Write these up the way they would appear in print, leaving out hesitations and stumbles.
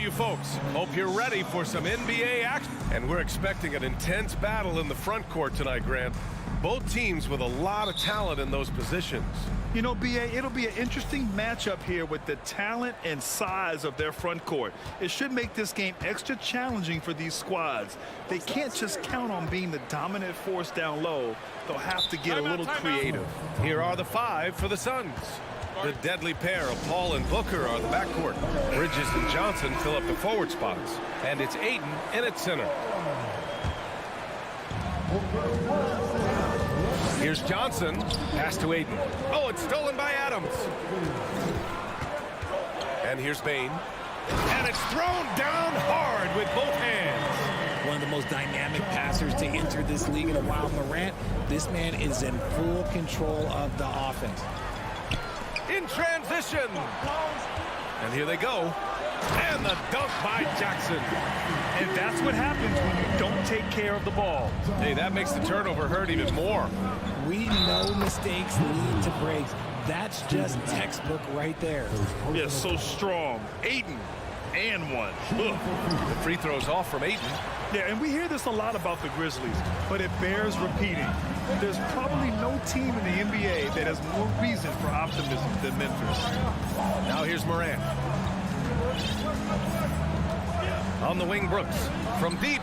you folks. Hope you're ready for some NBA action. And we're expecting an intense battle in the front court tonight, Grant. Both teams with a lot of talent in those positions. You know, B.A., it'll be an interesting matchup here with the talent and size of their front court. It should make this game extra challenging for these squads. They can't just count on being the dominant force down low. They'll have to get a little creative. Here are the five for the Suns. The deadly pair of Paul and Booker are the backcourt. Bridges and Johnson fill up the forward spots. And it's Ayton in at center. Here's Johnson. Pass to Ayton. Oh, it's stolen by Adams. And here's Bane. And it's thrown down hard with both hands. One of the most dynamic passers to enter this league in a while. Morant, this man is in full control of the offense. In transition. And here they go. And the dunk by Jackson. And that's what happens when you don't take care of the ball. Hey, that makes the turnover hurt even more. We know mistakes lead to breaks. That's just textbook right there. Yeah, so strong. Ayton and one. Ugh. The free throw's off from Ayton. Yeah, and we hear this a lot about the Grizzlies, but it bears repeating. There's probably no team in the NBA that has more reason for optimism than Memphis. Now here's Morant. On the wing, Brooks. From deep.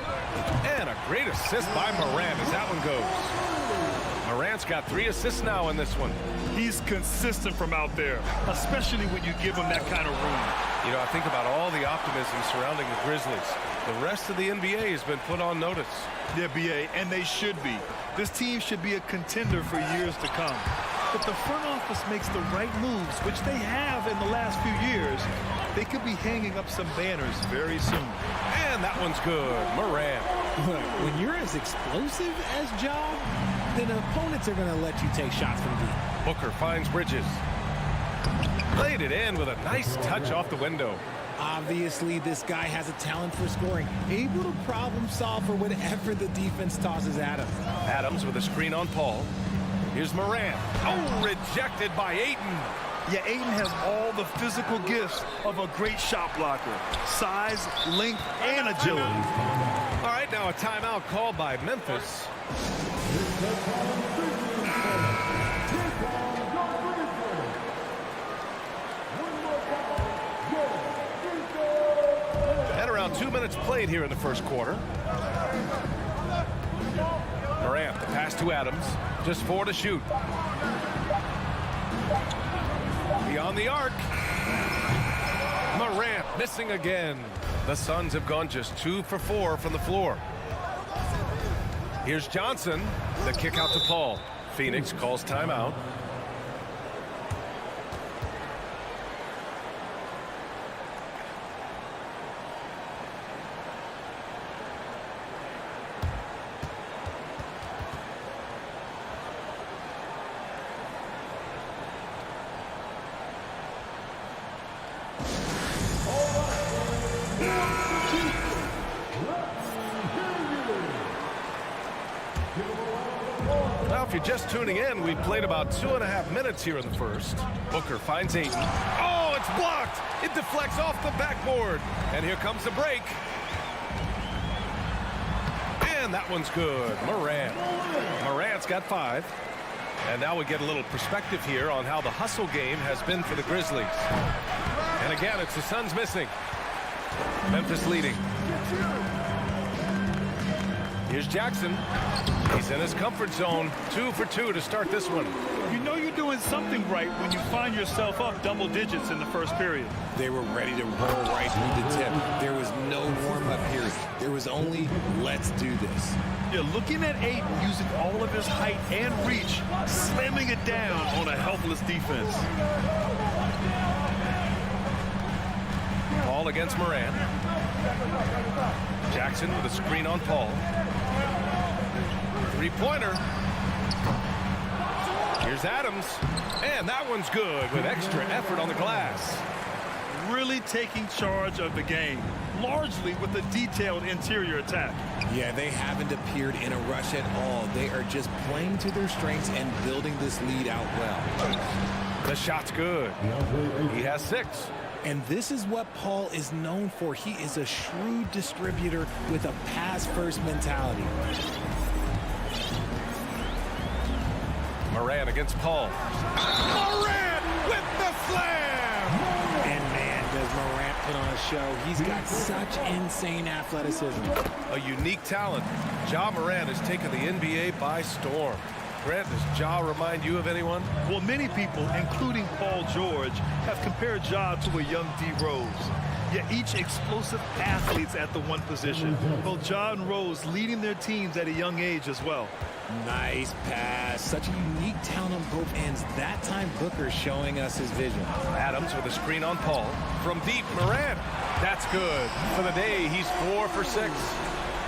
And a great assist by Morant as that one goes. Morant's got 3 assists now in this one. He's consistent from out there, especially when you give him that kind of room. You know, I think about all the optimism surrounding the Grizzlies. The rest of the NBA has been put on notice. Yeah, B.A., and they should be. This team should be a contender for years to come. If the front office makes the right moves, which they have in the last few years, they could be hanging up some banners very soon. And that one's good. Morant. When you're as explosive as Ja, then opponents are going to let you take shots from deep. Booker finds Bridges. Laid it in with a nice touch off the window. Obviously, this guy has a talent for scoring, able to problem solve for whatever the defense tosses at him. Adams with a screen on Paul. Here's Morant. Oh, rejected by Ayton. Yeah, Ayton has all the physical gifts of a great shot blocker. Size, length, and agility. All right, now a timeout called by Memphis. And around 2 minutes played here in the first quarter. Morant, the pass to Adams. Just 4 to shoot. Beyond the arc. Morant missing again. The Suns have gone just 2 for 4 from the floor. Here's Johnson. The kick out to Paul. Phoenix calls timeout. Now, if you're just tuning in, we've played about 2.5 minutes here in the first. Booker finds Ayton. Oh, it's blocked. It deflects off the backboard. And here comes the break. And that one's good. Morant. Morant's got 5. And now we get a little perspective here on how the hustle game has been for the Grizzlies. And again, it's the Suns missing. Memphis leading. Here's Jackson. He's in his comfort zone. 2 for 2 to start this one. You know you're doing something right when you find yourself up double digits in the first period. They were ready to roll right through the tip. There was no warm-up period. There was only, let's do this. You're looking at Ayton using all of his height and reach, slamming it down on a helpless defense. Paul against Morant. Jackson with a screen on Paul. Three-pointer. Here's Adams. And that one's good with extra effort on the glass. Really taking charge of the game, largely with a detailed interior attack. Yeah, they haven't appeared in a rush at all. They are just playing to their strengths and building this lead out well. The shot's good. He has 6. And this is what Paul is known for. He is a shrewd distributor with a pass-first mentality. Morant against Paul. Morant with the slam! And man, does Morant put on a show. He's got such insane athleticism. A unique talent. Ja Morant has taken the NBA by storm. Grant, does Ja remind you of anyone? Well, many people, including Paul George, have compared Ja to a young D. Rose. Yet each explosive athletes at the one position. Both Ja and Rose leading their teams at a young age as well. Nice pass. Such a unique talent on both ends. That time Booker showing us his vision. Adams with a screen on Paul. From deep, Morant. That's good. For the day, he's 4 for 6.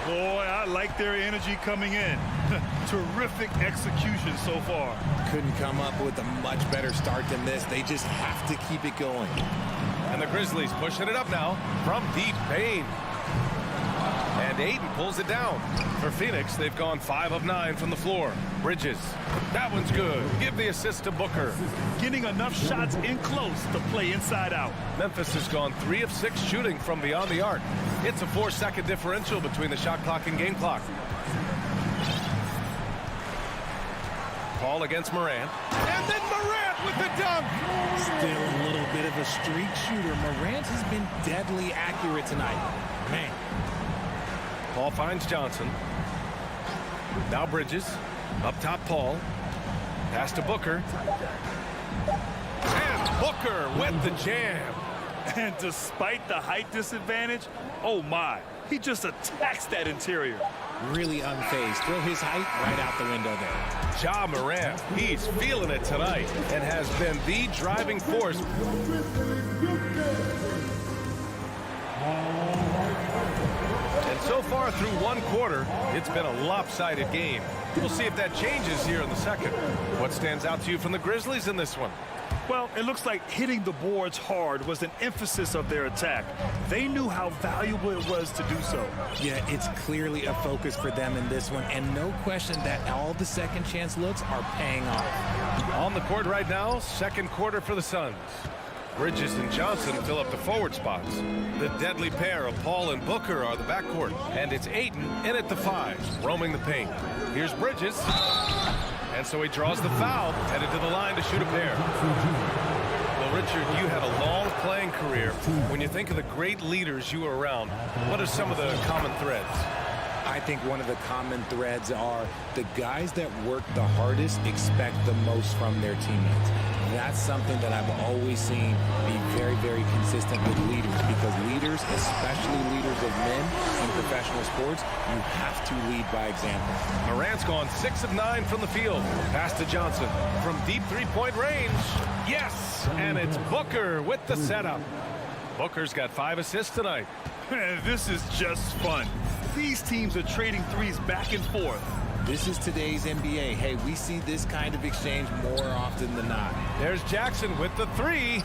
Boy, I like their energy coming in. Terrific execution so far. Couldn't come up with a much better start than this. They just have to keep it going. And the Grizzlies pushing it up now from deep. Payne. And Ayton pulls it down. For Phoenix, they've gone 5 of 9 from the floor. Bridges. That one's good. Give the assist to Booker. Getting enough shots in close to play inside out. Memphis has gone 3 of 6 shooting from beyond the arc. It's a 4-second differential between the shot clock and game clock. Paul against Morant. And then Morant with the dunk. Still a little bit of a streak shooter. Morant has been deadly accurate tonight. Man. Paul finds Johnson. Now Bridges. Up top, Paul. Pass to Booker. And Booker with the jam. And despite the height disadvantage, oh my, he just attacks that interior. Really unfazed. Throw his height right out the window there. Ja Morant, he's feeling it tonight and has been the driving force. And so far through one quarter, it's been a lopsided game. We'll see if that changes here in the second. What stands out to you from the Grizzlies in this one? Well, it looks like hitting the boards hard was an emphasis of their attack. They knew how valuable it was to do so. Yeah, it's clearly a focus for them in this one, and no question that all the second chance looks are paying off. On the court right now, second quarter for the Suns. Bridges and Johnson fill up the forward spots. The deadly pair of Paul and Booker are the backcourt, and it's Ayton in at the 5, roaming the paint. Here's Bridges. And so he draws the foul, headed to the line to shoot a pair. Well, Richard, you had a long playing career. When you think of the great leaders you were around, what are some of the common threads? I think one of the common threads are the guys that work the hardest expect the most from their teammates. That's something that I've always seen be very, very consistent with leaders, because leaders, especially leaders of men in professional sports, you have to lead by example. Morant's gone 6 of 9 from the field. Pass to Johnson from deep three-point range. Yes, and it's Booker with the setup. Booker's got 5 assists tonight. This is just fun. These teams are trading threes back and forth. This is today's NBA. Hey, we see this kind of exchange more often than not. There's Jackson with the 3.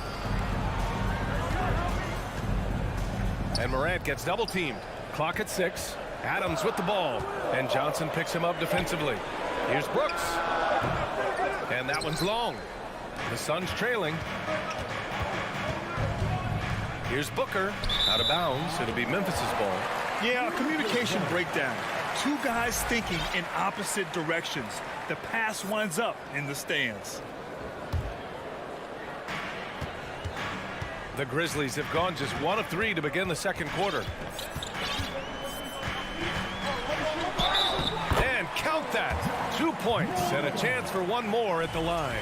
And Morant gets double-teamed. Clock at 6. Adams with the ball. And Johnson picks him up defensively. Here's Brooks. And that one's long. The Suns trailing. Here's Booker. Out of bounds. It'll be Memphis's ball. Yeah, a communication breakdown. Two guys thinking in opposite directions. The pass winds up in the stands. The Grizzlies have gone just 1 of 3 to begin the second quarter. And count that. 2 points and a chance for one more at the line.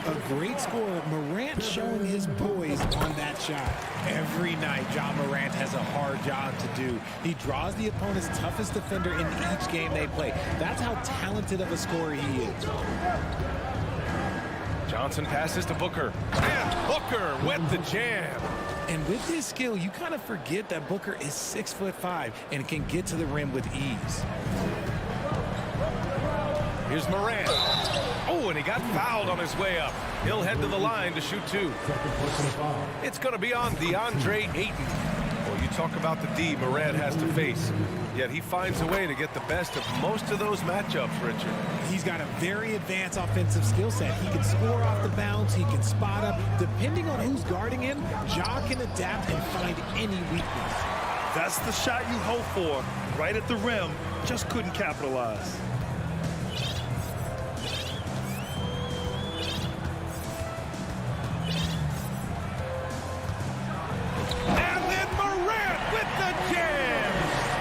A great scorer. Morant showing his poise on that shot. Every night, Ja Morant has a hard job to do. He draws the opponent's toughest defender in each game they play. That's how talented of a scorer he is. Johnson passes to Booker. And Booker with the jam. And with his skill, you kind of forget that Booker is 6'5" and can get to the rim with ease. Here's Morant. Oh, and he got fouled on his way up. He'll head to the line to shoot 2. It's going to be on DeAndre Ayton. Well, you talk about the D Morant has to face. Yet he finds a way to get the best of most of those matchups, Richard. He's got a very advanced offensive skill set. He can score off the bounce. He can spot up. Depending on who's guarding him, Ja can adapt and find any weakness. That's the shot you hope for. Right at the rim. Just couldn't capitalize.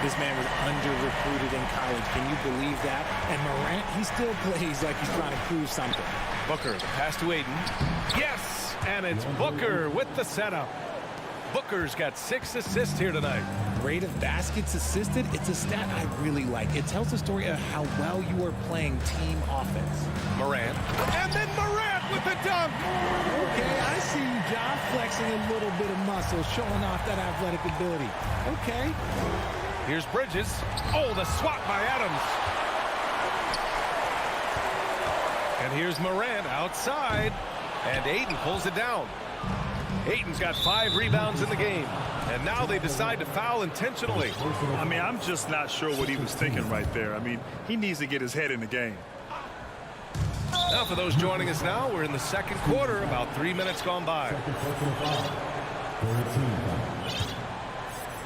This man was under-recruited in college. Can you believe that? And Morant, he still plays like he's trying to prove something. Booker, the pass to Aiden. Yes! And it's Booker with the setup. Booker's got 6 assists here tonight. Rate of baskets assisted, it's a stat I really like. It tells the story of how well you are playing team offense. Morant. And then Morant with the dunk! Okay, I see you, John, flexing a little bit of muscle, showing off that athletic ability. Okay. Here's Bridges. Oh, the swat by Adams. And here's Morant outside. And Aiden pulls it down. Aiden's got 5 rebounds in the game. And now they decide to foul intentionally. I mean, I'm just not sure what he was thinking right there. I mean, he needs to get his head in the game. Now for those joining us now, we're in the second quarter, about 3 minutes gone by.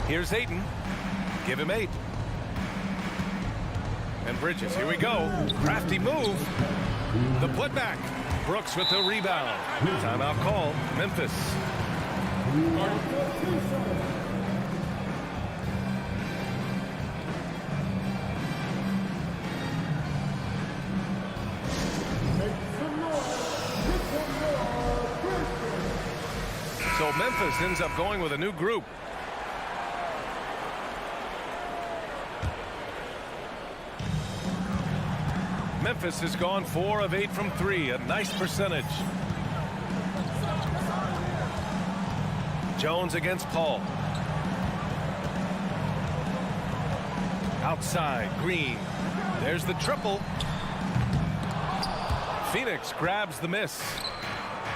Here's Aiden. Give him 8. And Bridges, here we go. Crafty move. The putback. Brooks with the rebound. Timeout call, Memphis. So Memphis ends up going with a new group. Memphis has gone 4 of 8 from 3, a nice percentage. Jones against Paul. Outside, Green. There's the triple. Phoenix grabs the miss.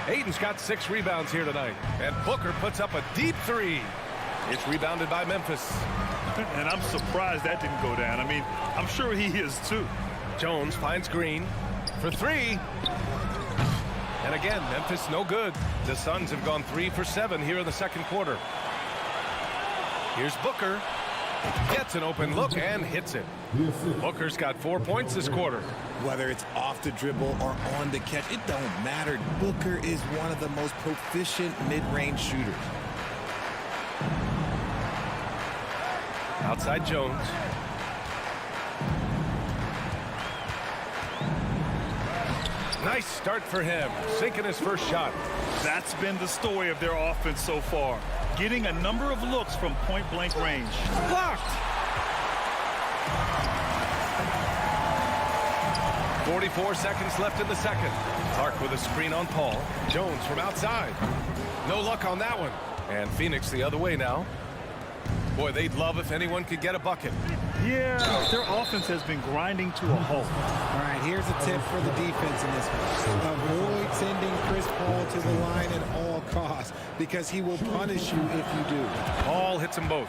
Aiden's got 6 rebounds here tonight. And Booker puts up a deep 3. It's rebounded by Memphis. And I'm surprised that didn't go down. I mean, I'm sure he is too. Jones finds Green for 3. And again, Memphis no good. The Suns have gone 3 for 7 here in the second quarter. Here's Booker. Gets an open look and hits it. Booker's got 4 points this quarter. Whether it's off the dribble or on the catch, it don't matter. Booker is one of the most proficient mid-range shooters. Outside Jones. Nice start for him, sinking his first shot. That's been the story of their offense so far. Getting a number of looks from point-blank range. Blocked! 44 seconds left in the second. Clark with a screen on Paul. Jones from outside. No luck on that one. And Phoenix the other way now. Boy, they'd love if anyone could get a bucket. Yeah, their offense has been grinding to a halt. All right, here's a tip for the defense in this one. Avoid sending Chris Paul to the line at all costs because he will punish you if you do. Paul hits them both.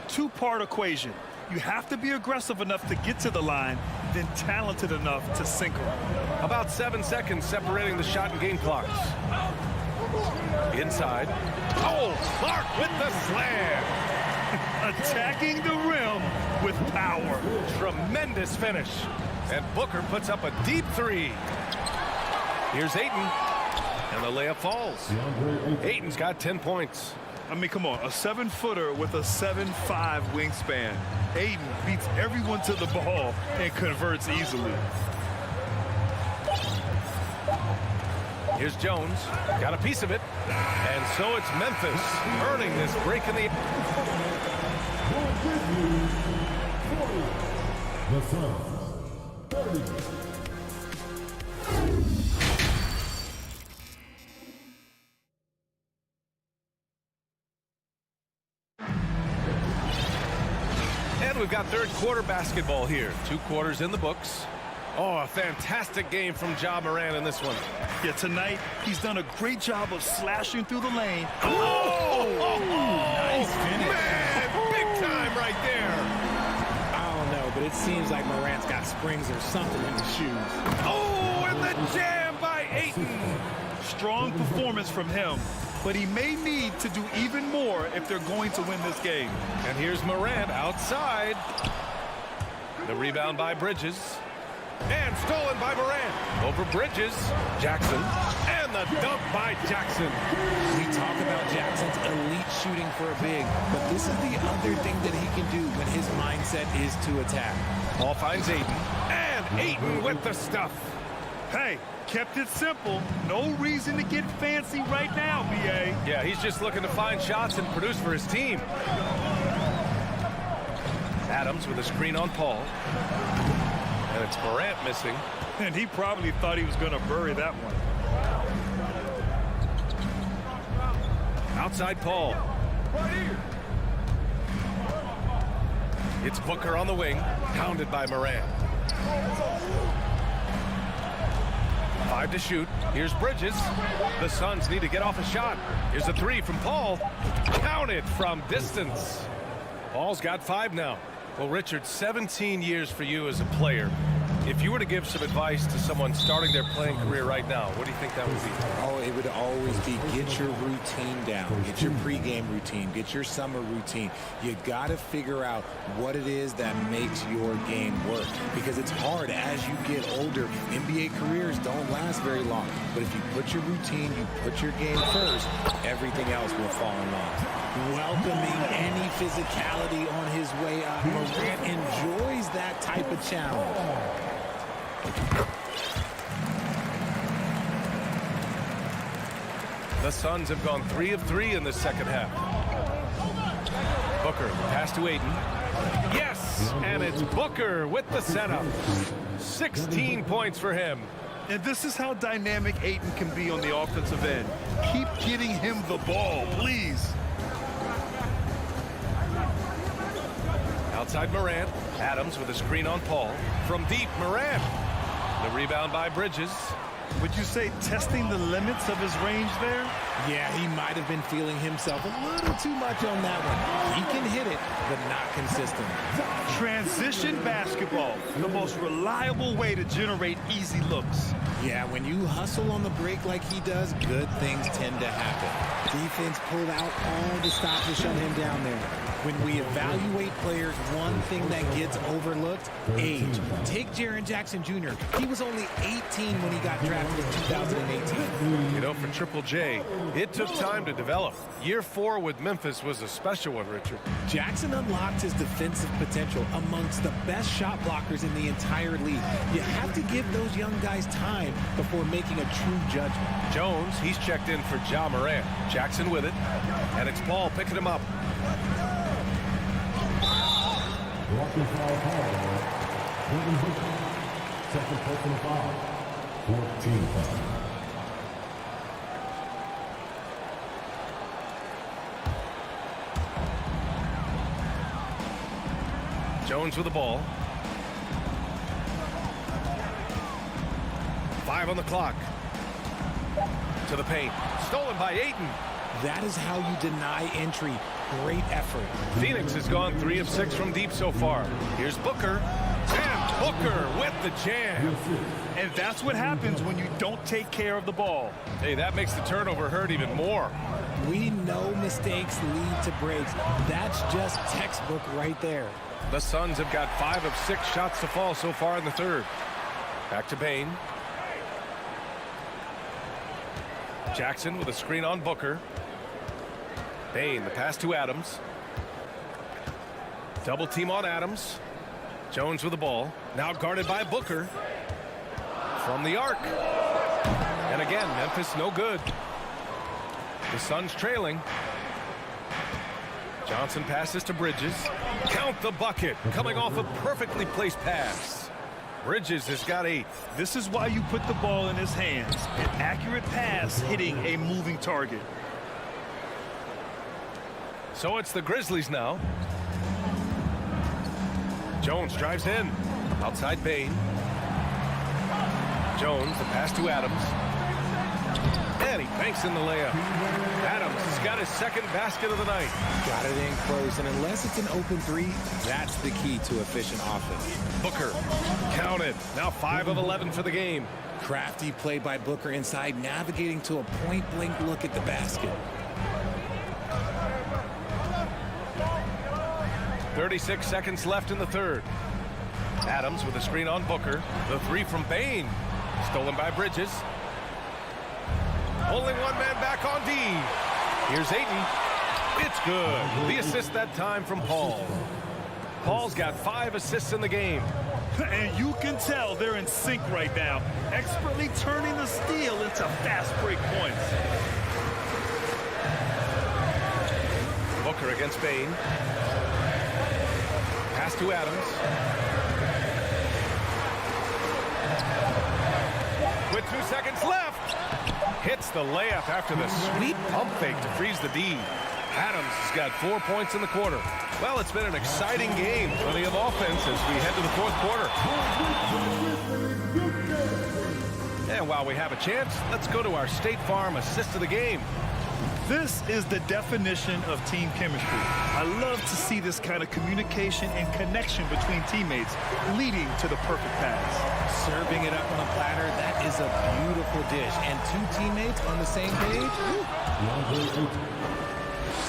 2-part equation. You have to be aggressive enough to get to the line, then talented enough to sink them. About 7 seconds separating the shot and game clocks. Inside. Oh, Clark with the slam. Attacking the rim with power. Tremendous finish. And Booker puts up a deep 3. Here's Ayton. And the layup falls. Ayton's got 10 points. I mean, come on. A 7-footer with a 7'5" wingspan. Ayton beats everyone to the ball and converts easily. Here's Jones. Got a piece of it. And so it's Memphis earning this break in the... The Suns, 30. And we've got third quarter basketball here. 2 quarters in the books. Oh, a fantastic game from Ja Morant in this one. Yeah, tonight he's done a great job of slashing through the lane. Oh! Nice finish. Man, big time right there. it seems like Morant's got springs or something in his shoes. Oh, and the jam by Ayton. Strong performance from him, but he may need to do even more if they're going to win this game. And here's Morant outside. The rebound by Bridges. And stolen by Morant. Over Bridges. Jackson. And the dunk by Jackson. We talk about Jackson's elite shooting for a big, but this is the other thing that he can do when his mindset is to attack. Ball finds Ayton. And Ayton with the stuff. Hey, kept it simple. No reason to get fancy right now, B.A. Yeah, he's just looking to find shots and produce for his team. Adams with a screen on Paul. And it's Morant missing. And he probably thought he was going to bury that one. Outside Paul. It's Booker on the wing. Pounded by Morant. 5 to shoot. Here's Bridges. The Suns need to get off a shot. Here's a 3 from Paul. Counted from distance. Paul's got 5 now. Well, Richard, 17 years for you as a player. If you were to give some advice to someone starting their playing career right now, what do you think that would be? Oh, it would always be get your routine down. Get your pregame routine. Get your summer routine. You got to figure out what it is that makes your game work. Because it's hard as you get older. NBA careers don't last very long. But if you put your routine, you put your game first, everything else will fall in line. Welcoming any physicality on his way up. Morant enjoys that type of challenge. The Suns have gone 3 of 3 in the second half. Booker, pass to Ayton. Yes, and it's Booker with the setup. 16 points for him. And this is how dynamic Ayton can be on the offensive end. Keep getting him the ball, please. Outside Morant. Adams with a screen on Paul. From deep, Morant. The rebound by Bridges. Would you say testing the limits of his range there? Yeah, he might have been feeling himself a little too much on that one. He can hit it, but not consistent. Transition basketball, the most reliable way to generate easy looks. Yeah, when you hustle on the break like he does, good things tend to happen. Defense pulled out all the stops to shut him down there. When we evaluate players, one thing that gets overlooked, age. Take Jaren Jackson Jr. He was only 18 when he got drafted in 2018. You know, for Triple J, it took time to develop. Year 4 with Memphis was a special one, Richard. Jackson unlocked his defensive potential amongst the best shot blockers in the entire league. You have to give those young guys time before making a true judgment. Jones, he's checked in for Ja Morant. Jackson with it. And it's Paul picking him up. Walking foul call. Second personal foul. 14 foul. Jones with the ball. 5 on the clock. To the paint. Stolen by Ayton. That is how you deny entry. Great effort. Phoenix has gone 3 of 6 from deep so far. Here's Booker. And Booker with the jam. And that's what happens when you don't take care of the ball. Hey, that makes the turnover hurt even more. We know mistakes lead to breaks. That's just textbook right there. The Suns have got 5 of 6 shots to fall so far in the third. Back to Bain. Jackson with a screen on Booker. Bain, the pass to Adams. Double team on Adams. Jones with the ball. Now guarded by Booker. From the arc. And again, Memphis no good. The Suns trailing. Johnson passes to Bridges. Count the bucket. Coming off a perfectly placed pass. Bridges has got 8. This is why you put the ball in his hands. An accurate pass hitting a moving target. So it's the Grizzlies now. Jones drives in. Outside Bain. Jones, the pass to Adams. And he banks in the layup. Adams has got his second basket of the night. Got it in close, and unless it's an open three, that's the key to efficient offense. Booker counted. Now 5 of 11 for the game. Crafty play by Booker inside, navigating to a point-blank look at the basket. 36 seconds left in the third. Adams with a screen on Booker. The three from Bain. Stolen by Bridges. Only one man back on D. Here's Ayton. It's good. The assist that time from Paul. Paul's got 5 assists in the game. And you can tell they're in sync right now, expertly turning the steal into fast break points. Booker against Bain. Pass to Adams. With 2 seconds left. Hits the layup after the sweet pump fake to freeze the D. Adams has got 4 points in the quarter. Well, it's been an exciting game. Plenty of offense as we head to the fourth quarter. And while we have a chance, let's go to our State Farm assist of the game. This is the definition of team chemistry. I love to see this kind of communication and connection between teammates leading to the perfect pass. Serving it up on a platter, that is a beautiful dish. And 2 teammates on the same page.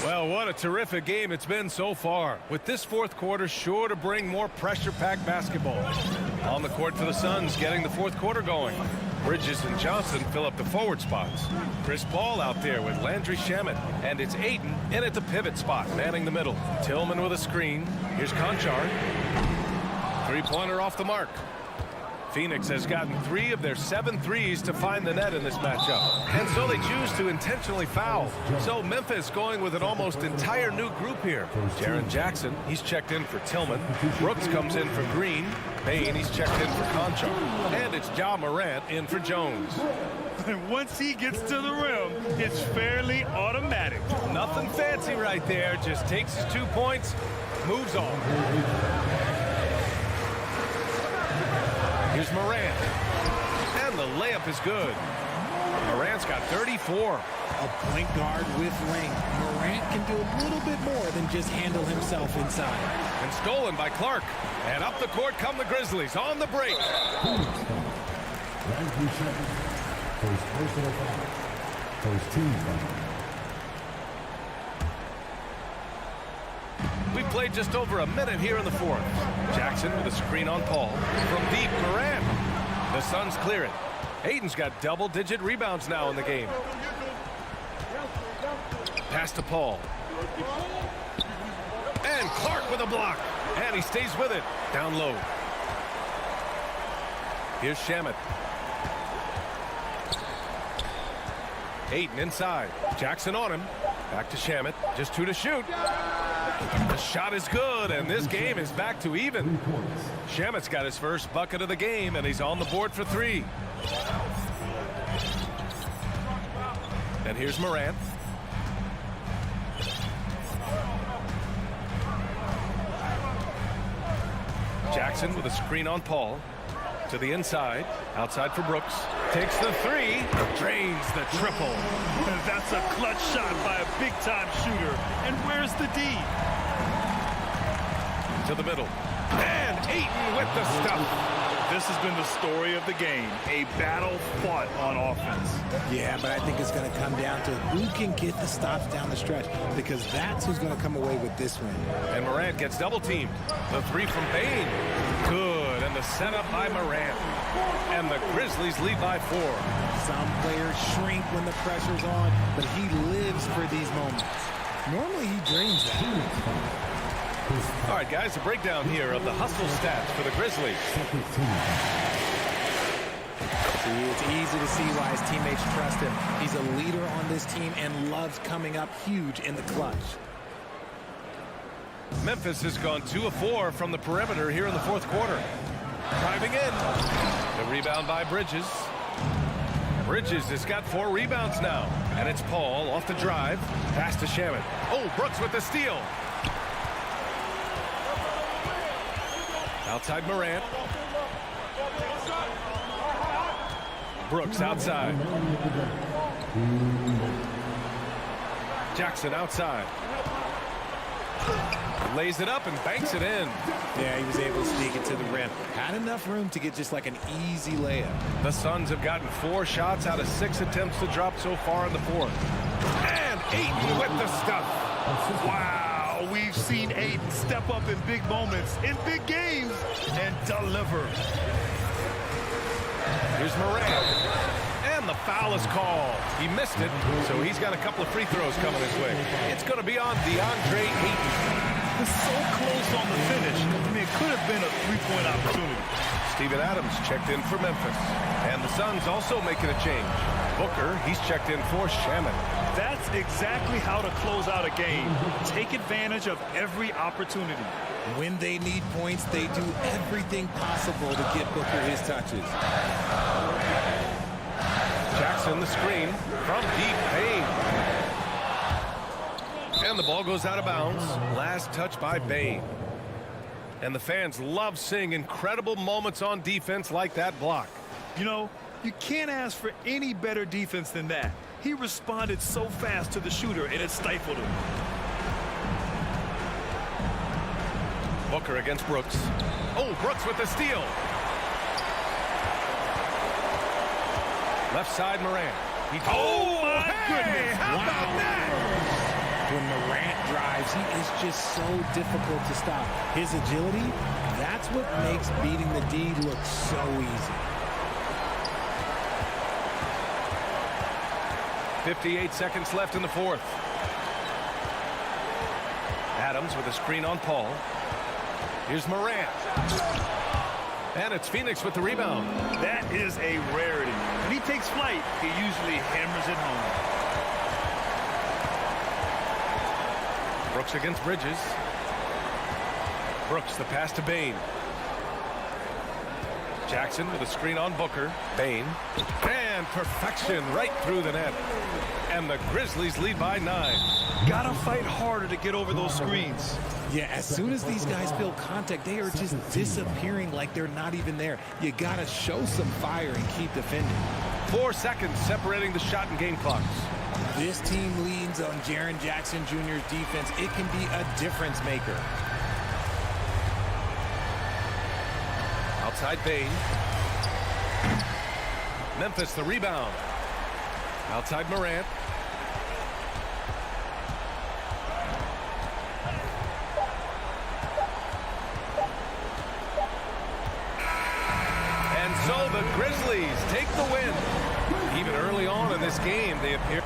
Well, what a terrific game it's been so far. With this fourth quarter sure to bring more pressure-packed basketball. On the court for the Suns, getting the fourth quarter going. Bridges and Johnson fill up the forward spots. Chris Paul out there with Landry Shamet. And it's Ayton in at the pivot spot, manning the middle. Tillman with a screen. Here's Conchar. Three-pointer off the mark. Phoenix has gotten 3 of their 7 threes to find the net in this matchup. And so they choose to intentionally foul. So Memphis going with an almost entire new group here. Jaren Jackson, he's checked in for Tillman. Brooks comes in for Green. Payne, he's checked in for Conchar. And it's Ja Morant in for Jones. And once he gets to the rim, it's fairly automatic. Nothing fancy right there. Just takes his 2 points, moves on. Here's Morant. And the layup is good. Morant's got 34. A point guard with length. Morant can do a little bit more than just handle himself inside. And stolen by Clark. And up the court come the Grizzlies on the break. First personal foul. First team foul. We've played just over a minute here in the fourth. Jackson with a screen on Paul. From deep, Morant. The Suns clear it. Ayton's got double-digit rebounds now in the game. Pass to Paul. And Clark with a block. And he stays with it. Down low. Here's Shamet. Ayton inside. Jackson on him. Back to Shamet. Just 2 to shoot. The shot is good, and this game is back to even. Shamet's got his first bucket of the game, and he's on the board for 3. And here's Morant. Jackson with a screen on Paul. To the inside. Outside for Brooks. Takes the 3. Drains the triple. And that's a clutch shot by a big-time shooter. And where's the D? To the middle. And Ayton with the stuff. This has been the story of the game. A battle fought on offense. Yeah, but I think it's going to come down to who can get the stops down the stretch, because that's who's going to come away with this win. And Morant gets double-teamed. The 3 from Bain. Good. And the setup by Morant. And the Grizzlies lead by 4. Some players shrink when the pressure's on, but he lives for these moments. Normally he drains that. All right, guys, a breakdown here of the hustle stats for the Grizzlies. See, it's easy to see why his teammates trust him. He's a leader on this team and loves coming up huge in the clutch. Memphis has gone 2 of 4 from the perimeter here in the fourth quarter. Driving in. The rebound by Bridges. Bridges has got 4 rebounds now. And it's Paul off the drive. Pass to Shamet. Oh, Brooks with the steal. Outside Morant. Brooks outside. Jackson outside. Lays it up and banks it in. Yeah, he was able to sneak it to the rim. Had enough room to get just like an easy layup. The Suns have gotten 4 shots out of 6 attempts to drop so far in the fourth. And Ayton with the stuff. Wow, we've seen Ayton step up in big moments, in big games, and deliver. Here's Morant. And the foul is called. He missed it, so he's got a couple of free throws coming his way. It's going to be on DeAndre Ayton. It's so close on the finish. I mean, it could have been a three-point opportunity. Steven Adams checked in for Memphis. And the Suns also making a change. Booker, he's checked in for Shpaolin. That's exactly how to close out a game. Take advantage of every opportunity. When they need points, they do everything possible to get Booker his touches. Jackson the screen from deep Bane. And the ball goes out of bounds. Last touch by Bane. And the fans love seeing incredible moments on defense like that block. You know, you can't ask for any better defense than that. He responded so fast to the shooter, and it stifled him. Booker against Brooks. Oh, Brooks with the steal. Left side, Morant. Oh, my goodness. How about that? When Morant drives, he is just so difficult to stop. His agility, that's what makes beating the D look so easy. 58 seconds left in the fourth. Adams with a screen on Paul. Here's Morant. And it's Phoenix with the rebound. That is a rarity. When he takes flight, he usually hammers it home. Brooks against Bridges. Brooks, the pass to Bane. Jackson with a screen on Booker. Bane. And perfection right through the net. And the Grizzlies lead by 9. Gotta fight harder to get over those screens. Yeah, as soon as these guys feel contact, they are just disappearing like they're not even there. You gotta show some fire and keep defending. 4 seconds separating the shot and game clocks. This team leans on Jaren Jackson Jr.'s defense. It can be a difference maker. Outside Bane. Memphis the rebound. Outside Morant. And so the Grizzlies take the win. Even early on in this game, they appear.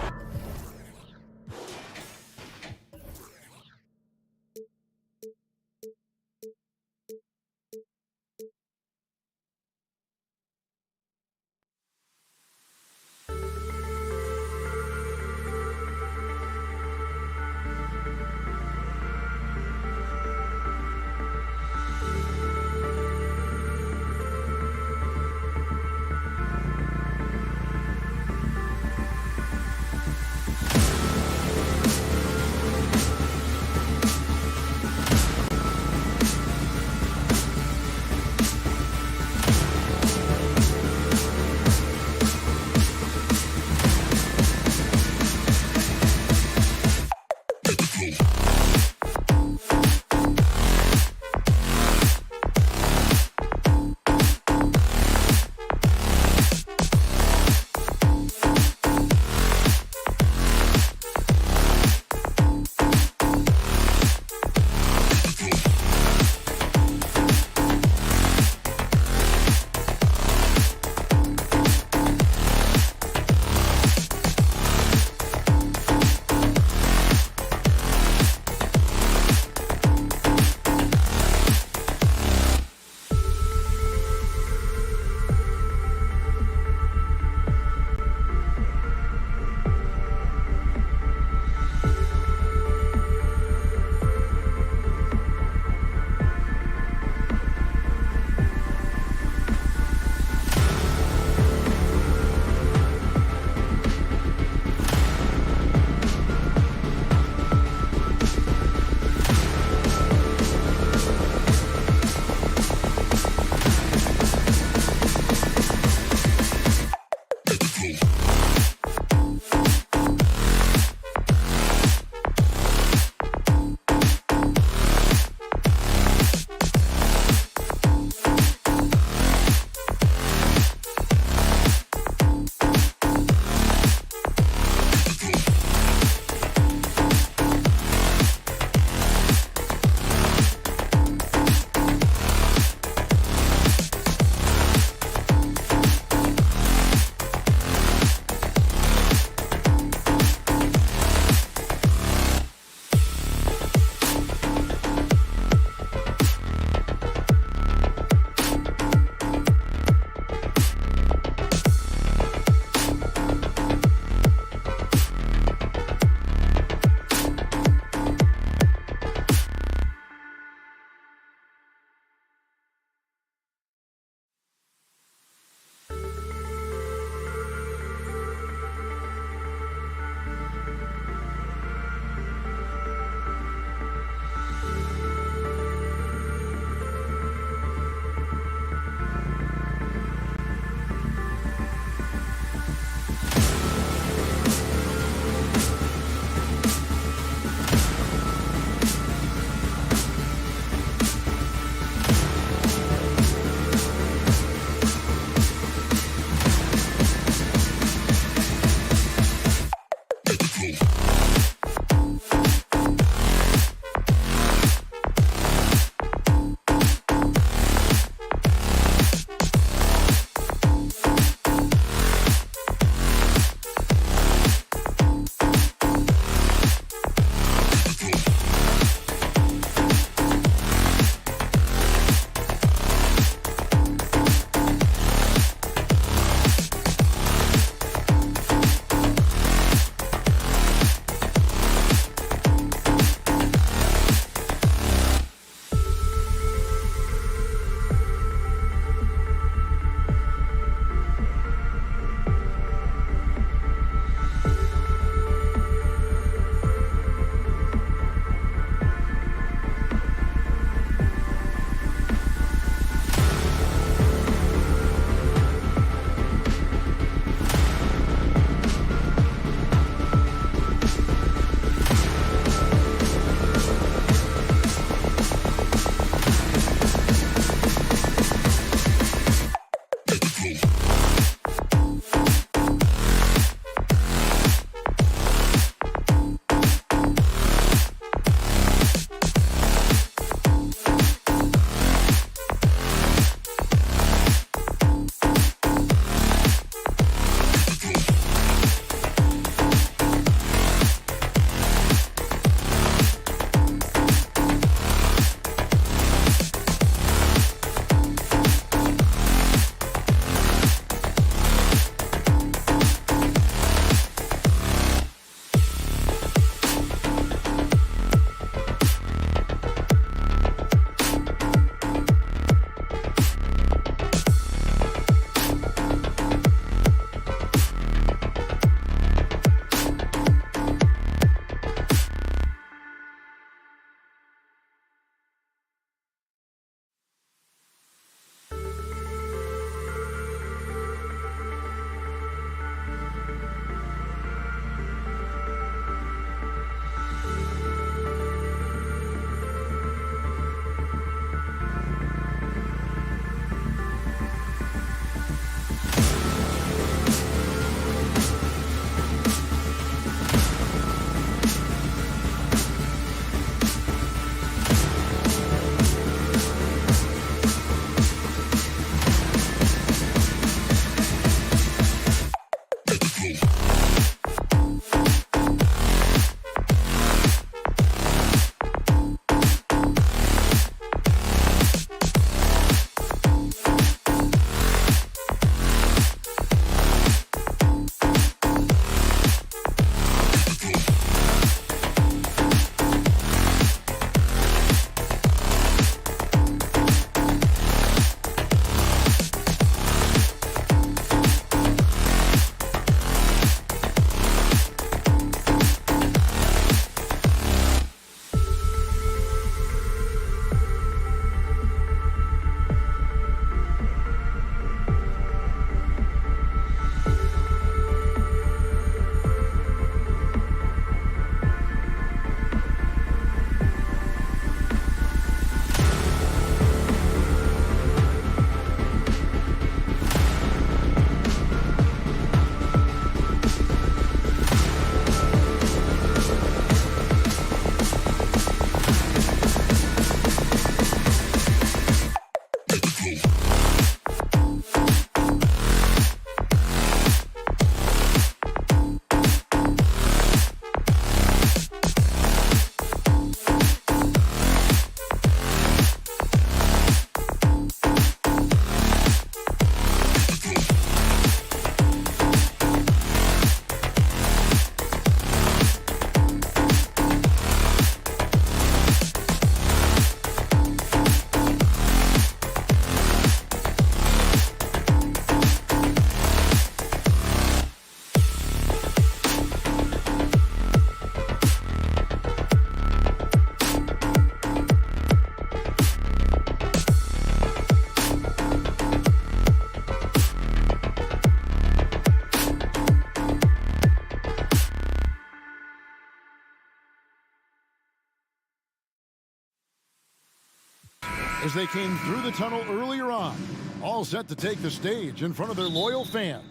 as they came through the tunnel earlier on, all set to take the stage in front of their loyal fans.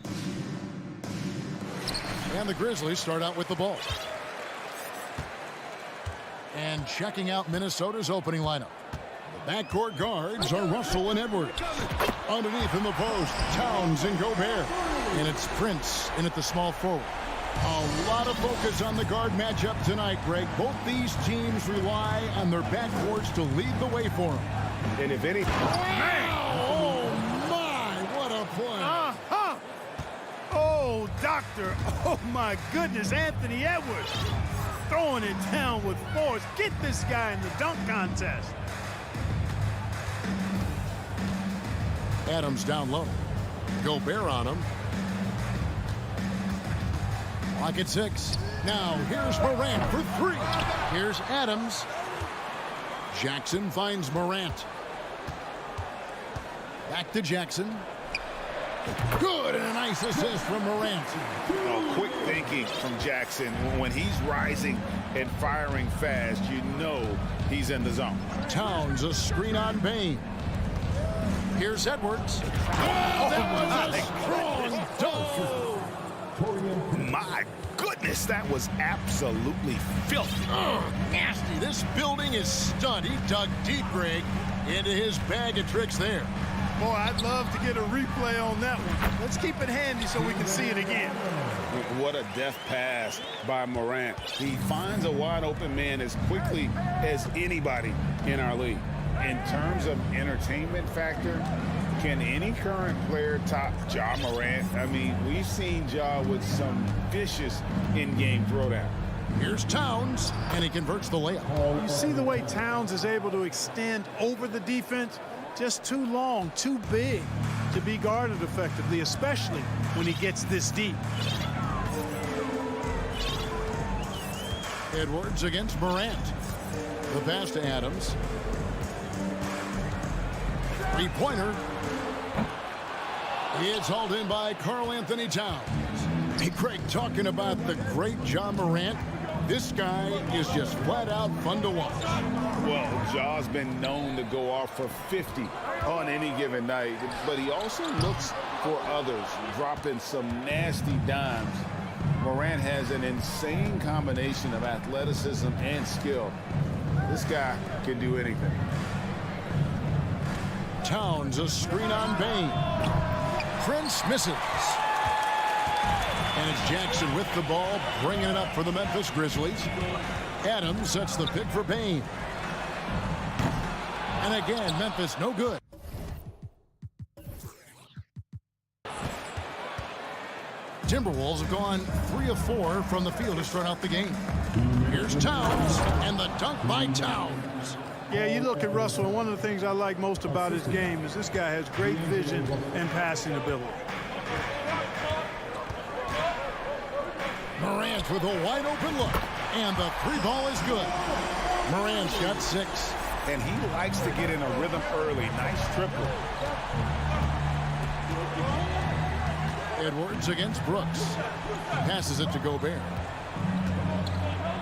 And the Grizzlies start out with the ball. And checking out Minnesota's opening lineup. The backcourt guards are Russell and Edwards. Underneath in the post, Towns and Gobert. And it's Prince in at the small forward. A lot of focus on the guard matchup tonight, Greg. Both these teams rely on their backcourts to lead the way for them. And if any... Oh, my, what a play. Oh, doctor. Oh, my goodness, Anthony Edwards. Throwing it down with force. Get this guy in the dunk contest. Adams down low. Gobert on him. Clock at 6. Now, here's Morant for 3. Here's Adams. Jackson finds Morant. Back to Jackson. Good, and a nice assist from Morant. Oh, quick thinking from Jackson. When he's rising and firing fast, you know he's in the zone. Towns, a screen on Bain. Here's Edwards. Oh, that was bricks. That was absolutely filthy. Nasty. This building is stunned. He dug deep, Greg, into his bag of tricks there. Boy, I'd love to get a replay on that one. Let's keep it handy so we can see it again. What a deft pass by Morant. He finds a wide open man as quickly as anybody in our league. In terms of entertainment factor, can any current player top Ja Morant? I mean, we've seen Ja with some vicious in-game throwdown. Here's Towns, and he converts the layup. You see the way Towns is able to extend over the defense? Just too long, too big to be guarded effectively, especially when he gets this deep. Edwards against Morant. The pass to Adams. Three-pointer. It's hauled in by Karl Anthony Towns. Hey, Craig, talking about the great Ja Morant, this guy is just flat out fun to watch. Well, Ja's been known to go off for 50 on any given night, but he also looks for others, dropping some nasty dimes. Morant has an insane combination of athleticism and skill. This guy can do anything. Towns, a screen on Bain. Prince misses. And it's Jackson with the ball, bringing it up for the Memphis Grizzlies. Adams sets the pick for Bain. And again, Memphis no good. Timberwolves have gone 3 of 4 from the field to start out the game. Here's Towns, and the dunk by Towns. Yeah, you look at Russell, and one of the things I like most about his game is this guy has great vision and passing ability. Morant with a wide open look, and the three ball is good. Morant's got 6. And he likes to get in a rhythm early. Nice triple. Edwards against Brooks. Passes it to Gobert.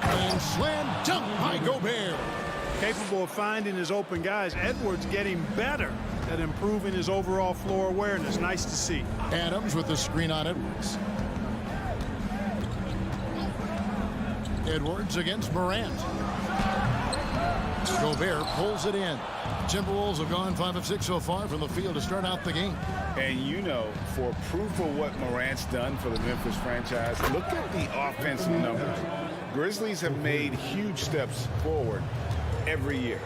And slam dunk by Gobert. Capable of finding his open guys. Edwards getting better at improving his overall floor awareness. Nice to see. Adams with the screen on Edwards. Edwards against Morant. Gobert pulls it in. Timberwolves have gone 5 of 6 so far from the field to start out the game. And you know, for proof of what Morant's done for the Memphis franchise, look at the offensive numbers. Grizzlies have made huge steps forward every year.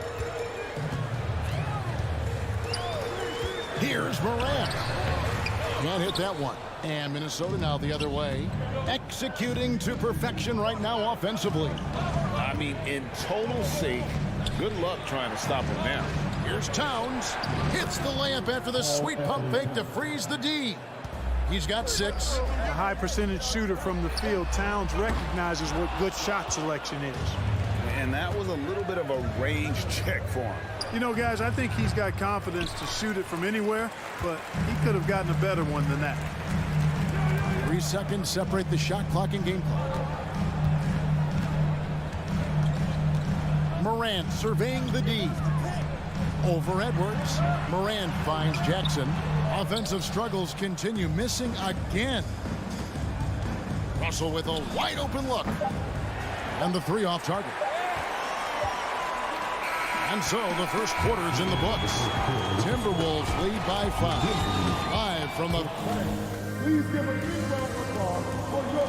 Here's Morant. Can't hit that one. And Minnesota now the other way. Executing to perfection right now offensively. I mean, in total sync. Good luck trying to stop him now. Here's Towns. Hits the layup after the sweet pump fake to freeze the D. He's got 6. A high percentage shooter from the field. Towns recognizes what good shot selection is. And that was a little bit of a range check for him. You know, guys, I think he's got confidence to shoot it from anywhere, but he could have gotten a better one than that. 3 seconds separate the shot clock and game clock. Morant surveying the D. Over Edwards. Morant finds Jackson. Offensive struggles continue, missing again. Russell with a wide open look. And the 3 off target. And so the first quarter is in the books. Timberwolves lead by 5. 5 from the... Please give a big round of applause for your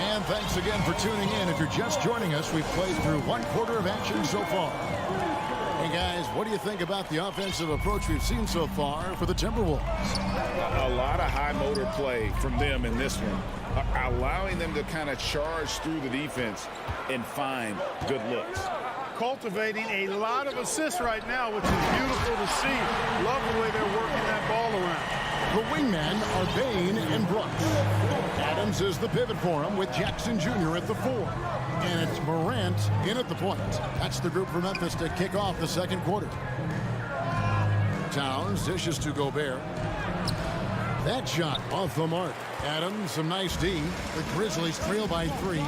And thanks again for tuning in. If you're just joining us, we've played through 1 quarter of action so far. Hey guys, what do you think about the offensive approach we've seen so far for the Timberwolves? A lot of high motor play from them in this one, allowing them to kind of charge through the defense and find good looks. Cultivating a lot of assists right now, which is beautiful to see. Love the way they're working that ball around. The wingmen are Bain and Brooks. Adams is the pivot for him with Jackson Jr. at the 4. And it's Morant in at the point. That's the group for Memphis to kick off the second quarter. Towns dishes to Gobert. That shot off the mark. Adams, some nice D. The Grizzlies trail by 3.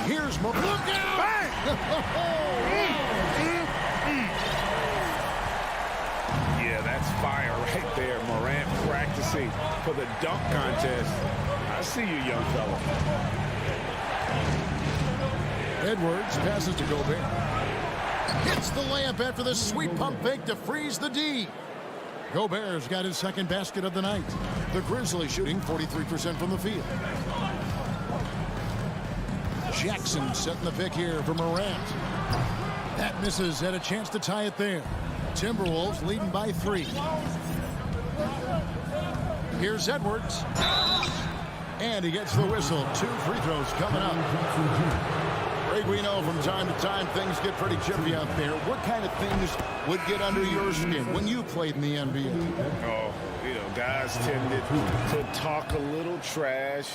Here's Morant. Look out! Yeah, that's fire right there. Morant practicing see. For the dunk contest, I see you, young fella. Edwards passes to Gobert. Hits the layup after the sweet pump fake to freeze the D. Gobert's got his second basket of the night. The Grizzlies shooting 43% from the field. Jackson setting the pick here for Morant. That misses, had a chance to tie it there. Timberwolves leading by 3. Here's Edwards. And he gets the whistle. 2 free throws coming up. Greg, we know from time to time things get pretty chippy out there. What kind of things would get under your skin when you played in the NBA? Oh, guys tended to talk a little trash,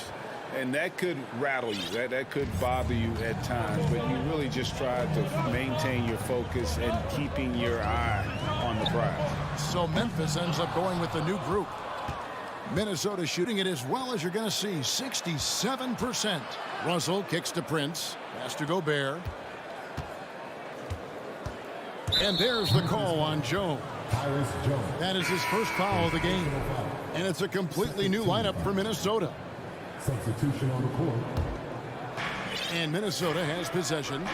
and that could rattle you. That could bother you at times, but you really just try to maintain your focus and keeping your eye on the prize. So Memphis ends up going with the new group. Minnesota shooting it as well as you're going to see, 67%. Russell kicks to Prince. Pass to Gobert. And there's the call on Jones. That is his first foul of the game. And it's a completely new lineup for Minnesota. Substitution on the court. And Minnesota has possession.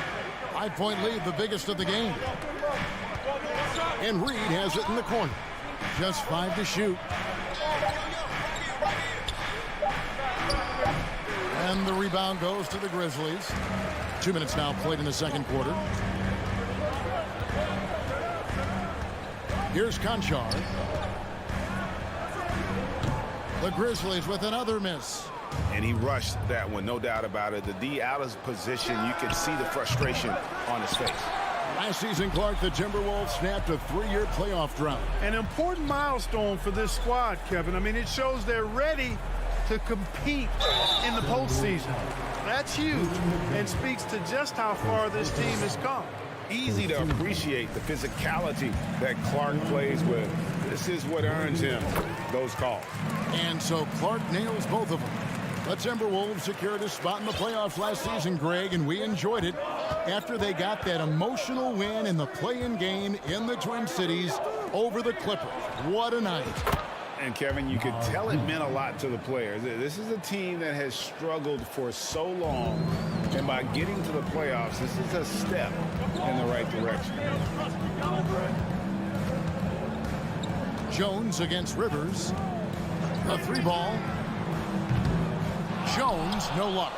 5-point lead, the biggest of the game. And Reed has it in the corner. Just 5 to shoot. And the rebound goes to the Grizzlies. 2 minutes now played in the second quarter. Here's Conchar. The Grizzlies with another miss. And he rushed that one, no doubt about it. The D out of position, you can see the frustration on his face. Last season, Clark, the Timberwolves snapped a 3-year playoff drought. An important milestone for this squad, Kevin. I mean, it shows they're ready to compete in the postseason. That's huge and speaks to just how far this team has come. Easy to appreciate the physicality that Clark plays with. This is what earns him those calls. And so Clark nails both of them. The Timberwolves secured a spot in the playoffs last season, Greg, and we enjoyed it after they got that emotional win in the play-in game in the Twin Cities over the Clippers. What a night. And, Kevin, you could tell it meant a lot to the players. This is a team that has struggled for so long, and by getting to the playoffs, this is a step in the right direction. Jones against Rivers. A 3-ball. Jones, no luck.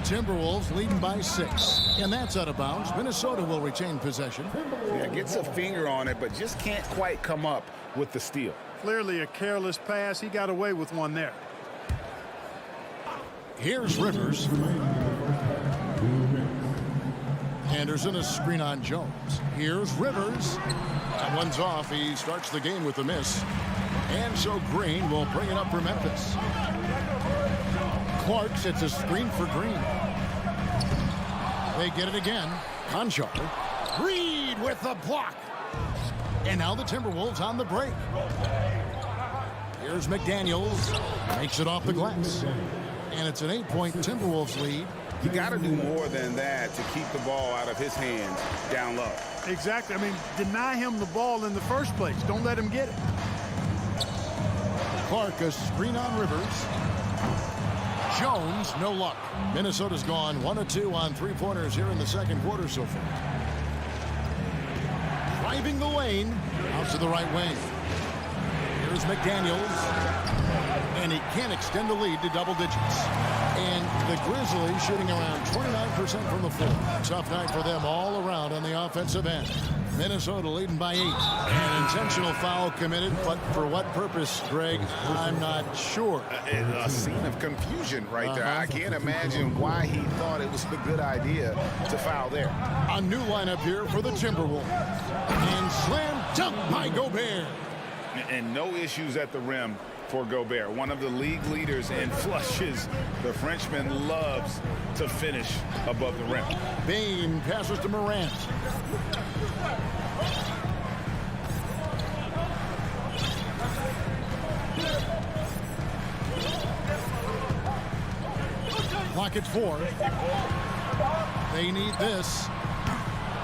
Timberwolves leading by 6. And that's out of bounds. Minnesota will retain possession. Yeah, gets a finger on it, but just can't quite come up with the steal. Clearly a careless pass. He got away with one there. Here's Rivers. Anderson, a screen on Jones. Here's Rivers. That one's off. He starts the game with a miss. And so Green will bring it up for Memphis. Clark sets a screen for Green. They get it again. Conchar. Reed with the block. And now the Timberwolves on the break. Here's McDaniels. Makes it off the glass. And it's an 8-point Timberwolves lead. You got to do more than that to keep the ball out of his hands down low. Exactly. I mean, deny him the ball in the first place. Don't let him get it. Clark, a screen on Rivers. Jones, no luck. Minnesota's gone 1 of 2 on 3-pointers here in the second quarter so far. Driving the lane, out to the right wing. Here's McDaniels. And he can't extend the lead to double digits. And the Grizzlies shooting around 29% from the floor. Tough night for them all around on the offensive end. Minnesota leading by 8. An intentional foul committed, but for what purpose, Greg? I'm not sure. A scene of confusion right there. I can't imagine why he thought it was a good idea to foul there. A new lineup here for the Timberwolves. And slam dunk by Gobert. And no issues at the rim for Gobert, one of the league leaders in flushes. The Frenchman loves to finish above the rim. Bain passes to Morant. Clock at 4. They need this.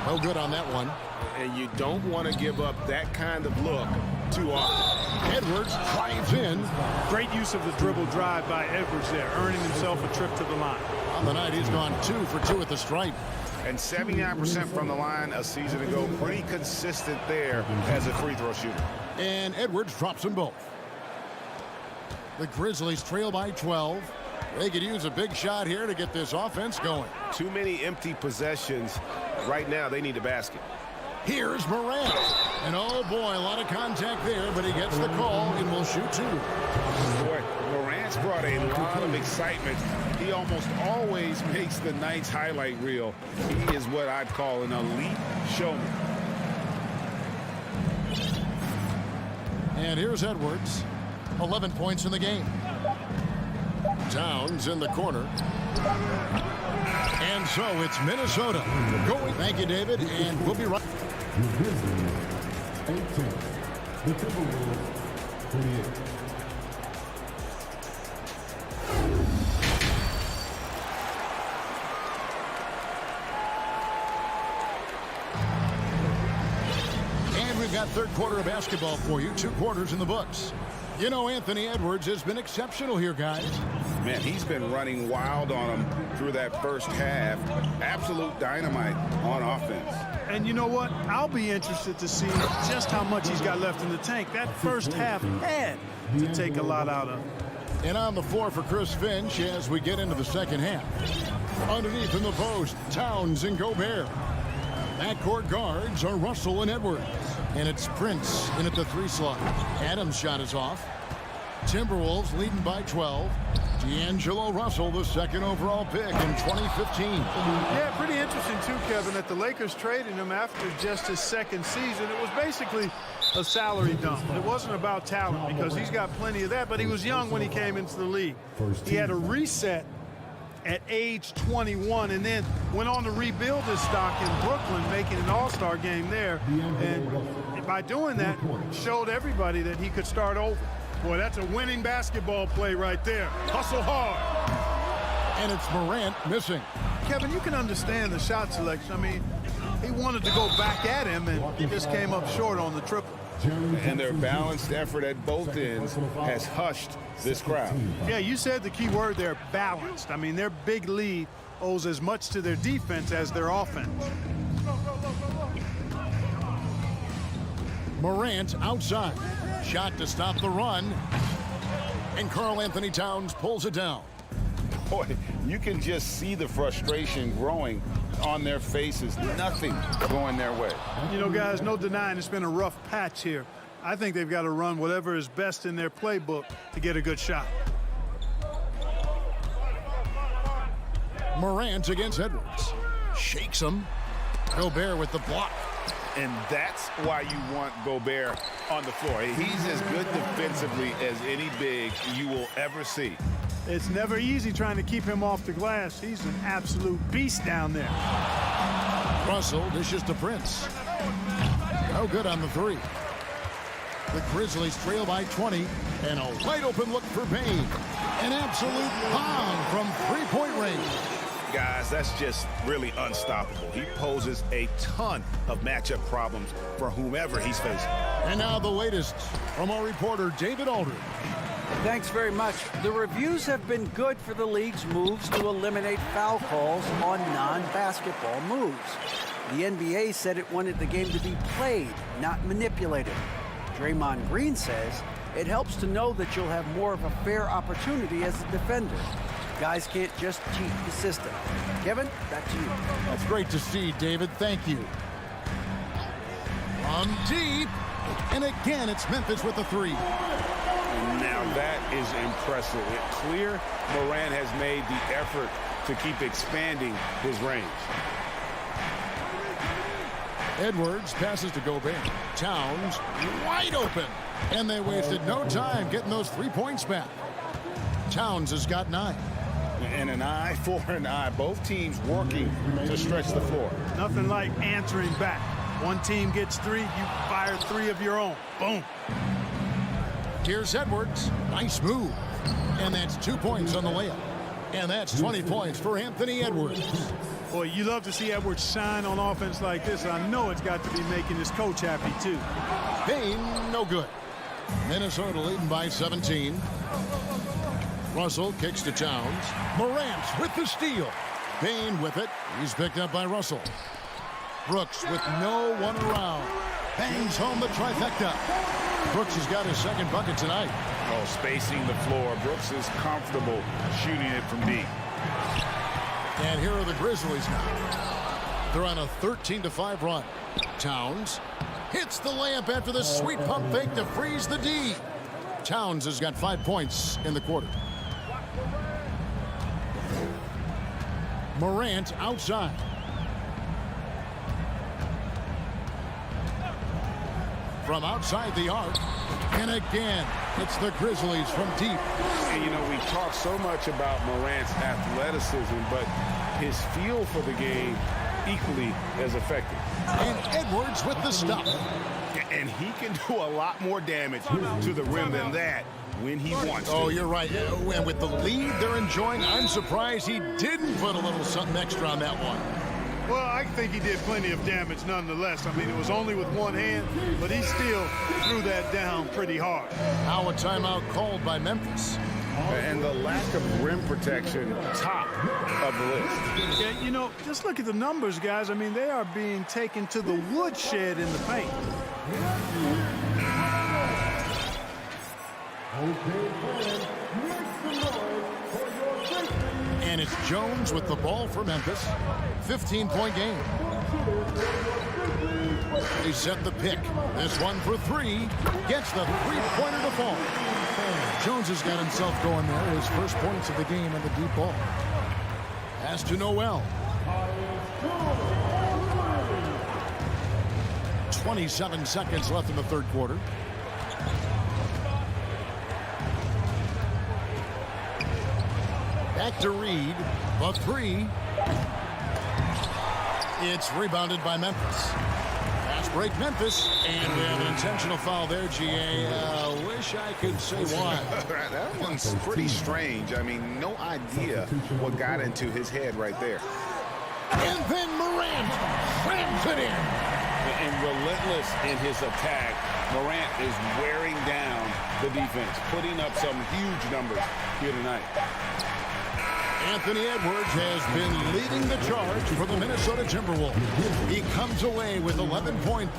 No good on that one. and you don't want to give up that kind of look too often. Edwards drives in. Great use of the dribble drive by Edwards there, earning himself a trip to the line. On the night, he's gone 2 for 2 at the stripe. And 79% from the line a season ago. Pretty consistent there as a free throw shooter. And Edwards drops them both. The Grizzlies trail by 12. They could use a big shot here to get this offense going. Too many empty possessions. Right now, they need a basket. Here's Morant. And oh boy, a lot of contact there, but he gets the call and will shoot 2. Boy, Morant's brought a lot of excitement. He almost always makes the night's highlight reel. He is what I'd call an elite showman. And here's Edwards. 11 points in the game. Towns in the corner. And so it's Minnesota going. Thank you, David, and we'll be right. The Grizzlies, 18. The Timberwolves, 28. And we've got third quarter of basketball for you. 2 quarters in the books. You know, Anthony Edwards has been exceptional here, guys. Man, he's been running wild on him through that first half. Absolute dynamite on offense. And you know what? I'll be interested to see just how much he's got left in the tank. That first half had to take a lot out of him. And on the floor for Chris Finch as we get into the second half. Underneath in the post, Towns and Gobert. Backcourt guards are Russell and Edwards. And it's Prince in at the 3 slot. Adams' shot is off. Timberwolves leading by 12. D'Angelo Russell, the 2nd overall pick in 2015. Yeah, pretty interesting too, Kevin, that the Lakers traded him after just his 2nd season. It was basically a salary dump. It wasn't about talent because he's got plenty of that, but he was young when he came into the league. He had a reset at age 21 and then went on to rebuild his stock in Brooklyn, making an all-star game there. And by doing that, showed everybody that he could start over. Boy, that's a winning basketball play right there. Hustle hard. And it's Morant missing. Kevin, you can understand the shot selection. I mean, he wanted to go back at him, and he just came up short on the triple. And their balanced effort at both ends has hushed this crowd. Yeah, you said the key word there, balanced. I mean, their big lead owes as much to their defense as their offense. Morant outside. Shot to stop the run. And Karl Anthony Towns pulls it down. Boy, you can just see the frustration growing on their faces. Nothing going their way. You know, guys, no denying it's been a rough patch here. I think they've got to run whatever is best in their playbook to get a good shot. Morant against Edwards. Shakes him. Gobert with the block. And that's why you want Gobert on the floor. He's as good defensively as any big you will ever see. It's never easy trying to keep him off the glass. He's an absolute beast down there. Russell dishes to Prince. No good on the 3. The Grizzlies trail by 20. And a wide open look for Payne. An absolute bomb from 3-point range. Guys, that's just really unstoppable. He poses a ton of matchup problems for whomever he's facing. And now the latest from our reporter, David Aldridge. Thanks very much. The reviews have been good for the league's moves to eliminate foul calls on non-basketball moves. The NBA said it wanted the game to be played, not manipulated. Draymond Green says it helps to know that you'll have more of a fair opportunity as a defender. Guys can't just cheat the system. Kevin, back to you. That's great to see, David. Thank you. From deep. And again, it's Memphis with the 3. Now that is impressive. It's clear Morant has made the effort to keep expanding his range. Edwards passes to Gobert. Towns wide open. And they wasted no time getting those 3 points back. Towns has got 9. And an eye for an eye. Both teams working to stretch the floor. Nothing like answering back. One team gets 3, you fire 3 of your own. Boom. Here's Edwards. Nice move. And that's 2 points on the layup. And that's 20 points for Anthony Edwards. Boy, you love to see Edwards shine on offense like this. I know it's got to be making his coach happy, too. Payne, no good. Minnesota leading by 17. Russell kicks to Towns. Morant with the steal. Payne with it. He's picked up by Russell. Brooks with no one around. Bangs home the trifecta. Brooks has got his second bucket tonight. Oh, spacing the floor. Brooks is comfortable shooting it from deep. And here are the Grizzlies now. They're on a 13-5 run. Towns hits the layup after the sweet pump fake to freeze the D. Towns has got 5 points in the quarter. Morant outside. From outside the arc. And again, it's the Grizzlies from deep. And, you know, we talk so much about Morant's athleticism, but his feel for the game equally as effective. And Edwards with the stop. And he can do a lot more damage to the rim than that when he wants to. Oh, you're right. And with the lead they're enjoying, I'm surprised he didn't put a little something extra on that one. Well, I think he did plenty of damage nonetheless. I mean, it was only with one hand, but he still threw that down pretty hard. Now a timeout called by Memphis. And the lack of rim protection, top of the list. Yeah, you know, just look at the numbers, guys. I mean, they are being taken to the woodshed in the paint. And it's Jones with the ball for Memphis. 15-point game. They set the pick. This one for three. Gets the three-pointer to fall. Jones has got himself going there. His first points of the game on the deep ball. Pass to Noel. 27 seconds left in the third quarter. Back to Reed. The three. It's rebounded by Memphis. Fast break Memphis. And we have an intentional foul there, GA. Wish I could say why. That one's pretty strange. I mean, no idea what got into his head right there. And then Morant slams it in. And relentless in his attack, Morant is wearing down the defense, putting up some huge numbers here tonight. Anthony Edwards has been leading the charge for the Minnesota Timberwolves. He comes away with 11 points.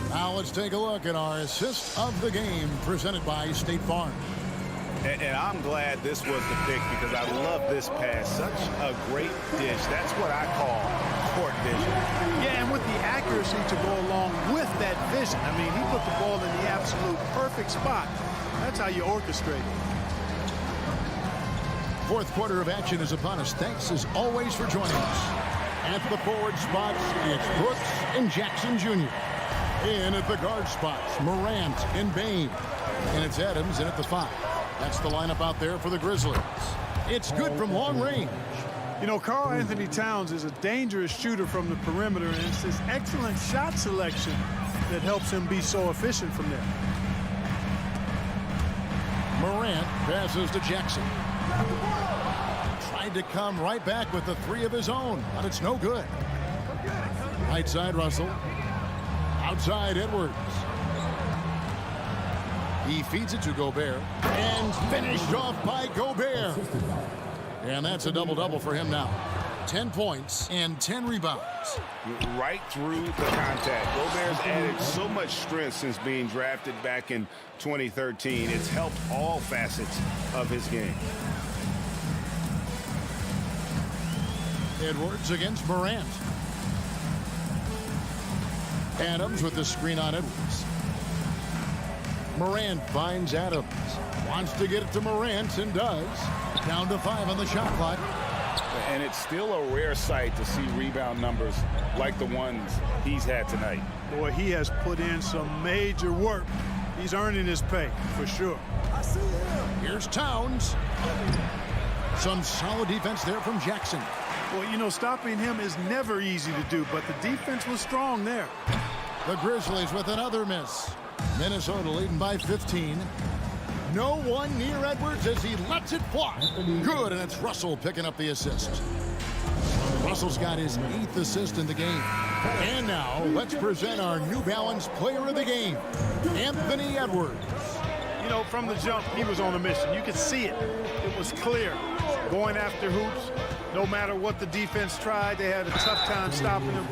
Now let's take a look at our assist of the game presented by State Farm. And I'm glad this was the pick because I love this pass. Such a great dish. That's what I call court vision. Yeah, and with the accuracy to go along with that vision. I mean, he put the ball in the absolute perfect spot. That's how you orchestrate it. Fourth quarter of action is upon us. Thanks as always for joining us. At the forward spots, it's Brooks and Jackson Jr. In at the guard spots, Morant and Bain. And it's Adams in at the 5. That's the lineup out there for the Grizzlies. It's good from long range. You know, Karl Anthony Towns is a dangerous shooter from the perimeter, and it's his excellent shot selection that helps him be so efficient from there. Morant passes to Jackson. Tried to come right back with the three of his own, but it's no good. Right side, Russell. Outside, Edwards. He feeds it to Gobert. And finished off by Gobert. And that's a double-double for him now. 10 points and 10 rebounds. Right through the contact. Gobert's added so much strength since being drafted back in 2013. It's helped all facets of his game. Edwards against Morant. Adams with the screen on Edwards. Morant finds Adams. Wants to get it to Morant and does. Down to 5 on the shot clock. And it's still a rare sight to see rebound numbers like the ones he's had tonight. Boy, he has put in some major work. He's earning his pay, for sure. Here's Towns. Some solid defense there from Jackson. Well, you know, stopping him is never easy to do, but the defense was strong there. The Grizzlies with another miss. Minnesota leading by 15. No one near Edwards as he lets it fly. Good, and it's Russell picking up the assist. Russell's got his 8th assist in the game. And now, let's present our New Balance Player of the Game, Anthony Edwards. You know, from the jump, he was on a mission. You could see it. It was clear. Going after hoops, no matter what the defense tried, they had a tough time stopping him.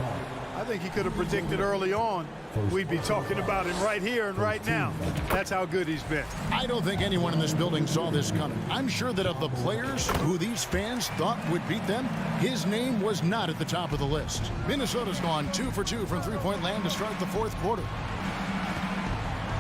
I think he could have predicted early on we'd be talking about him right here and right now. That's how good he's been. I don't think anyone in this building saw this coming. I'm sure that of the players who these fans thought would beat them, his name was not at the top of the list. Minnesota's gone 2 for 2 from three-point land to start the 4th quarter.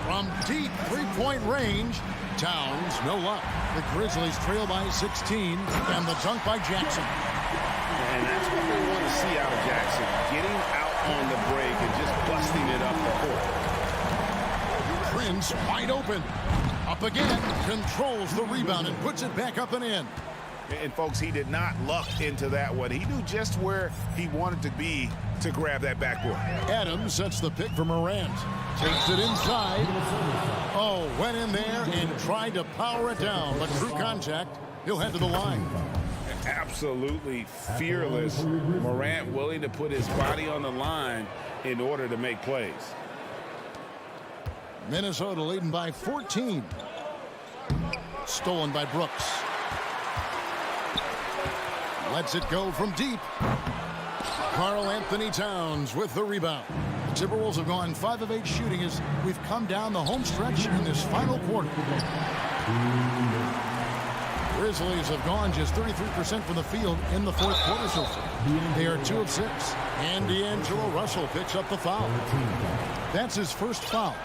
From deep three-point range, Towns, no luck. The Grizzlies trail by 16, and the dunk by Jackson. And that's what we want to see out of Jackson, getting out on the break and just busting it up the court. Prince wide open. Up again, controls the rebound and puts it back up and in. And folks, he did not luck into that one. He knew just where he wanted to be to grab that backboard. Adams sets the pick for Morant. Takes it inside. Oh, went in there and tried to power it down, but through contact, he'll head to the line. Absolutely fearless. Morant willing to put his body on the line in order to make plays. Minnesota leading by 14. Stolen by Brooks. Lets it go from deep. Karl Anthony Towns with the rebound. The Timberwolves have gone 5 of 8 shooting as we've come down the home stretch in this final quarter. Grizzlies have gone just 33% from the field in the 4th quarter so far. They are 2 of 6. And D'Angelo Russell picks up the foul. That's his first foul.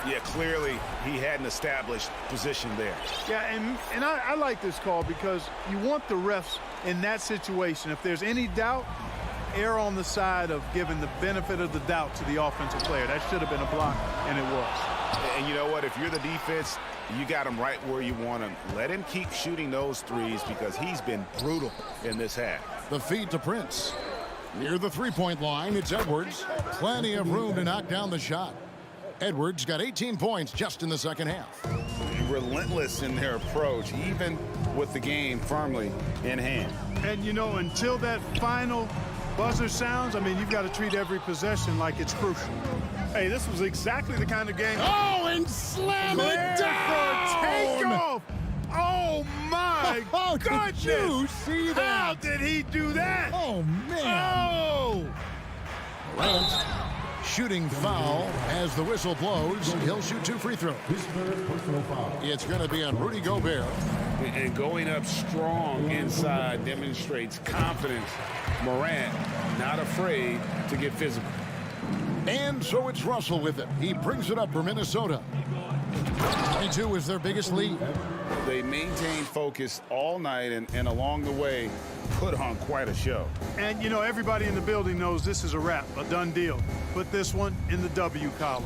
Yeah, clearly he hadn't established position there. Yeah, and I like this call because you want the refs in that situation. If there's any doubt, err on the side of giving the benefit of the doubt to the offensive player. That should have been a block, and it was. And you know what? If you're the defense, you got him right where you want him. Let him keep shooting those threes because he's been brutal in this half. The feed to Prince. Near the three-point line, it's Edwards. Plenty of room to knock down the shot. Edwards got 18 points just in the second half. Relentless in their approach, even with the game firmly in hand. And, you know, until that final buzzer sounds, I mean, you've got to treat every possession like it's crucial. Hey, this was exactly the kind of game. Oh, and slam it down! Takeoff! Oh, my Oh, goodness! did you see that? How did he do that? Oh, man. Oh! Morant shooting foul as the whistle blows. He'll shoot 2 free throws. It's going to be on Rudy Gobert. And going up strong inside demonstrates confidence. Morant not afraid to get physical. And so it's Russell with it. He brings it up for Minnesota. 22 is their biggest lead. They maintained focus all night and along the way put on quite a show. And, you know, everybody in the building knows this is a wrap, a done deal. Put this one in the W column.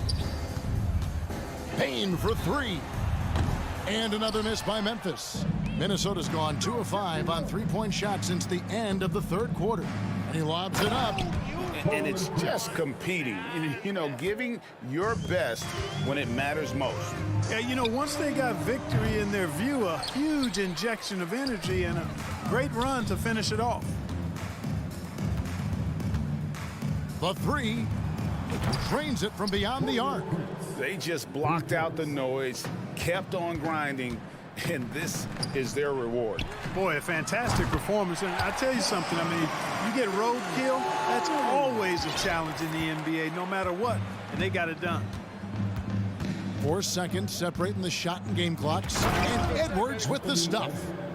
Payne for 3. And another miss by Memphis. Minnesota's gone 2 of 5 on three-point shots since the end of the 3rd quarter. And he lobs it up. And it's just competing, you know, giving your best when it matters most. Yeah, you know, once they got victory in their view, a huge injection of energy and a great run to finish it off. The 3 drains it from beyond the arc. They just blocked out the noise, kept on grinding, and this is their reward. Boy, a fantastic performance. And I tell you something, I mean, you get roadkill, that's always a challenge in the NBA, no matter what, and they got it done. 4 seconds separating the shot and game clocks. And Edwards with the stuff.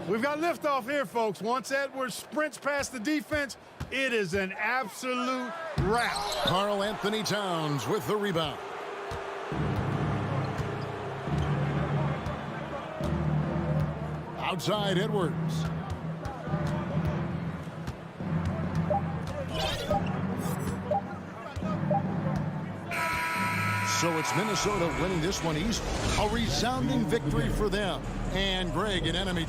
We've got liftoff here, folks. Once Edwards sprints past the defense, it is an absolute wrap. Karl Anthony Towns with the rebound. Outside Edwards. So it's Minnesota winning this one easily. A resounding victory for them. And Greg, an enemy.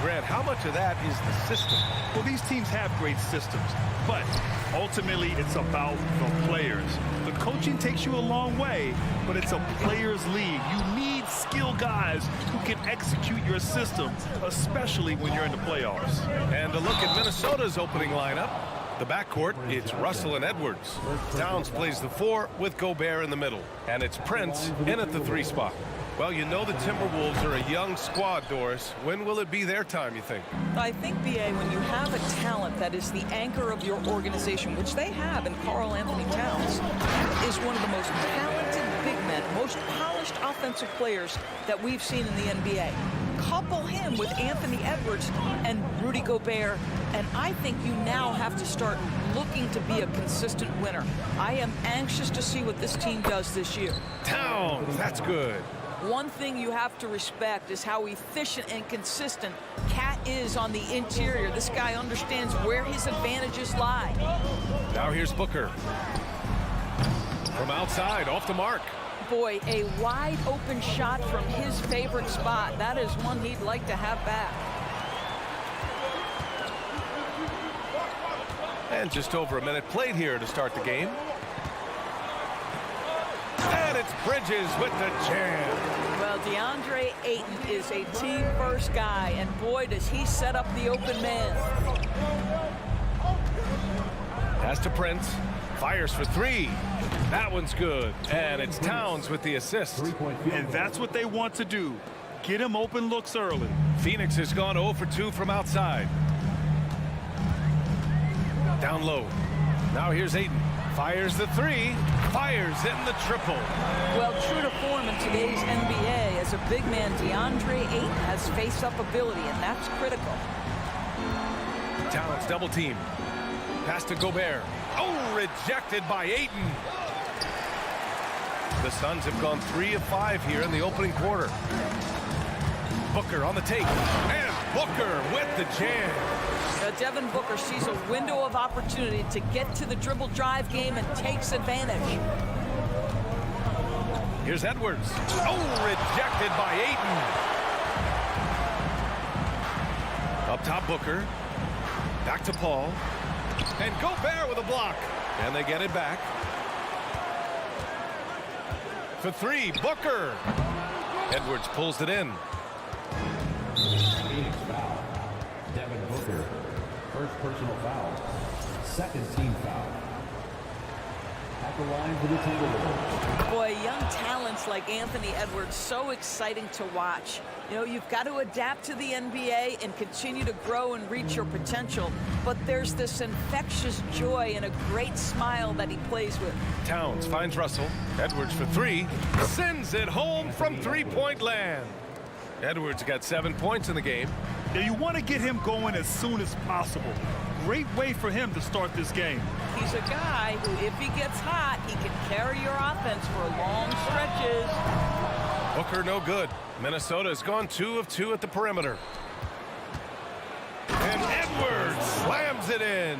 Grant, how much of that is the system? Well, these teams have great systems, but ultimately it's about the players. The coaching takes you a long way, but it's a players' league. You need skilled guys who can execute your system, especially when you're in the playoffs. And a look at Minnesota's opening lineup. The backcourt, it's Russell and Edwards. Towns plays the 4 with Gobert in the middle. And it's Prince in at the 3 spot. Well, you know the Timberwolves are a young squad, Doris. When will it be their time, you think? I think, B.A., when you have a talent that is the anchor of your organization, which they have in Karl Anthony Towns, that is one of the most talented big men, most polished offensive players that we've seen in the NBA. Couple him with Anthony Edwards and Rudy Gobert, and I think you now have to start looking to be a consistent winner. I am anxious to see what this team does this year. Towns, that's good. One thing you have to respect is how efficient and consistent Cat is on the interior. This guy understands where his advantages lie. Now here's Booker. From outside, off the mark. Boy, a wide open shot from his favorite spot. That is one he'd like to have back. And just over a minute played here to start the game. And it's Bridges with the jam. Well, DeAndre Ayton is a team-first guy, and boy, does he set up the open man. Pass to Prince. Fires for 3. That one's good. And it's Towns with the assist. And that's what they want to do. Get him open looks early. Phoenix has gone 0 for 2 from outside. Down low. Now here's Ayton. Fires the 3. Fires in the triple. Well, true to form in today's NBA, as a big man, DeAndre Ayton has face-up ability, and that's critical. Towns double team. Pass to Gobert. Oh, rejected by Ayton. The Suns have gone 3 of 5 here in the opening quarter. Booker on the take. And Booker with the jam. Devin Booker sees a window of opportunity to get to the dribble drive game and takes advantage. Here's Edwards. Oh, rejected by Ayton. Up top, Booker. Back to Paul. And Gobert with a block. And they get it back. For 3, Booker. Edwards pulls it in. Phoenix foul. Devin Booker. First personal foul. Second team foul. At the line for the Timberwolves. Boy, young talents like Anthony Edwards, so exciting to watch. You know, you've got to adapt to the NBA and continue to grow and reach your potential. But there's this infectious joy and a great smile that he plays with. Towns finds Russell. Edwards for 3. Sends it home from three-point land. Edwards got 7 points in the game. Yeah, you want to get him going as soon as possible. Great way for him to start this game. He's a guy who, if he gets hot, he can carry your offense for long stretches. Booker no good. Minnesota has gone 2 of 2 at the perimeter. And Edwards slams it in.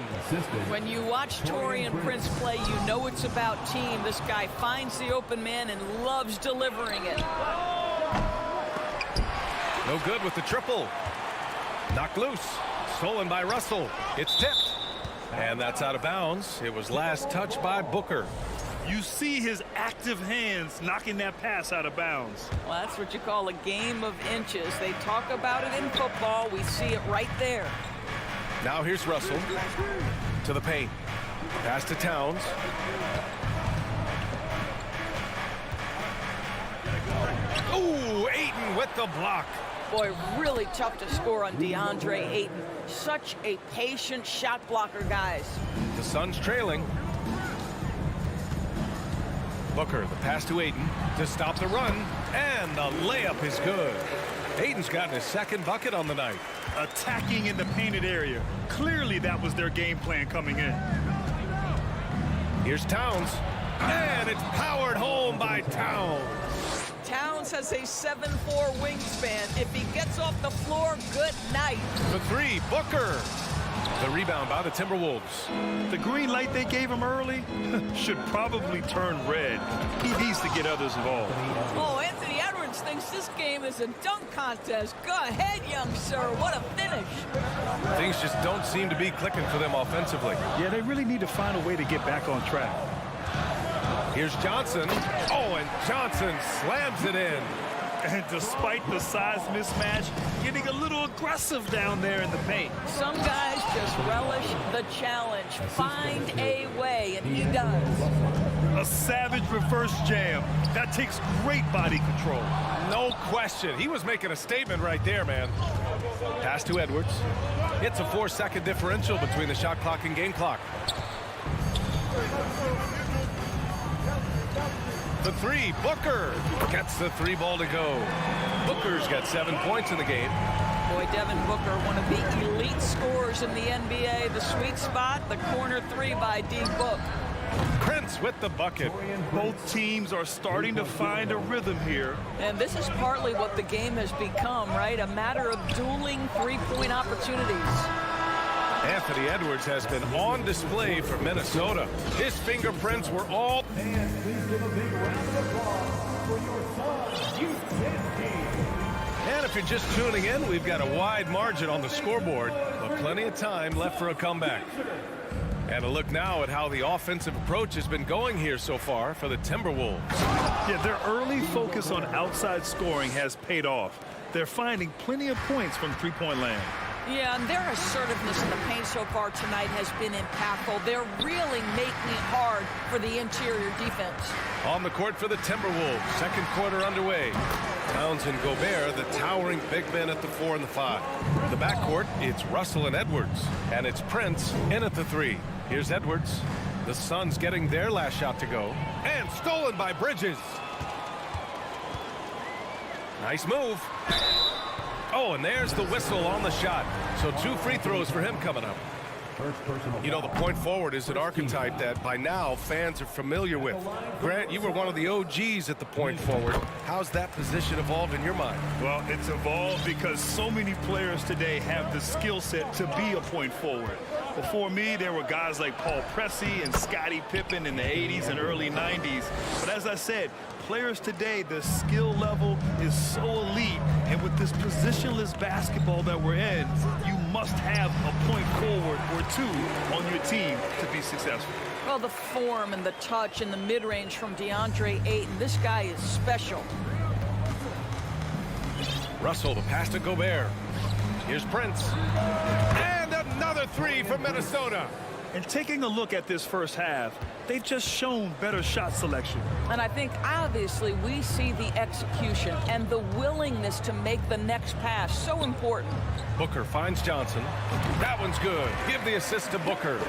When you watch Taurean Prince play, you know it's about team. This guy finds the open man and loves delivering it. No good with the triple. Knocked loose. Stolen by Russell. It's tipped. And that's out of bounds. It was last touched by Booker. You see his active hands knocking that pass out of bounds. Well, that's what you call a game of inches. They talk about it in football. We see it right there. Now here's Russell to the paint. Pass to Towns. Ooh, Ayton with the block. Boy, really tough to score on DeAndre Ayton. Such a patient shot blocker, guys. The Suns trailing. Booker, the pass to Ayton to stop the run, and the layup is good. Ayton's gotten his 2nd bucket on the night. Attacking in the painted area. Clearly that was their game plan coming in. Here's Towns, and it's powered home by Towns. Towns has a 7'4" wingspan. If he gets off the floor, good night. For 3, Booker. The rebound by the Timberwolves. The green light they gave him early should probably turn red. He needs to get others involved. Oh, Anthony Edwards Edwards thinks this game is a dunk contest. Go ahead, young sir. What a finish. Things just don't seem to be clicking for them offensively. Yeah, they really need to find a way to get back on track. Here's Johnson. Oh, and Johnson slams it in. And despite the size mismatch, getting a little aggressive down there in the paint. Some guys just relish the challenge. Find a way, and he does. A savage reverse jam. That takes great body control. No question. He was making a statement right there, man. Pass to Edwards. It's a 4-second differential between the shot clock and game clock. The three, Booker gets the three ball to go. Booker's got 7 points in the game. Boy, Devin Booker, one of the elite scorers in the NBA. The sweet spot, the corner three by D. Book. Prince with the bucket. Both teams are starting to find a rhythm here. And this is partly what the game has become, right? A matter of dueling three-point opportunities. Anthony Edwards has been on display for Minnesota. His fingerprints were all... And please give a big round of applause for your son, And if you're just tuning in, we've got a wide margin on the scoreboard, but plenty of time left for a comeback. And a look now at how the offensive approach has been going here so far for the Timberwolves. Yeah, their early focus on outside scoring has paid off. They're finding plenty of points from three-point land. Yeah, and their assertiveness in the paint so far tonight has been impactful. They're really making it hard for the interior defense. On the court for the Timberwolves, second quarter underway. Towns and Gobert, the towering big men at the 4 and the 5. The backcourt, it's Russell and Edwards, and it's Prince in at the 3. Here's Edwards. The Suns getting their last shot to go, and stolen by Bridges. Nice move. Oh, and there's the whistle on the shot. So 2 free throws for him coming up. You know, the point forward is an archetype that by now fans are familiar with. Grant, you were one of the OGs at the point forward. How's that position evolved in your mind? Well, it's evolved because so many players today have the skill set to be a point forward. Before me, there were guys like Paul Pressey and Scottie Pippen in the 80s and early 90s. But as I said, players today, the skill level is so elite. And with this positionless basketball that we're in, you must have a point forward or two on your team to be successful. Well, the form and the touch and the mid-range from DeAndre Ayton. This guy is special. Russell, the pass to Gobert. Here's Prince. And another 3 for Minnesota. And taking a look at this first half, they've just shown better shot selection. And I think obviously we see the execution and the willingness to make the next pass so important. Booker finds Johnson. That one's good. Give the assist to Booker.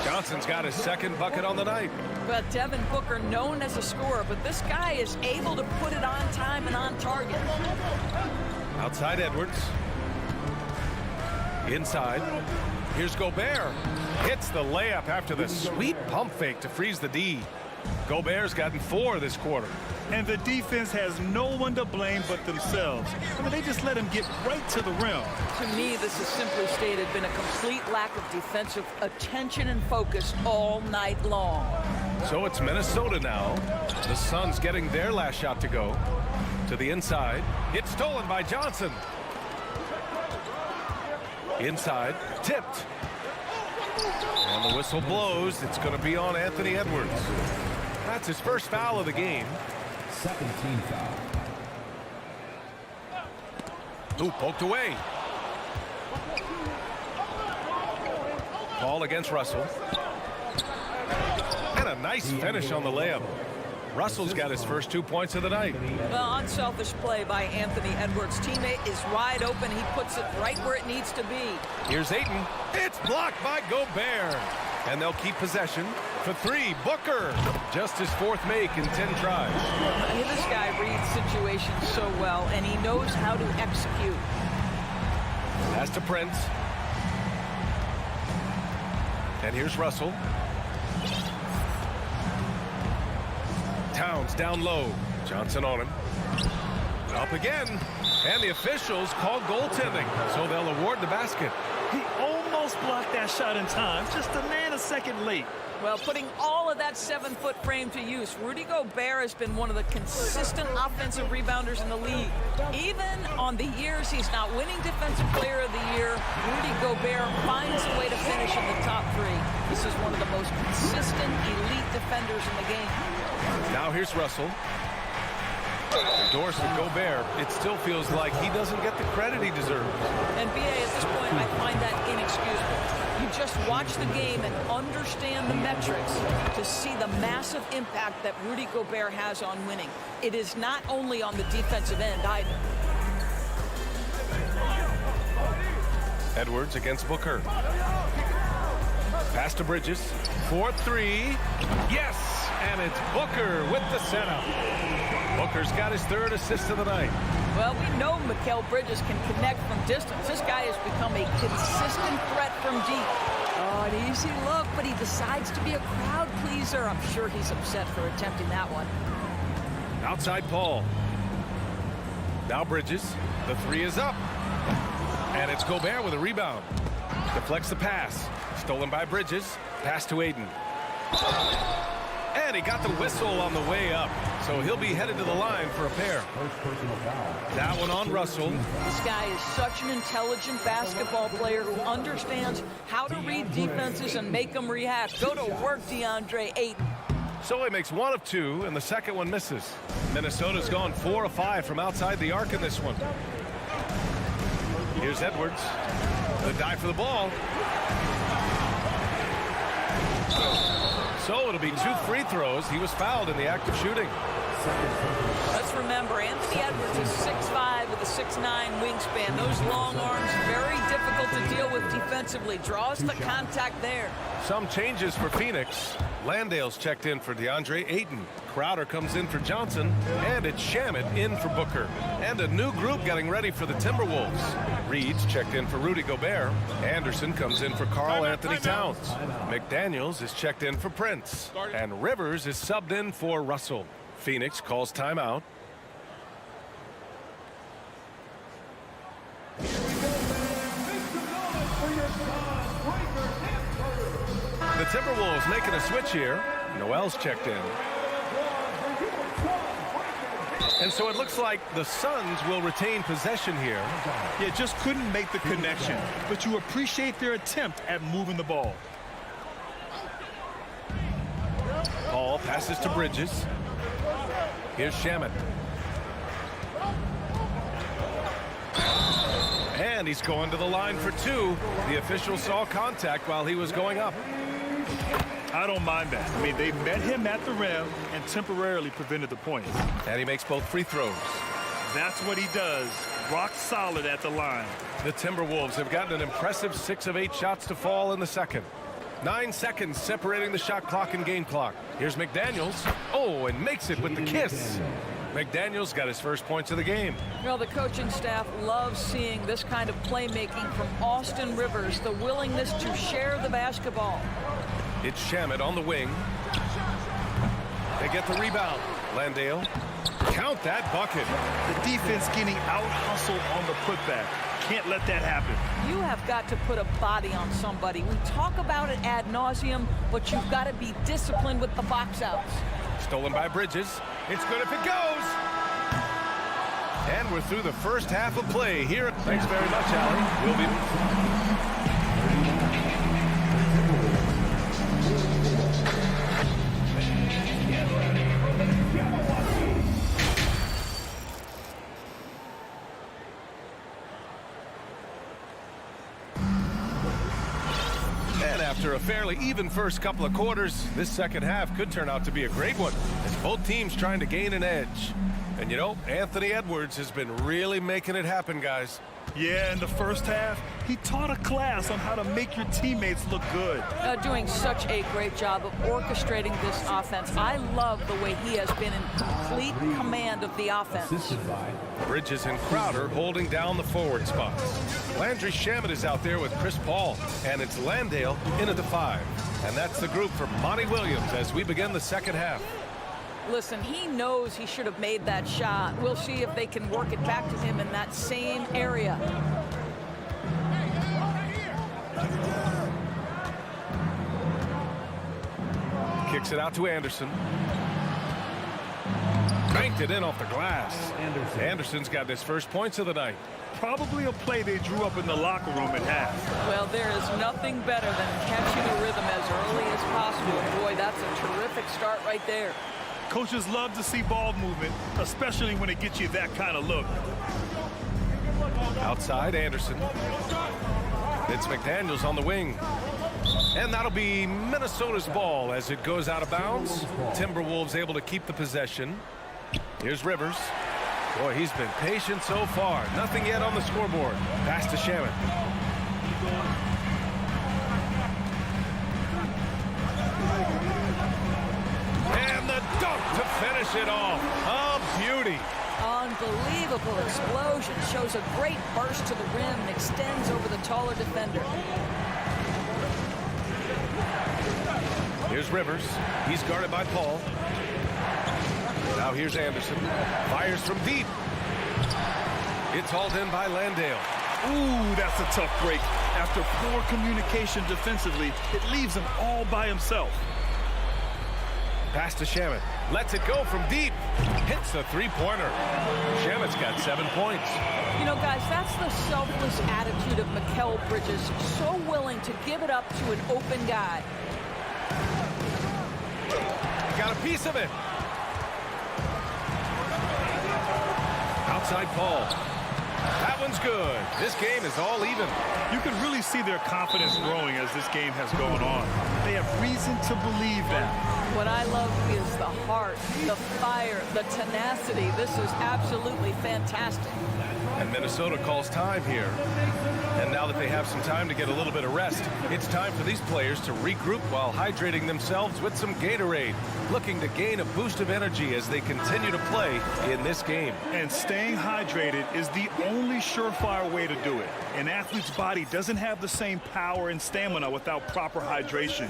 Johnson's got his second bucket on the night. But Devin Booker, known as a scorer, but this guy is able to put it on time and on target. Outside Edwards. Inside. Here's Gobert. Hits the layup after the sweet pump fake to freeze the D. Gobert's gotten 4 this quarter. And the defense has no one to blame but themselves. I mean, they just let him get right to the rim. To me, this has simply stated been a complete lack of defensive attention and focus all night long. So it's Minnesota now. The Suns getting their last shot to go. To the inside. It's stolen by Johnson. Inside. Tipped. And the whistle blows. It's going to be on Anthony Edwards. That's his first foul of the game. Second team foul. Ooh, poked away. Ball against Russell. And a nice finish on the layup. Russell's got his first 2 points of the night. Well, unselfish play by Anthony Edwards. Teammate is wide open. He puts it right where it needs to be. Here's Ayton. It's blocked by Gobert. And they'll keep possession for 3. Booker. Just his 4th make in 10 tries. This guy reads situations so well, and he knows how to execute. Pass to Prince. And here's Russell. Towns down low. Johnson on him. Up again. And the officials call goaltending, so they'll award the basket. He almost almost blocked that shot in time, just a nanosecond late. Well, putting all of that 7-foot frame to use, Rudy Gobert has been one of the consistent offensive rebounders in the league. Even on the years he's not winning Defensive Player of the Year, Rudy Gobert finds a way to finish in the top 3. This is one of the most consistent elite defenders in the game. Now here's Russell. Endorsed with Gobert. It still feels like he doesn't get the credit he deserves. And BA, at this point, I find that inexcusable. You just watch the game and understand the metrics to see the massive impact that Rudy Gobert has on winning. It is not only on the defensive end either. Edwards against Booker. Pass to Bridges. 4-3. Yes! And it's Booker with the setup. Booker's got his 3rd assist of the night. Well, we know Mikal Bridges can connect from distance. This guy has become a consistent threat from deep. Oh, an easy look, but he decides to be a crowd pleaser. I'm sure he's upset for attempting that one. Outside Paul. Now Bridges. The 3 is up. And it's Gobert with a rebound. Deflects the pass. Stolen by Bridges. Pass to Aiden. And he got the whistle on the way up. So he'll be headed to the line for a pair. That one on Russell. This guy is such an intelligent basketball player who understands how to read defenses and make them react. Go to work, DeAndre Ayton. So he makes 1 of 2, and the second one misses. Minnesota's gone 4 of 5 from outside the arc in this one. Here's Edwards. The dive for the ball. So it'll be 2 free throws. He was fouled in the act of shooting. Let's remember, Anthony Edwards is 6'5" with a 6'9" wingspan. Those long arms, very difficult to deal with defensively. Draws the contact there. Some changes for Phoenix. Landale's checked in for DeAndre Ayton. Crowder comes in for Johnson. And it's Shamet in for Booker. And a new group getting ready for the Timberwolves. Reed's checked in for Rudy Gobert. Anderson comes in for Karl Anthony Towns. McDaniels is checked in for Prince. And Rivers is subbed in for Russell. Phoenix calls timeout. The Timberwolves making a switch here. Noel's checked in. And so it looks like the Suns will retain possession here. Yeah, just couldn't make the connection, but you appreciate their attempt at moving the ball. Paul passes to Bridges. Here's Shamet. And he's going to the line for 2. The official saw contact while he was going up. I don't mind that. I mean, they met him at the rim and temporarily prevented the points. And he makes both free throws. That's what he does. Rock solid at the line. The Timberwolves have gotten an impressive 6 of 8 shots to fall in the second. 9 seconds separating the shot clock and game clock. Here's McDaniels. Oh, and makes it with the kiss. McDaniels got his first points of the game. Well, the coaching staff loves seeing this kind of playmaking from Austin Rivers, the willingness to share the basketball. It's Shamet on the wing. They get the rebound. Landale. Count that bucket. The defense getting out-hustled on the putback. Can't let that happen. You have got to put a body on somebody. We talk about it ad nauseum, but you've got to be disciplined with the box outs. Stolen by Bridges. It's good if it goes. And we're through the first half of play here. Thanks very much, Allie. We'll be... And after a fairly even first couple of quarters, this second half could turn out to be a great one, as both teams trying to gain an edge. And you know, Anthony Edwards has been really making it happen, guys. Yeah, in the first half, he taught a class on how to make your teammates look good. Doing such a great job of orchestrating this offense. I love the way he has been in complete command of the offense. Bridges and Crowder holding down the forward spots. Landry Shamet is out there with Chris Paul, and it's Landale in at the 5. And that's the group for Monty Williams as we begin the second half. Listen, he knows he should have made that shot. We'll see if they can work it back to him in that same area. Kicks it out to Anderson. Banked it in off the glass. Anderson's got his first points of the night. Probably a play they drew up in the locker room at half. Well, there is nothing better than catching a rhythm as early as possible. Boy, that's a terrific start right there. Coaches love to see ball movement, especially when it gets you that kind of look. Outside, Anderson. It's McDaniels on the wing. And that'll be Minnesota's ball as it goes out of bounds. Timberwolves able to keep the possession. Here's Rivers. Boy, he's been patient so far. Nothing yet on the scoreboard. Pass to Shaman. And the dunk to finish it off. A beauty. Unbelievable explosion. Shows a great burst to the rim and extends over the taller defender. Here's Rivers. He's guarded by Paul. Now here's Anderson. Fires from deep. It's hauled in by Landale. Ooh, that's a tough break. After poor communication defensively, it leaves him all by himself. Pass to Shaman. Lets it go from deep. Hits a three-pointer. Shaman's got 7 points. You know, guys, that's the selfless attitude of Mikal Bridges. So willing to give it up to an open guy. Got a piece of it. Outside Paul. That one's good. This game is all even. You can really see their confidence growing as this game has gone on. They have reason to believe that. What I love is the heart, the fire, the tenacity. This is absolutely fantastic. And Minnesota calls time here. And now that they have some time to get a little bit of rest, it's time for these players to regroup while hydrating themselves with some Gatorade, looking to gain a boost of energy as they continue to play in this game. And staying hydrated is the only surefire way to do it. An athlete's body doesn't have the same power and stamina without proper hydration.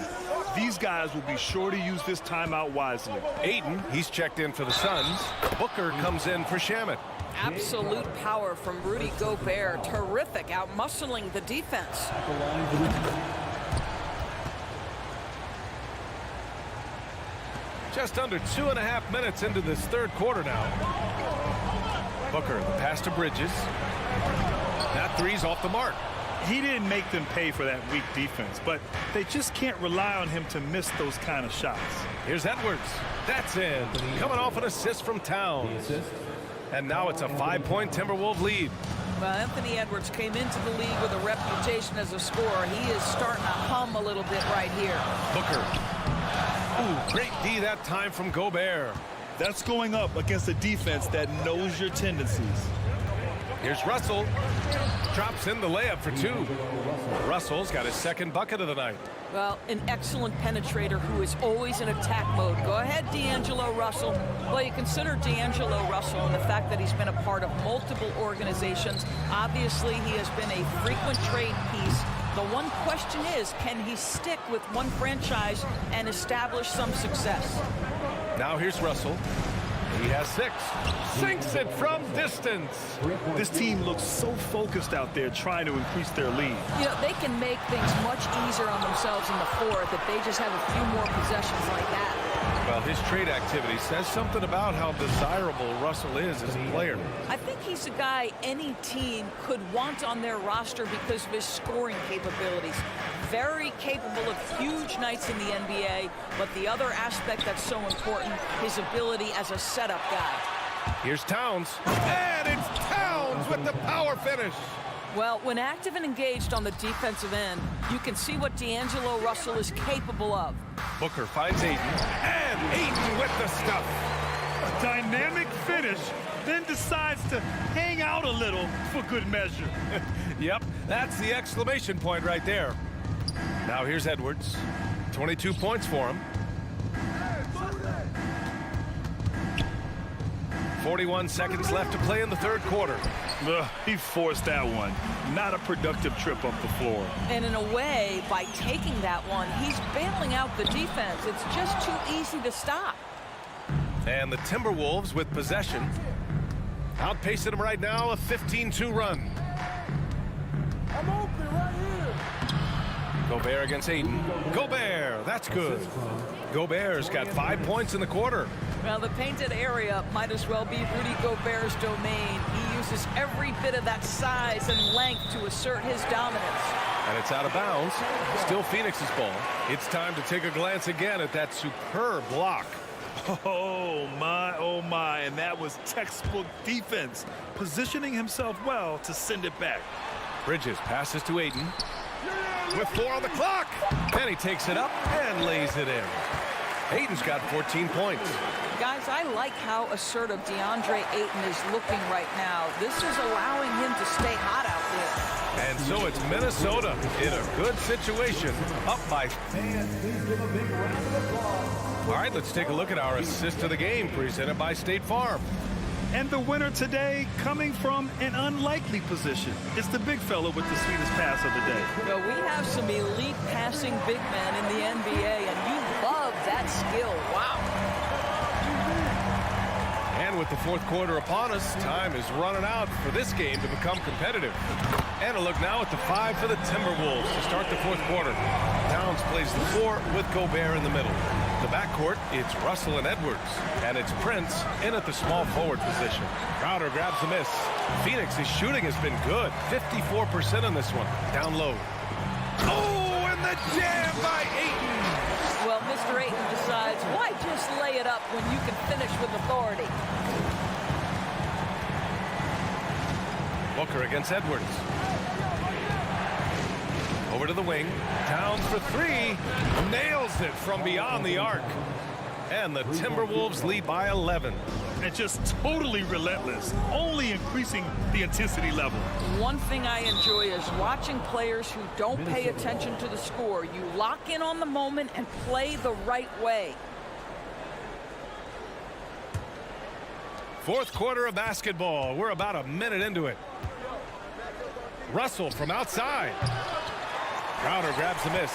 These guys will be sure to use this timeout wisely. Ayton, he's checked in for the Suns. Booker comes in for Shaman. Absolute power from Rudy Gobert. Terrific, out-muscling the defense. Just under 2.5 minutes into this third quarter now. Booker, the pass to Bridges. That three's off the mark. He didn't make them pay for that weak defense, but they just can't rely on him to miss those kind of shots. Here's Edwards. That's in. Coming off an assist from Towns. And now it's a 5-point Timberwolves lead. Well, Anthony Edwards came into the league with a reputation as a scorer. He is starting to hum a little bit right here. Booker. Ooh, great D that time from Gobert. That's going up against a defense that knows your tendencies. Here's Russell. Drops in the layup for 2. Russell's got his second bucket of the night. Well, an excellent penetrator who is always in attack mode. Go ahead, D'Angelo Russell. Well, you consider D'Angelo Russell and the fact that he's been a part of multiple organizations. Obviously, he has been a frequent trade piece. The one question is, can he stick with one franchise and establish some success? Now here's Russell. He has 6. Sinks it from distance. This team looks so focused out there trying to increase their lead. You know, they can make things much easier on themselves in the fourth if they just have a few more possessions like that. Well, his trade activity says something about how desirable Russell is as a player. I think he's a guy any team could want on their roster because of his scoring capabilities. Very capable of huge nights in the NBA, but the other aspect that's so important, his ability as a setup guy. Here's Towns. And it's Towns with the power finish. Well, when active and engaged on the defensive end, you can see what D'Angelo Russell is capable of. Booker finds Ayton. And Ayton with the stuff. A dynamic finish, then decides to hang out a little for good measure. Yep, that's the exclamation point right there. Now here's Edwards. 22 points for him. 41 seconds left to play in the third quarter. He forced that one. Not a productive trip up the floor. And in a way, by taking that one, he's bailing out the defense. It's just too easy to stop. And the Timberwolves with possession. Outpacing them right now, a 15-2 run. I'm open right here. Gobert against Ayton. Gobert, that's good. Gobert's got 5 points in the quarter. Well, the painted area might as well be Rudy Gobert's domain. He uses every bit of that size and length to assert his dominance. And it's out of bounds. Still Phoenix's ball. It's time to take a glance again at that superb block. Oh my, and that was textbook defense, positioning himself well to send it back. Bridges passes to Ayton with 4 on the clock. Then he takes it up and lays it in. Ayton's got 14 points. Guys, I like how assertive DeAndre Ayton is looking right now. This is allowing him to stay hot out there. And so it's Minnesota in a good situation, up by. All right, let's take a look at our assist of the game presented by State Farm. And the winner today coming from an unlikely position. It's the big fella with the sweetest pass of the day. Well, we have some elite passing big men in the NBA, and you love that skill. Wow. And with the fourth quarter upon us, time is running out for this game to become competitive. And a look now at the 5 for the Timberwolves to start the fourth quarter. Towns plays the 4 with Gobert in the middle. The backcourt, it's Russell and Edwards. And it's Prince in at the small forward position. Crowder grabs the miss. Phoenix's shooting has been good. 54% on this one. Down low. Oh, and the jam by Ayton. Well, Mr. Ayton decides, why just lay it up when you can finish with authority? Booker against Edwards. Over to the wing. Towns for 3. Nails it from beyond the arc. And the Timberwolves lead by 11. And just totally relentless, only increasing the intensity level. One thing I enjoy is watching players who don't pay attention to the score. You lock in on the moment and play the right way. Fourth quarter of basketball. We're about a minute into it. Russell from outside. Crowder grabs the miss.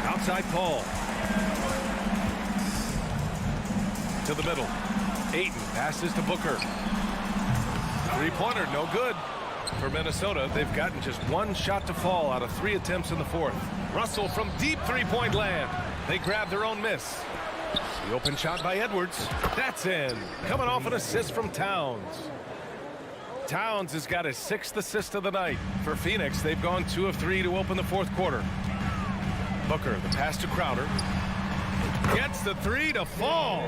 Outside Paul. To the middle. Ayton passes to Booker. Three-pointer, no good. For Minnesota, they've gotten just 1 shot to fall out of 3 attempts in the fourth. Russell from deep three-point land. They grab their own miss. The open shot by Edwards. That's in. Coming off an assist from Towns. Towns has got his 6th assist of the night. For Phoenix, they've gone 2 of 3 to open the fourth quarter. Booker, the pass to Crowder. Gets the 3 to fall.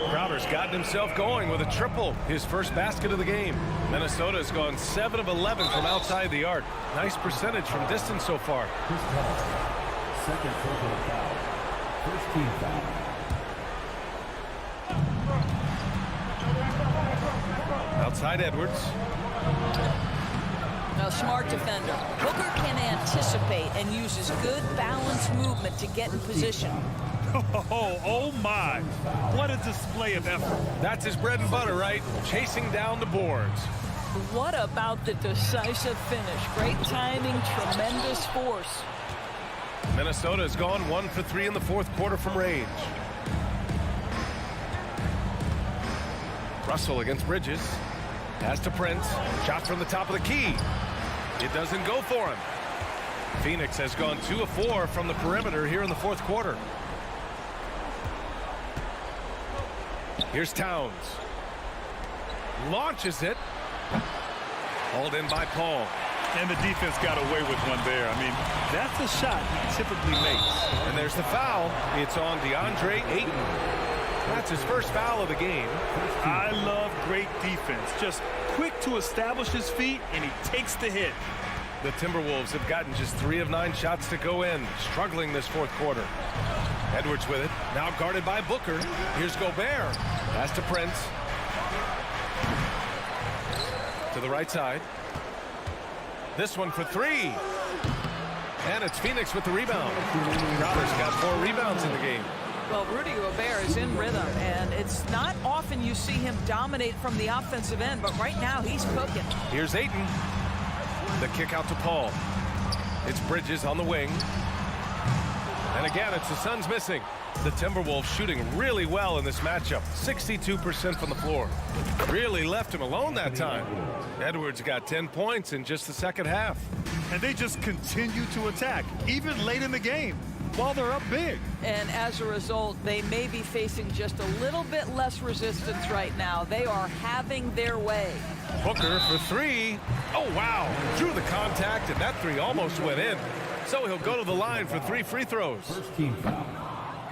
Crowder's gotten himself going with a triple, his first basket of the game. Minnesota has gone 7 of 11 from outside the arc. Nice percentage from distance so far. Second personal foul. First team foul. Outside Edwards. A smart defender. Booker can anticipate and uses good balanced movement to get in position. Oh my, what a display of effort. That's his bread and butter, right? Chasing down the boards. What about the decisive finish? Great timing, tremendous force. Minnesota has gone 1 for 3 in the fourth quarter from range. Russell against Bridges. Pass to Prince. Shot from the top of the key. It doesn't go for him. Phoenix has gone 2 of 4 from the perimeter here in the fourth quarter. Here's Towns. Launches it. Hauled in by Paul. And the defense got away with one there. I mean, that's a shot he typically makes. And there's the foul. It's on DeAndre Ayton. That's his first foul of the game. I love great defense. Just quick to establish his feet, and he takes the hit. The Timberwolves have gotten just 3 of 9 shots to go in, struggling this fourth quarter. Edwards with it, now guarded by Booker. Here's Gobert. Pass to Prince. To the right side. This one for 3. And it's Phoenix with the rebound. Crowder's got 4 rebounds in the game. Well, Rudy Gobert is in rhythm, and it's not often you see him dominate from the offensive end, but right now he's cooking. Here's Ayton. The kick out to Paul. It's Bridges on the wing. And again, it's the Suns missing. The Timberwolves shooting really well in this matchup. 62% from the floor. Really left him alone that time. Edwards got 10 points in just the second half. And they just continue to attack, even late in the game, while they're up big. And as a result, they may be facing just a little bit less resistance right now. They are having their way. Booker for three. Oh, wow. Drew the contact, and that three almost went in. So he'll go to the line for 3 free throws. First team foul.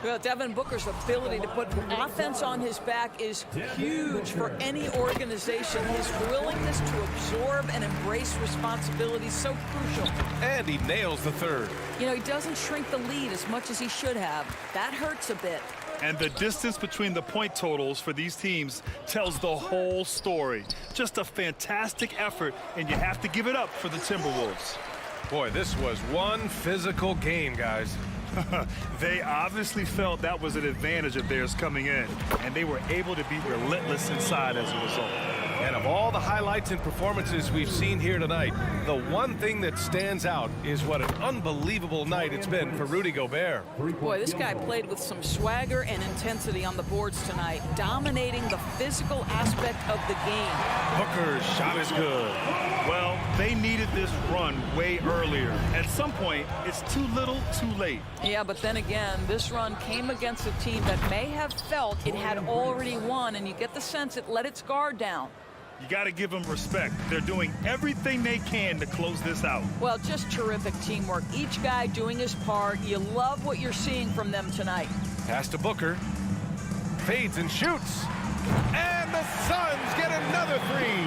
Well, Devin Booker's ability to put offense on his back is huge for any organization. His willingness to absorb and embrace responsibility is so crucial. And he nails the third. You know, he doesn't shrink the lead as much as he should have. That hurts a bit. And the distance between the point totals for these teams tells the whole story. Just a fantastic effort, and you have to give it up for the Timberwolves. Boy, this was one physical game, guys. They obviously felt that was an advantage of theirs coming in, and they were able to be relentless inside as a result. And of all the highlights and performances we've seen here tonight, the one thing that stands out is what an unbelievable night it's been for Rudy Gobert. Boy, this guy played with some swagger and intensity on the boards tonight, dominating the physical aspect of the game. Booker's shot is good. Well, they needed this run way earlier. At some point, it's too little, too late. Yeah, but then again, this run came against a team that may have felt it had already won, and you get the sense it let its guard down. You got to give them respect. They're doing everything they can to close this out. Well, just terrific teamwork. Each guy doing his part. You love what you're seeing from them tonight. Pass to Booker. Fades and shoots. And the Suns get another three.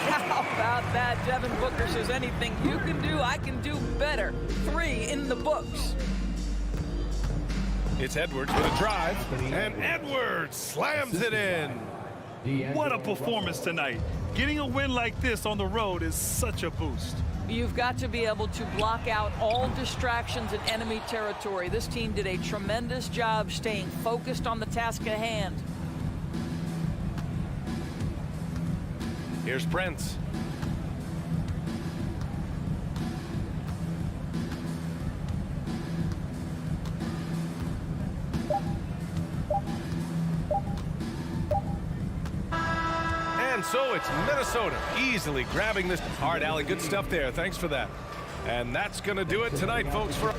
How about that? Devin Booker says anything you can do, I can do better. 3 in the books. It's Edwards with a drive. And Edwards slams it in. What a performance tonight. Getting a win like this on the road is such a boost. You've got to be able to block out all distractions in enemy territory. This team did a tremendous job staying focused on the task at hand. Here's Prince. And so it's Minnesota easily grabbing this. All right, Allie, good stuff there. Thanks for that. And that's going to do it tonight, folks. For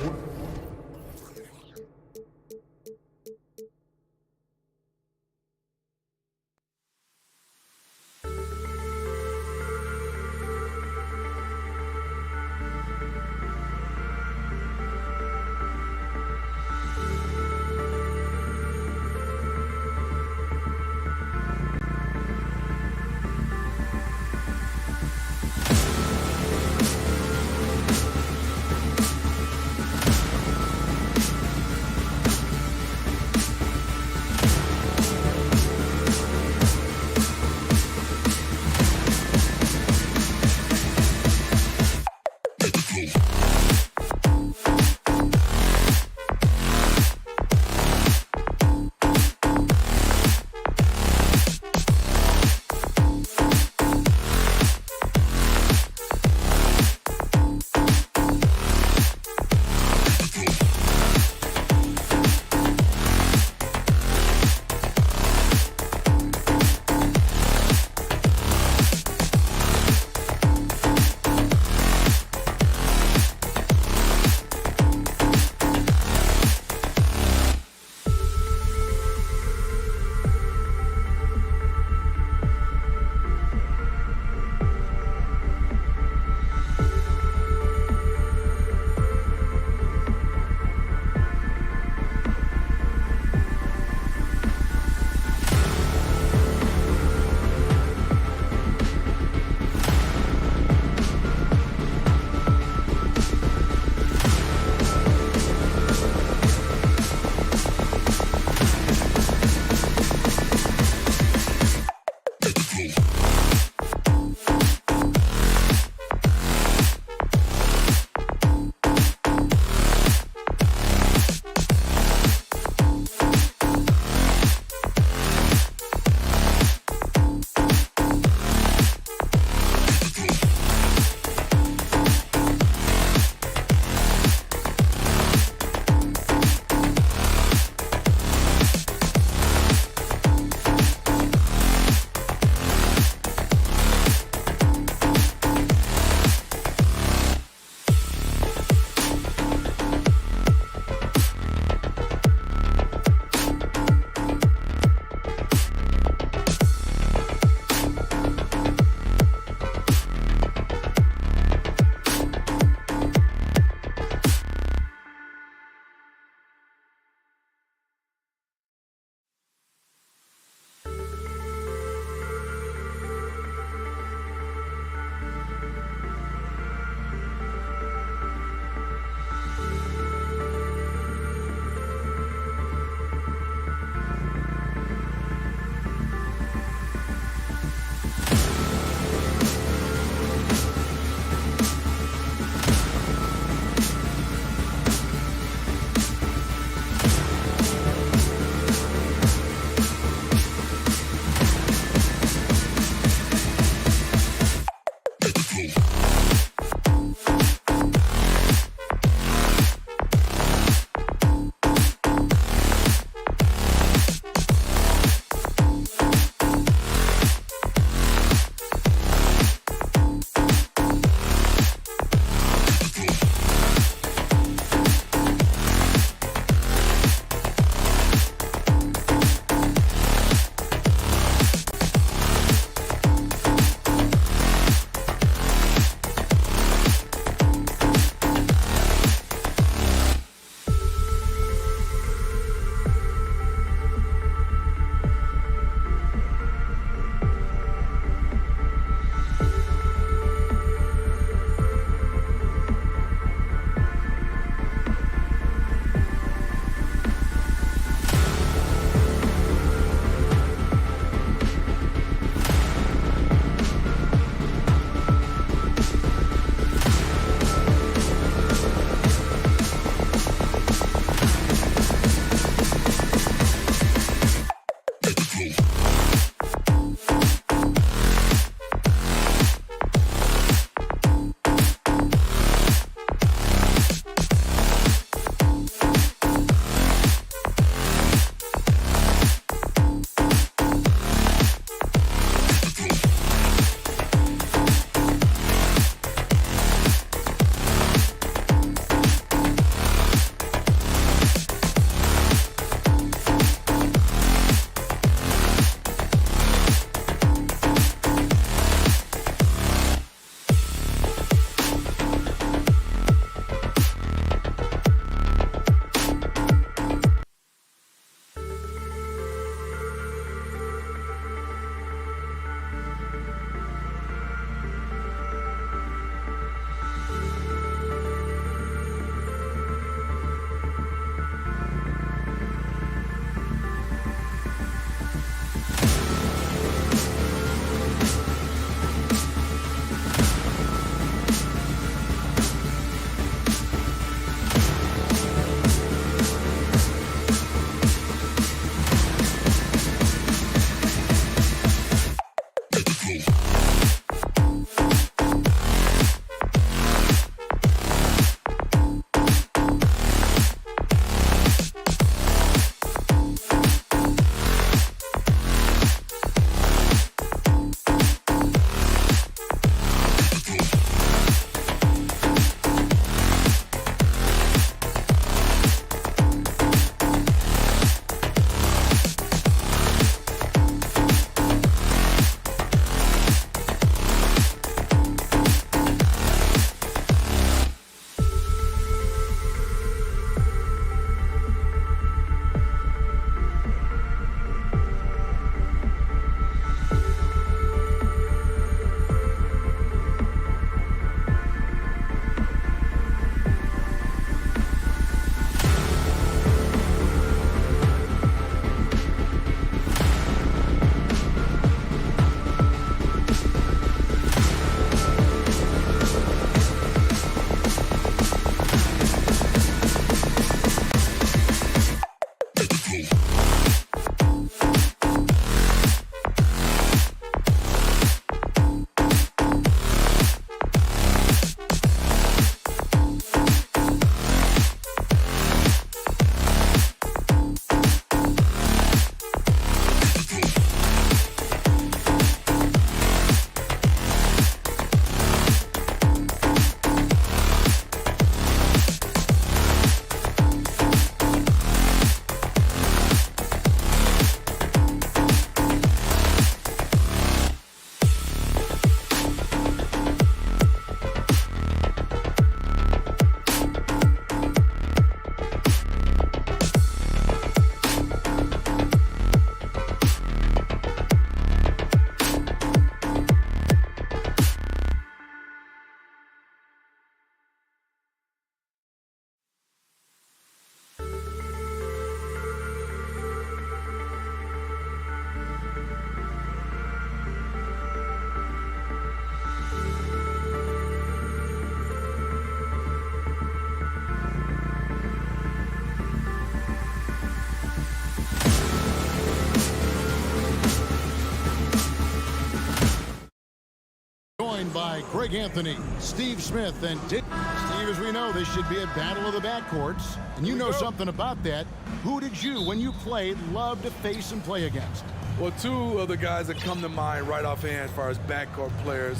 by Greg Anthony, Steve Smith, and Dick. Steve, as we know, this should be a battle of the backcourts. And you know something about that. Who did you, when you played, love to face and play against? Well, two of the guys that come to mind right offhand as far as backcourt players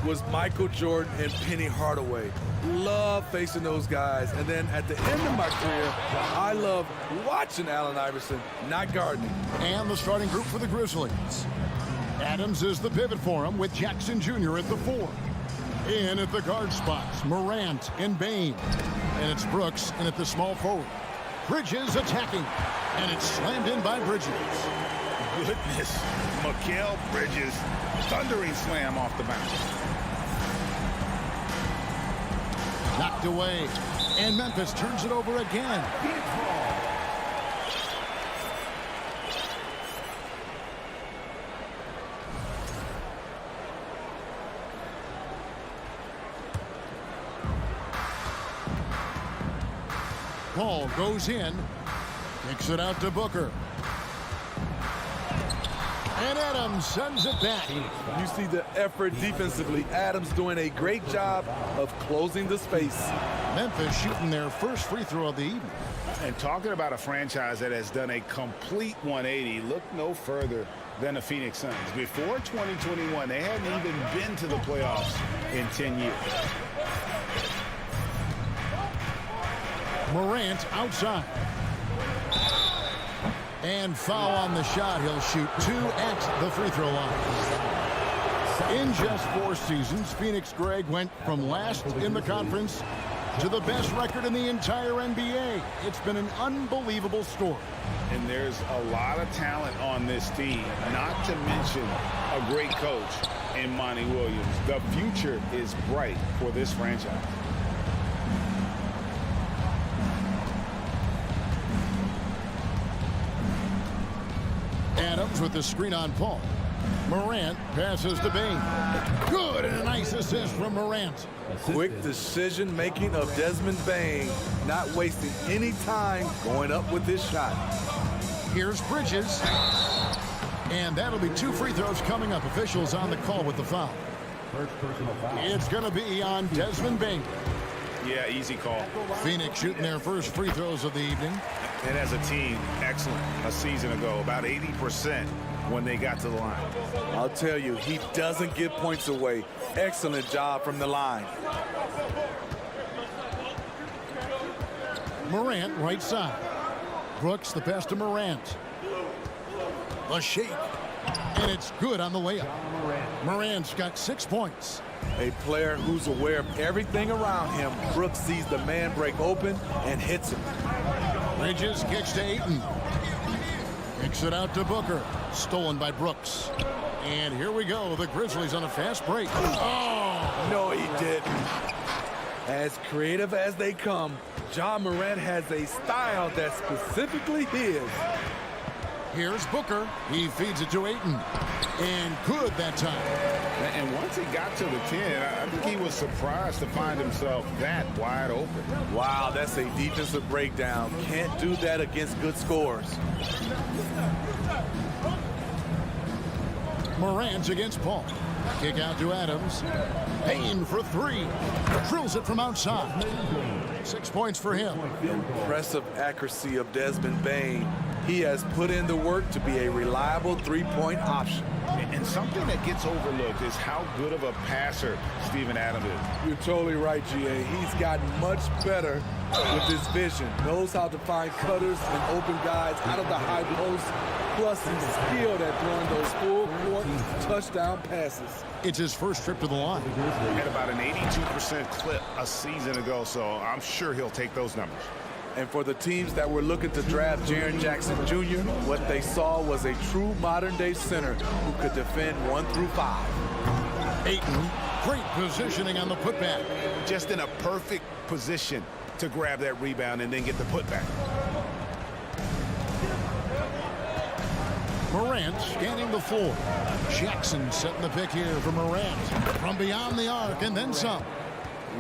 was Michael Jordan and Penny Hardaway. Love facing those guys. And then at the end of my career, I love watching Allen Iverson, not guarding him. And the starting group for the Grizzlies. Adams is the pivot for him with Jackson Jr. at the 4. In at the guard spots, Morant and Bain. And it's Brooks in at the small forward. Bridges attacking. And it's slammed in by Bridges. Goodness, Mikal Bridges, thundering slam off the bounce. Knocked away, and Memphis turns it over again. Paul goes in, kicks it out to Booker. And Adams sends it back. You see the effort defensively. Adams doing a great job of closing the space. Memphis shooting their first free throw of the evening. And talking about a franchise that has done a complete 180, look no further than the Phoenix Suns. Before 2021, they hadn't even been to the playoffs in 10 years. Morant outside. And foul on the shot. He'll shoot 2 at the free throw line. In just 4 seasons, Phoenix, Greg, went from last in the conference to the best record in the entire NBA. It's been an unbelievable story. And there's a lot of talent on this team, not to mention a great coach in Monty Williams. The future is bright for this franchise. Adams with the screen on Paul. Morant passes to Bain. Good, and a nice assist from Morant. Quick decision-making of Desmond Bain, not wasting any time going up with this shot. Here's Bridges. And that'll be 2 free throws coming up. Officials on the call with the foul. First personal foul. It's going to be on Desmond Bain. Yeah, easy call. Phoenix shooting their first free throws of the evening. And as a team, excellent. A season ago, about 80% when they got to the line. I'll tell you, he doesn't give points away. Excellent job from the line. Morant right side. Brooks the pass to Morant. A shake. And it's good on the layup. Morant's got 6 points. A player who's aware of everything around him. Brooks sees the man break open and hits him. Bridges kicks to Ayton. Kicks it out to Booker. Stolen by Brooks. And here we go. The Grizzlies on a fast break. Oh! No, he didn't. As creative as they come, Ja Morant has a style that's specifically his. Here's Booker. He feeds it to Ayton. And good that time. And once he got to the 10, I think he was surprised to find himself that wide open. Wow, that's a defensive breakdown. Can't do that against good scores. Morant against Paul. Kick out to Adams. Payne for 3. Drills it from outside. 6 points for him. Impressive accuracy of Desmond Bain. He has put in the work to be a reliable three-point option. And something that gets overlooked is how good of a passer Steven Adams is. You're totally right, GA. He's gotten much better with his vision. Knows how to find cutters and open guys out of the high post. Plus, he's skilled at throwing those full-court touchdown passes. It's his first trip to the line. Had about an 82% clip a season ago, so I'm sure he'll take those numbers. And for the teams that were looking to draft Jaren Jackson Jr., what they saw was a true modern-day center who could defend 1 through 5. Ayton, great positioning on the putback. Just in a perfect position to grab that rebound and then get the putback. Morant scanning the floor. Jackson setting the pick here for Morant. From beyond the arc and then some.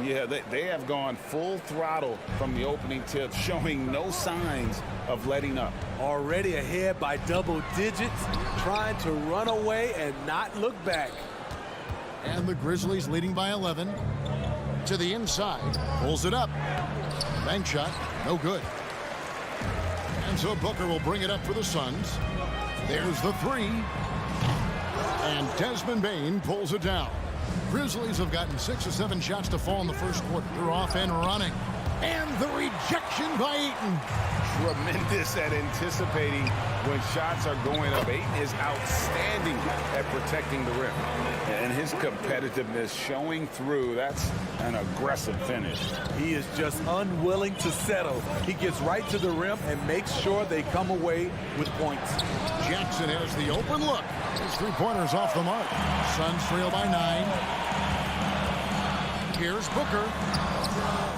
Yeah, they have gone full throttle from the opening tip, showing no signs of letting up. Already ahead by double digits, trying to run away and not look back. And the Grizzlies leading by 11. To the inside. Pulls it up. Bank shot. No good. And so Booker will bring it up for the Suns. There's the three. And Desmond Bane pulls it down. Grizzlies have gotten 6 or 7 shots to fall in the first quarter. They're off and running. And the rejection by Ayton. Tremendous at anticipating when shots are going up. Ayton is outstanding at protecting the rim. And his competitiveness showing through. That's an aggressive finish. He is just unwilling to settle. He gets right to the rim and makes sure they come away with points. Jackson has the open look. His three-pointers off the mark. Suns trail by 9. Here's Booker.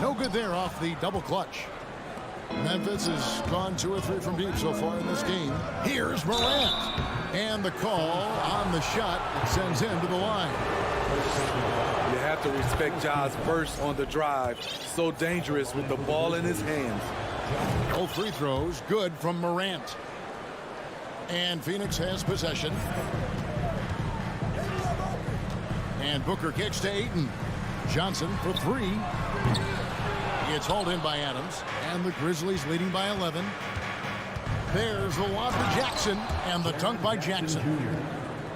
No good there off the double clutch. Memphis has gone 2 or 3 from deep so far in this game. Here's Morant. And the call on the shot that sends him to the line. You have to respect Ja's burst on the drive. So dangerous with the ball in his hands. Both free throws good from Morant. And Phoenix has possession. And Booker kicks to Ayton. Johnson for 3. It's hauled in by Adams. And the Grizzlies leading by 11. There's the lob to Jackson. And the dunk by Jackson.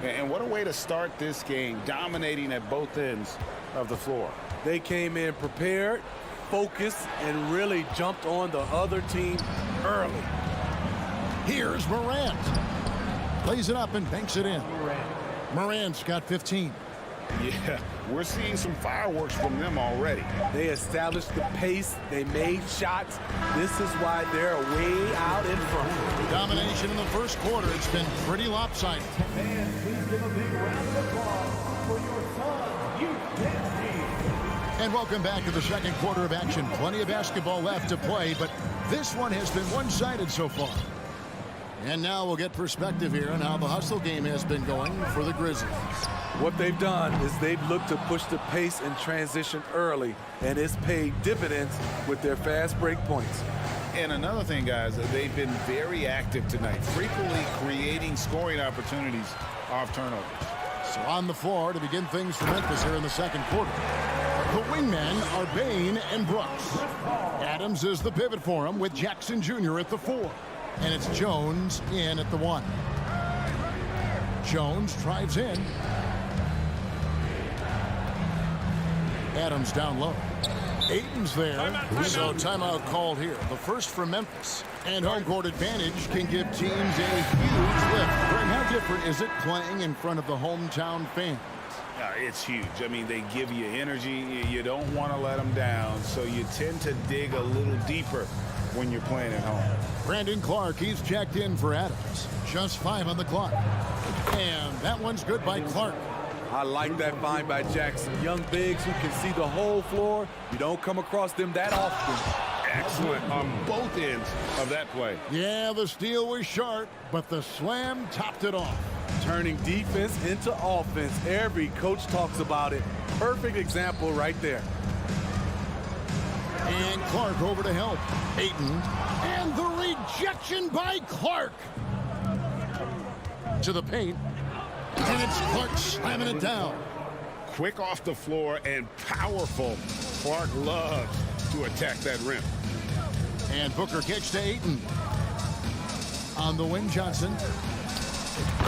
And what a way to start this game, dominating at both ends of the floor. They came in prepared, focused, and really jumped on the other team early. Here's Morant. Plays it up and banks it in. Morant's got 15. Yeah, we're seeing some fireworks from them already. They established the pace. They made shots. This is why they're way out in front. Domination in the first quarter. It's been pretty lopsided. And please give a big round of applause for your Suns youth dance team. And welcome back to the second quarter of action. Plenty of basketball left to play, but this one has been one-sided so far. And now we'll get perspective here on how the hustle game has been going for the Grizzlies. What they've done is they've looked to push the pace and transition early, and it's paid dividends with their fast break points. And another thing, guys, they've been very active tonight, frequently creating scoring opportunities off turnovers. So on the floor to begin things for Memphis here in the second quarter. The wingmen are Bane and Brooks. Adams is the pivot for him with Jackson Jr. at the 4. And it's Jones in at the 1. Jones drives in. Adams down low. Ayton's there. So timeout called here. The first for Memphis. And home court advantage can give teams a huge lift. Greg, how different is it playing in front of the hometown fans? It's huge. I mean, they give you energy. You don't want to let them down. So you tend to dig a little deeper when you're playing at home. Brandon Clark, he's checked in for Adams. Just 5 on the clock. And that one's good by Clark. I like that find by Jackson. Young bigs who can see the whole floor. You don't come across them that often. Excellent on both ends of that play. Yeah, the steal was sharp, but the slam topped it off. Turning defense into offense. Every coach talks about it. Perfect example right there. And Clark over to help. Ayton. And the rejection by Clark. To the paint. And it's Clark slamming it down. Quick off the floor and powerful. Clark loves to attack that rim. And Booker kicks to Ayton. On the wing, Johnson.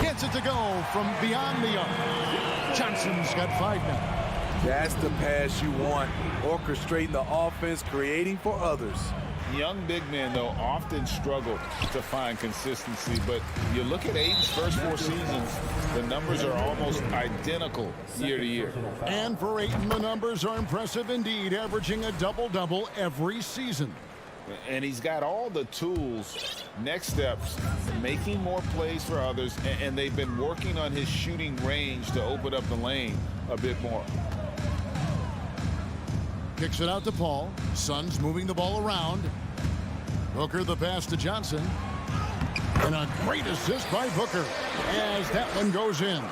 Gets it to go from beyond the arc. Johnson's got 5 now. That's the pass you want. Orchestrating the offense, creating for others. Young big men, though, often struggle to find consistency. But you look at Ayton's first 4 seasons, the numbers are almost identical year to year. And for Ayton, the numbers are impressive indeed, averaging a double-double every season. And he's got all the tools, next steps, making more plays for others, and they've been working on his shooting range to open up the lane a bit more. Kicks it out to Paul. Suns moving the ball around. Booker the pass to Johnson. And a great assist by Booker as that one goes in.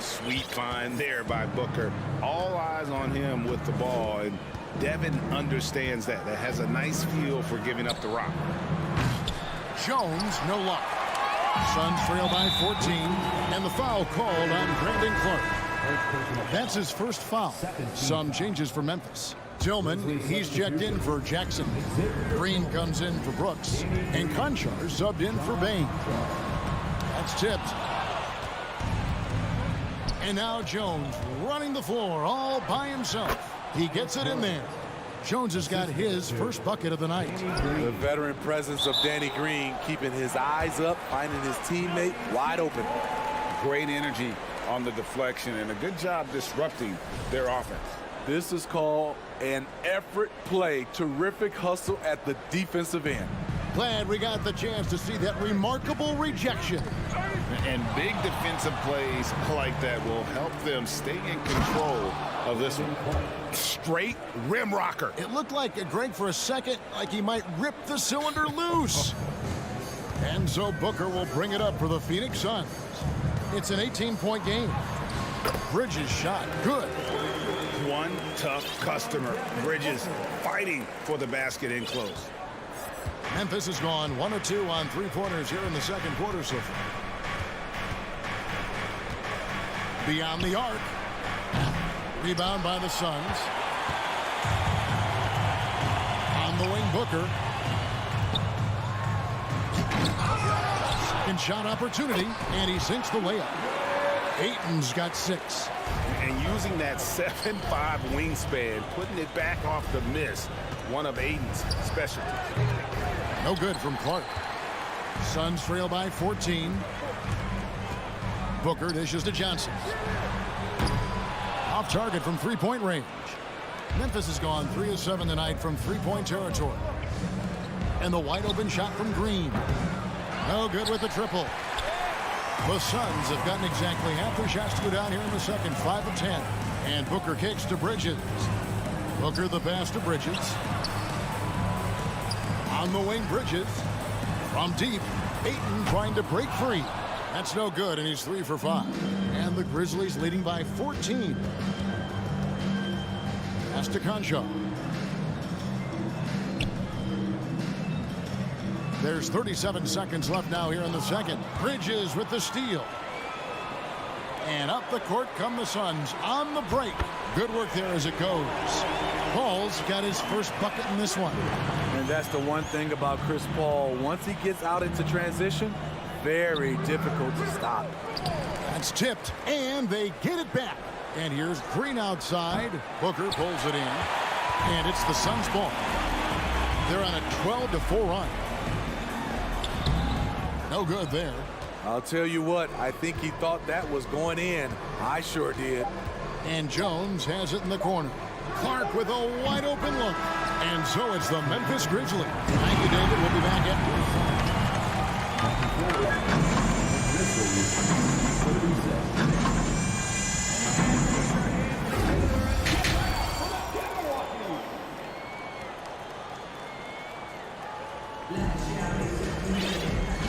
Sweet find there by Booker. All eyes on him with the ball, and Devin understands that. That has a nice feel for giving up the rock. Jones, no luck. Suns trail by 14, and the foul called on Brandon Clark. That's his first foul. Some changes for Memphis. Tillman, he's checked in for Jackson. Green comes in for Brooks. And Conchar subbed in for Bain. That's tipped. And now Jones running the floor all by himself. He gets it in there. Jones has got his first bucket of the night. The veteran presence of Danny Green keeping his eyes up, finding his teammate wide open. Great energy on the deflection and a good job disrupting their offense. This is called an effort play. Terrific hustle at the defensive end. Glad we got the chance to see that remarkable rejection. And big defensive plays like that will help them stay in control of this one. Straight rim rocker. It looked like Greg for a second, like he might rip the cylinder loose. And so Booker will bring it up for the Phoenix Suns. It's an 18-point game. Bridges shot, good. One tough customer. Bridges fighting for the basket in close. Memphis has gone 1 of 2 on three-pointers here in the second quarter so far. Beyond the arc. Rebound by the Suns. On the wing, Booker. Second shot opportunity, and he sinks the layup. Ayton's got 6. And using that 7'5" wingspan, putting it back off the miss, one of Ayton's specialties. No good from Clark. Suns trail by 14. Booker dishes to Johnson. Off target from three-point range. Memphis has gone 3 of 7 tonight from three-point territory. And the wide open shot from Green. No good with the triple. The Suns have gotten exactly half their shots to go down here in the second, 5 of 10. And Booker kicks to Bridges. Booker the pass to Bridges. On the wing, Bridges. From deep, Ayton trying to break free. That's no good, and he's 3 for 5. And the Grizzlies leading by 14. Pass to Conchar. There's 37 seconds left now here in the second. Bridges with the steal. And up the court come the Suns on the break. Good work there as it goes. Paul's got his first bucket in this one. And that's the one thing about Chris Paul. Once he gets out into transition, very difficult to stop. That's tipped, and they get it back. And here's Green outside. Booker pulls it in. And it's the Suns' ball. They're on a 12-4 run. No good there. I'll tell you what, I think he thought that was going in. I sure did. And Jones has it in the corner. Clark with a wide open look. And so it's the Memphis Grizzlies. Thank you, David. We'll be back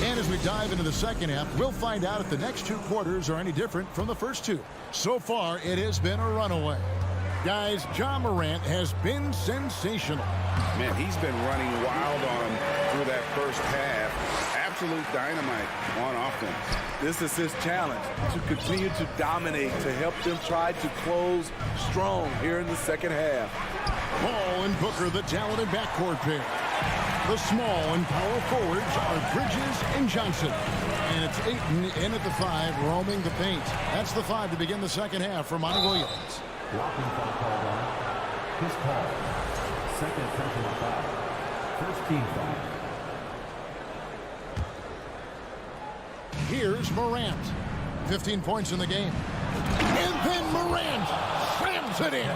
And as we dive into the second half, we'll find out if the next 2 quarters are any different from the first 2. So far, it has been a runaway. Guys, Ja Morant has been sensational. Man, he's been running wild on him through that first half. Absolute dynamite on offense. This is his challenge, to continue to dominate, to help them try to close strong here in the second half. Paul and Booker, the talented backcourt pair. The small and power forwards are Bridges and Johnson. And it's Ayton in at the 5, roaming the paint. That's the 5 to begin the second half for Monty Williams. Blocking foul called on Chris Paul. Second personal foul. First team foul. Here's Morant. 15 points in the game. And then Morant slams it in.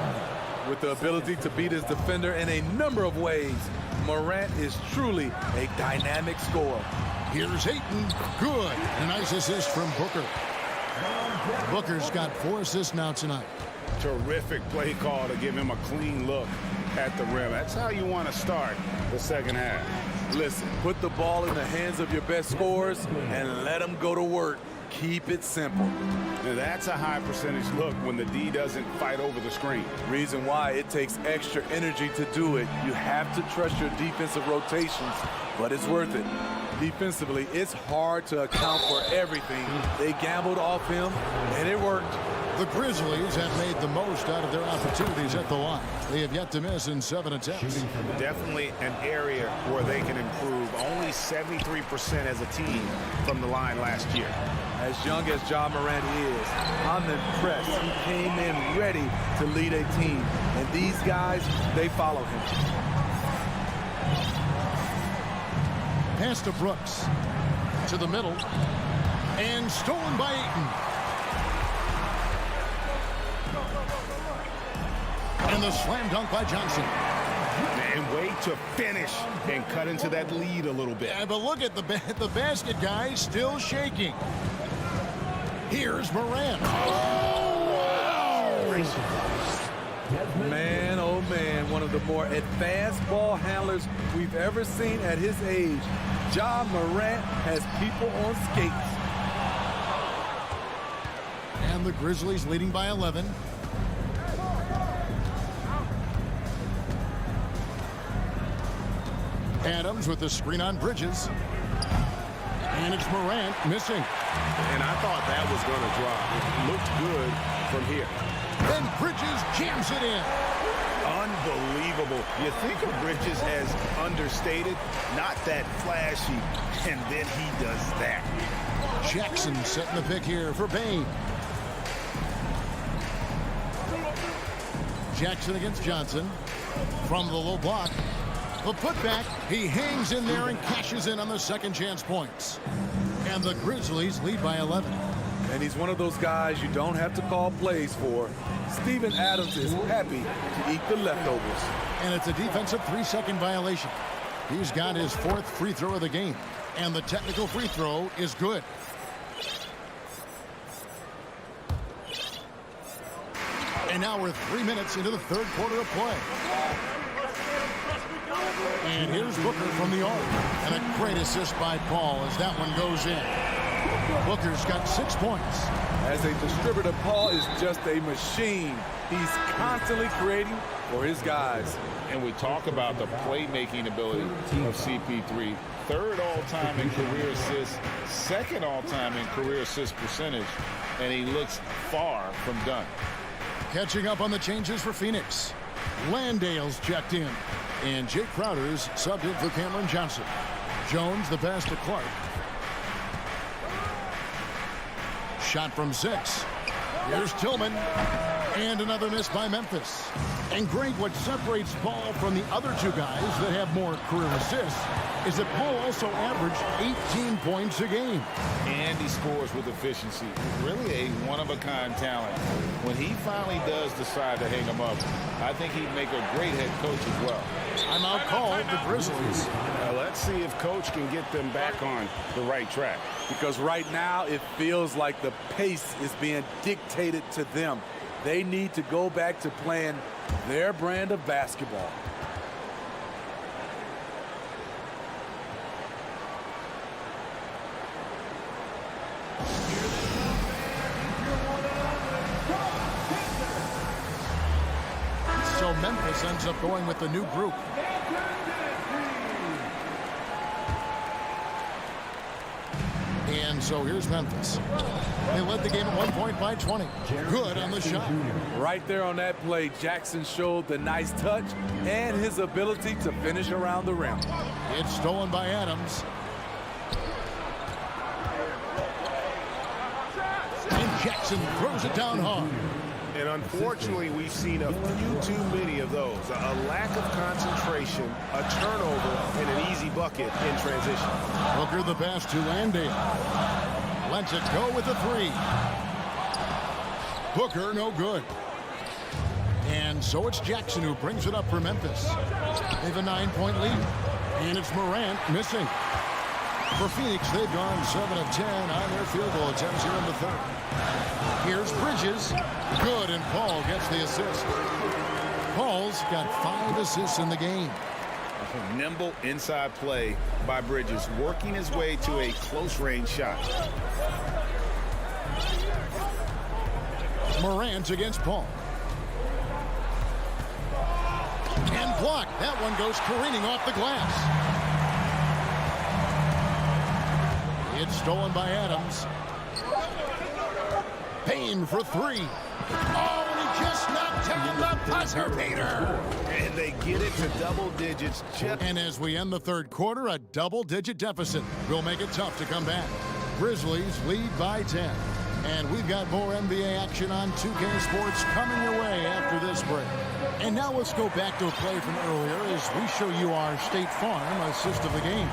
With the ability to beat his defender in a number of ways, Morant is truly a dynamic scorer. Here's Ayton. Good. A nice assist from Booker. Booker's got 4 assists now tonight. Terrific play call to give him a clean look at the rim. That's how you want to start the second half. Listen, put the ball in the hands of your best scorers and let them go to work. Keep it simple. Now that's a high percentage look when the D doesn't fight over the screen. Reason why it takes extra energy to do it. You have to trust your defensive rotations, but it's worth it. Defensively, it's hard to account for everything. They gambled off him, and it worked. The Grizzlies have made the most out of their opportunities at the line. They have yet to miss in 7 attempts. Definitely an area where they can improve. Only 73% as a team from the line last year. As young as Ja Morant is, I'm impressed. He came in ready to lead a team. And these guys, they follow him. Pass to Brooks. To the middle. And stolen by Ayton. And the slam dunk by Johnson. And wait to finish and cut into that lead a little bit. Yeah, but look at the basket, guys, still shaking. Here's Morant. Man, oh man, one of the more advanced ball handlers we've ever seen at his age. Ja Morant has people on skates. And the Grizzlies leading by 11. Adams with the screen on Bridges. And it's Morant missing. And I thought that was going to drop. It looked good from here. Then Bridges jams it in. Unbelievable. You think of Bridges as understated, not that flashy, and then he does that. Jackson setting the pick here for Bain. Jackson against Johnson. From the low block. The putback, he hangs in there and cashes in on the second chance points. And the Grizzlies lead by 11. And he's one of those guys you don't have to call plays for. Steven Adams is happy to eat the leftovers. And it's a defensive 3-second violation. He's got his 4th free throw of the game. And the technical free throw is good. And now we're 3 minutes into the 3rd quarter of play. And here's Booker from the arc. And a great assist by Paul as that one goes in. Booker's got 6 points. As a distributor, Paul is just a machine. He's constantly creating for his guys. And we talk about the playmaking ability of CP3. 3rd all-time in career assists, 2nd all-time in career assist percentage, and he looks far from done. Catching up on the changes for Phoenix. Landale's checked in. And Jake Crowder's subbed in for Cameron Johnson. Jones the pass to Clark. Shot from 6. Here's Tillman. And another miss by Memphis. And Greg, what separates Paul from the other 2 guys that have more career assists is that Paul also averaged 18 points a game. And he scores with efficiency. Really a one-of-a-kind talent. When he finally does decide to hang him up, I think he'd make a great head coach as well. Timeout called the Grizzlies. Let's see if Coach can get them back on the right track. Because right now it feels like the pace is being dictated to them. They need to go back to playing their brand of basketball. So Memphis ends up going with the new group. And so here's Memphis. They led the game at 1 point by 20. Good on the shot. Right there on that play, Jackson showed the nice touch and his ability to finish around the rim. It's stolen by Adams. And Jackson throws it down hard. And unfortunately, we've seen a few too many of those. A lack of concentration, a turnover, and an easy bucket in transition. Booker the pass to Landale. Lets it go with the 3. Booker no good. And so it's Jackson who brings it up for Memphis. They have a 9-point lead. And it's Morant missing. For Phoenix, they've gone 7 of 10 on their field goal attempts here in the 3rd. Here's Bridges. Good, and Paul gets the assist. Paul's got 5 assists in the game. Nimble inside play by Bridges, working his way to a close-range shot. Morant against Paul. And blocked. That one goes careening off the glass. It's stolen by Adams. Payne for 3. Oh, and he just knocked down the buzzer beater. And they get it to double digits. And as we end the third quarter, a double-digit deficit will make it tough to come back. Grizzlies lead by 10. And we've got more NBA action on 2K Sports coming your way after this break. And now let's go back to a play from earlier as we show you our State Farm assist of the game.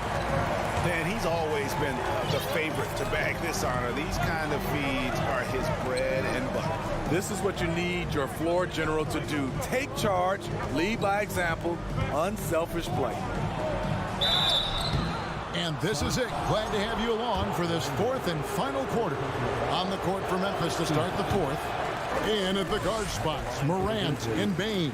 Dan, he's always been the favorite to bag this honor. These kind of feeds are his bread and butter. This is what you need your floor general to do. Take charge, lead by example, unselfish play. And this is it. Glad to have you along for this fourth and final quarter. On the court for Memphis to start the fourth. In at the guard spots, Morant and Bain.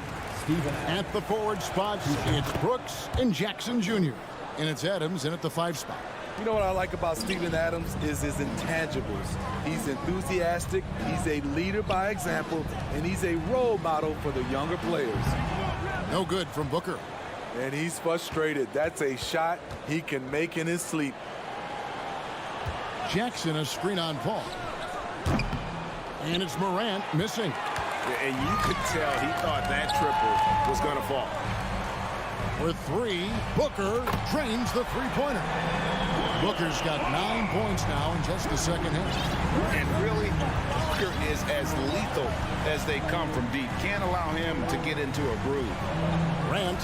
At the forward spots, it's Brooks and Jackson Jr. And it's Adams in at the 5 spot. You know what I like about Steven Adams is his intangibles. He's enthusiastic, he's a leader by example, and he's a role model for the younger players. No good from Booker. And he's frustrated. That's a shot he can make in his sleep. Jackson a screen on Paul. And it's Morant missing. And you could tell he thought that triple was going to fall. For 3, Booker drains the three-pointer. Booker's got 9 points now in just the second half. And really, Booker is as lethal as they come from deep. Can't allow him to get into a groove. Morant,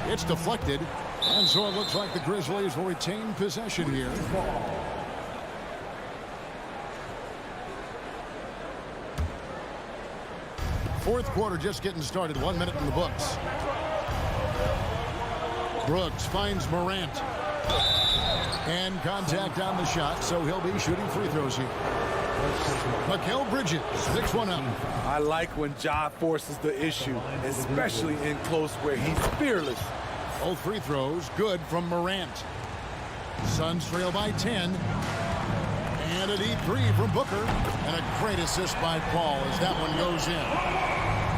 it's deflected. And so it looks like the Grizzlies will retain possession here. Fourth quarter just getting started. 1 minute in the books. Brooks finds Morant. And contact on the shot, so he'll be shooting free throws here. Mikal Bridges picks one up. I like when Ja forces the issue, especially in close where he's fearless. Both free throws good from Morant. Suns trail by 10. And a deep 3 from Booker. And a great assist by Paul as that one goes in.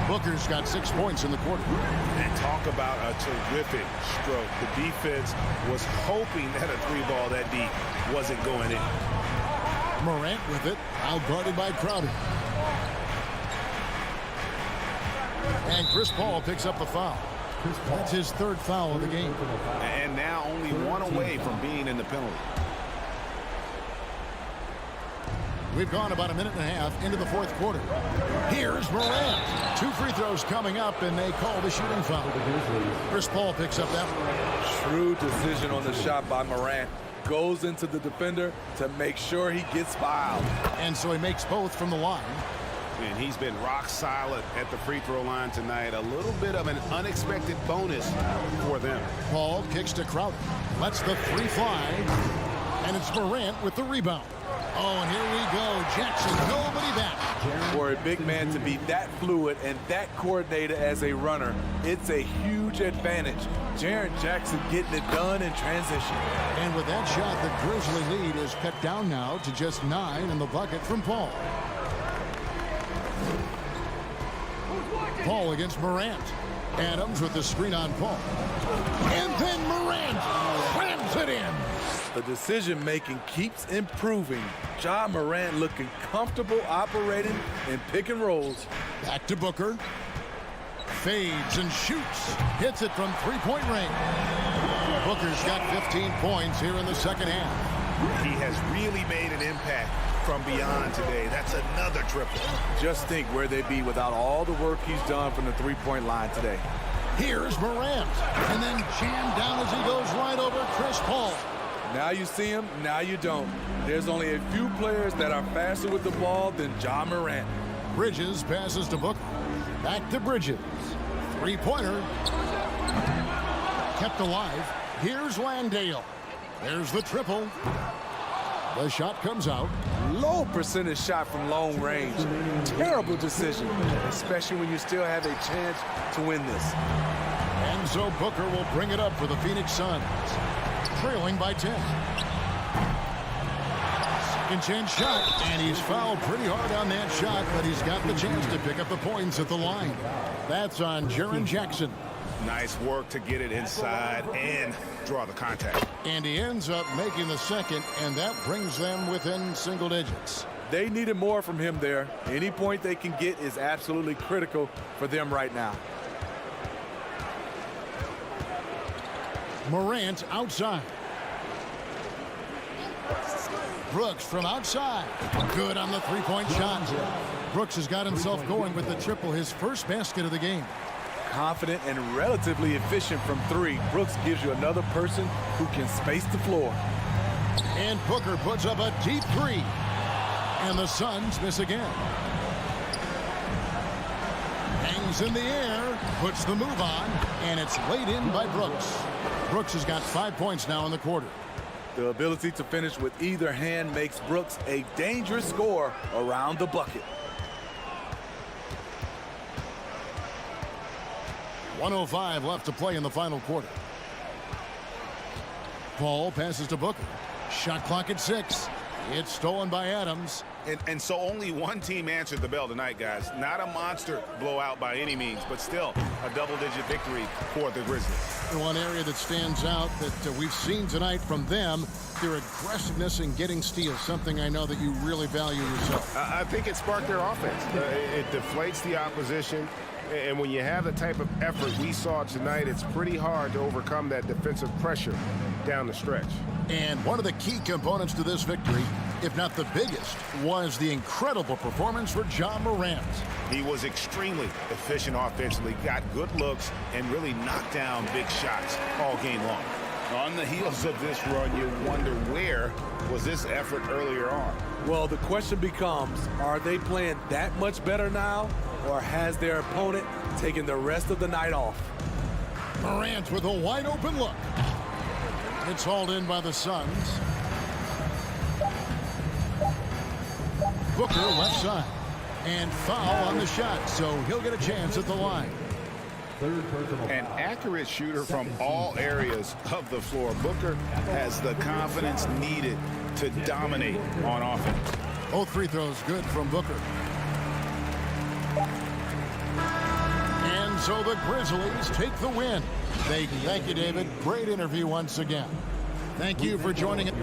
Booker's got 6 points in the quarter. And talk about a terrific stroke. The defense was hoping that a 3-ball that deep wasn't going in. Morant with it, out guarded by Crowder. And Chris Paul picks up the foul. That's his 3rd foul of the game. And now only 1 away from being in the penalty. We've gone about a minute and a half into the fourth quarter. Here's Morant. 2 free throws coming up, and they call the shooting foul. Chris Paul picks up that one. Shrewd decision on the shot by Morant. Goes into the defender to make sure he gets fouled. And so he makes both from the line. And he's been rock solid at the free throw line tonight. A little bit of an unexpected bonus for them. Paul kicks to Crowder. Lets the 3 fly. And it's Morant with the rebound. Oh, and here we go. Jackson, nobody back. For a big man to be that fluid and that coordinated as a runner, it's a huge advantage. Jaren Jackson getting it done in transition. And with that shot, the Grizzly lead is cut down now to just 9 in the bucket from Paul. Paul against Morant. Adams with the screen on Paul. And then Morant slams it in. The decision-making keeps improving. Ja Morant looking comfortable operating in pick and rolls. Back to Booker. Fades and shoots. Hits it from 3-point range. Booker's got 15 points here in the second half. He has really made an impact from beyond today. That's another triple. Just think where they'd be without all the work he's done from the 3-point line today. Here's Morant. And then jammed down as he goes right over Chris Paul. Now you see him, now you don't. There's only a few players that are faster with the ball than Ja Morant. Bridges passes to Booker. Back to Bridges. 3-pointer. Kept alive. Here's Landale. There's the triple. The shot comes out. Low percentage shot from long range. Terrible decision, especially when you still have a chance to win this. And so Booker will bring it up for the Phoenix Suns. Trailing by 10. Second chance shot, and he's fouled pretty hard on that shot, but he's got the chance to pick up the points at the line. That's on Jaren Jackson. Nice work to get it inside and draw the contact. And he ends up making the second, and that brings them within single digits. They needed more from him there. Any point they can get is absolutely critical for them right now. Morant outside. Brooks from outside. Good on the three-point shot. Brooks has got himself going with the triple, his first basket of the game. Confident and relatively efficient from three. Brooks gives you another person who can space the floor. And Booker puts up a deep three. And the Suns miss again. Hangs in the air, puts the move on, and it's laid in by Brooks. Brooks has got 5 points now in the quarter. The ability to finish with either hand makes Brooks a dangerous scorer around the bucket. 1:05 left to play in the final quarter. Paul passes to Booker. Shot clock at 6. It's stolen by Adams. And so only one team answered the bell tonight, guys. Not a monster blowout by any means, but still a double-digit victory for the Grizzlies. One area that stands out that we've seen tonight from them, their aggressiveness in getting steals, something I know that you really value yourself. I think it sparked their offense. It deflates the opposition. And when you have the type of effort we saw tonight, it's pretty hard to overcome that defensive pressure down the stretch. And one of the key components to this victory, if not the biggest, was the incredible performance for Ja Morant. He was extremely efficient offensively, got good looks, and really knocked down big shots all game long. On the heels of this run, you wonder where was this effort earlier on? Well, the question becomes, are they playing that much better now, or has their opponent taken the rest of the night off? Morant with a wide open look. It's hauled in by the Suns. Booker left side. And foul on the shot, so he'll get a chance at the line. An accurate shooter from all areas of the floor. Booker has the confidence needed to dominate on offense. Both free throws good from Booker. And so the Grizzlies take the win. Thank you, David. Great interview once again. Thank you for joining us.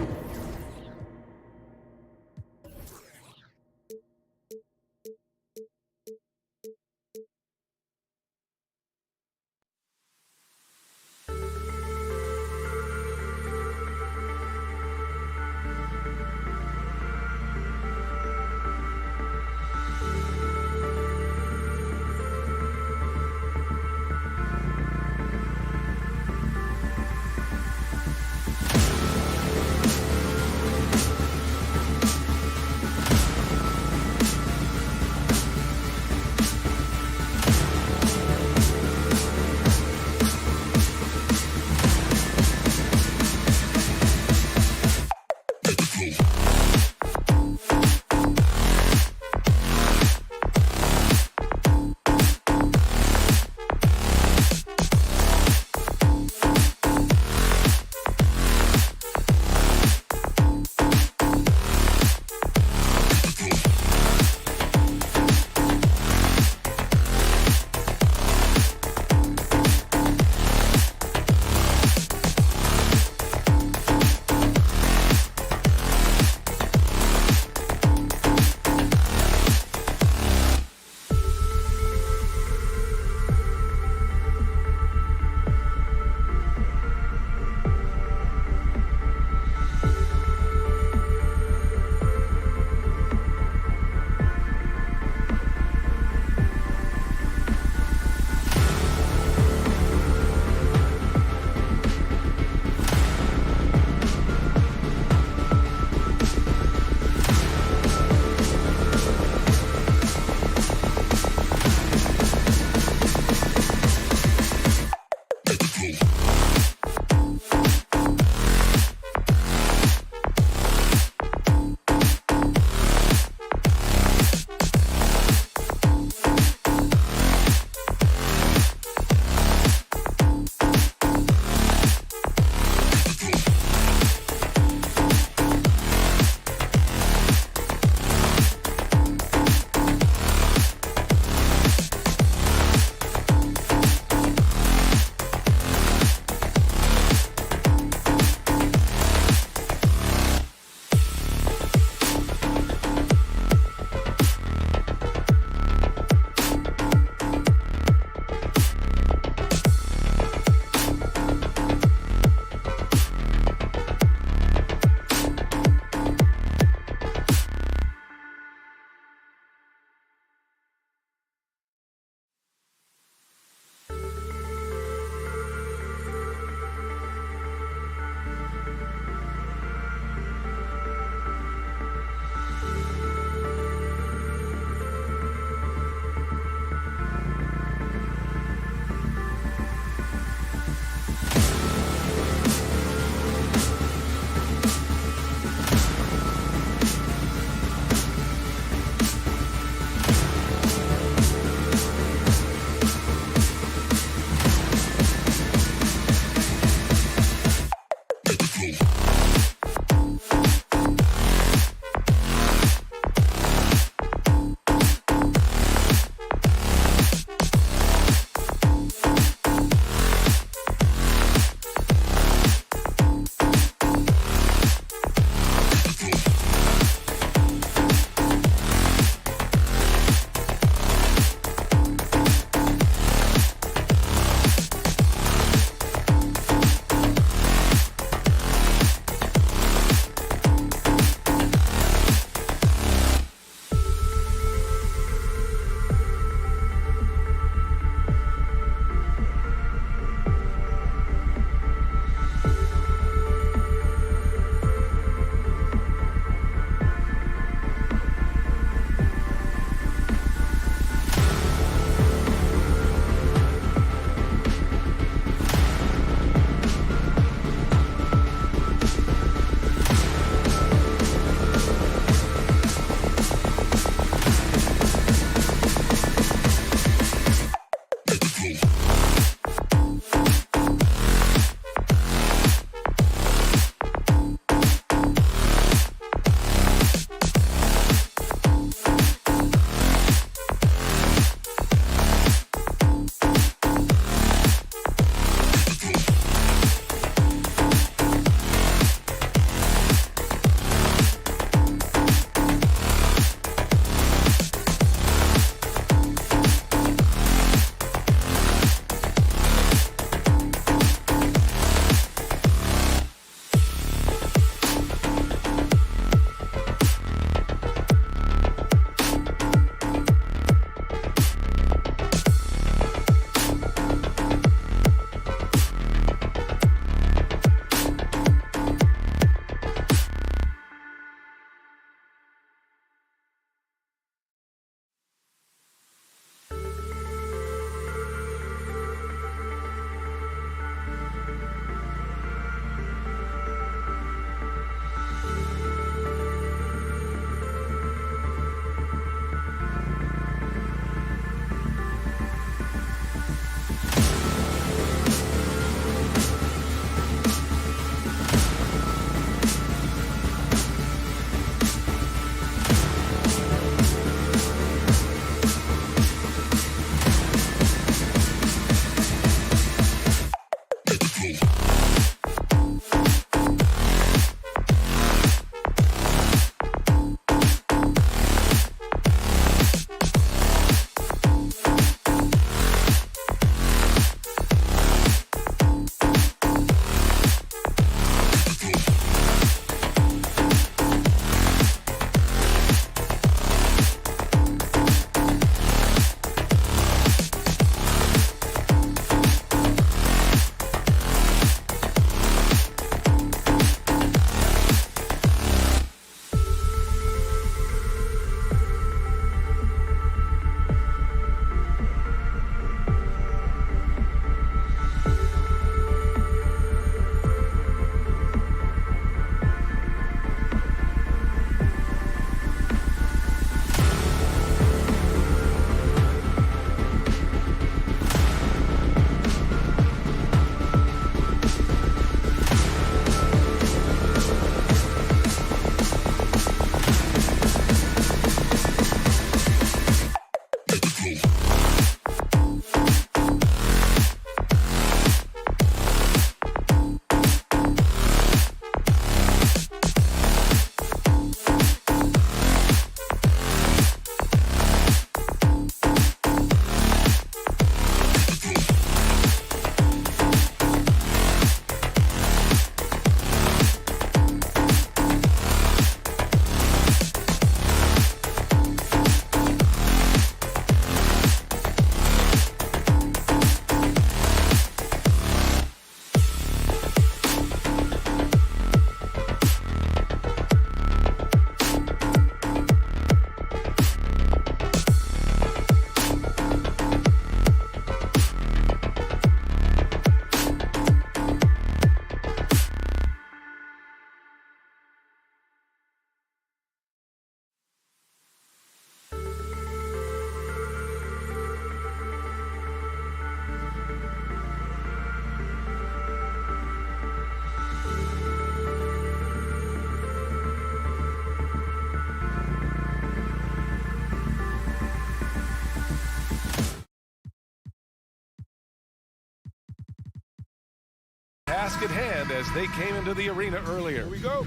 task at hand as they came into the arena earlier. Here we go.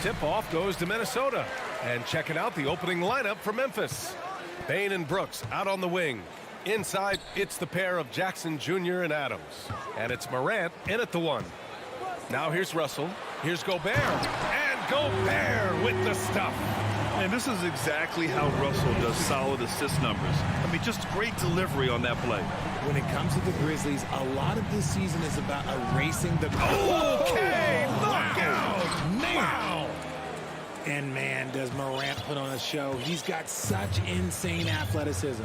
Tip-off goes to Minnesota. And checking out the opening lineup for Memphis. Bane and Brooks out on the wing. Inside, it's the pair of Jackson Jr. and Adams. And it's Morant in at the 1. Now here's Russell. Here's Gobert. And Gobert with the stuff. And this is exactly how Russell does solid assist numbers. I mean, just great delivery on that play. When it comes to the Grizzlies, a lot of this season is about erasing the... Okay, look out! Wow! And man, does Morant put on a show. He's got such insane athleticism.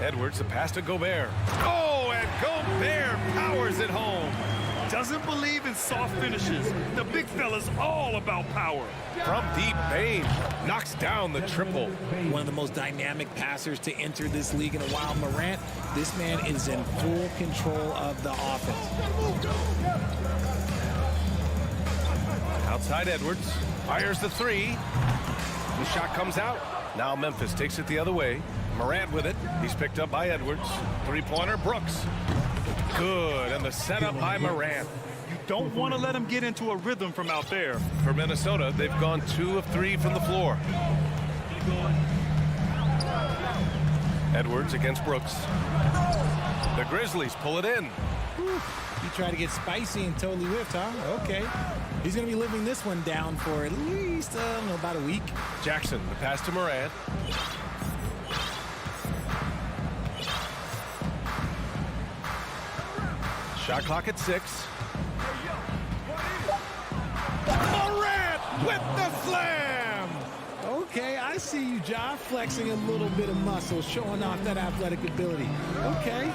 Edwards, the pass to Gobert. Oh, and Gobert powers it home. Doesn't believe in soft finishes. The big fella's all about power. From deep, Bane knocks down the triple. One of the most dynamic passers to enter this league in a while. Morant, this man is in full control of the offense. Outside Edwards, fires the 3. The shot comes out. Now Memphis takes it the other way. Morant with it. He's picked up by Edwards. 3-pointer, Brooks. Good, and the setup by Morant. You don't want to let him get into a rhythm from out there. For Minnesota, they've gone 2 of 3 from the floor. Edwards against Brooks. The Grizzlies pull it in. He tried to get spicy and totally whiffed, huh? Okay. He's going to be living this one down for at least, about a week. Jackson, the pass to Morant. Shot clock at 6. Morant with the slam! Okay, I see you, Ja, flexing a little bit of muscle, showing off that athletic ability. Okay.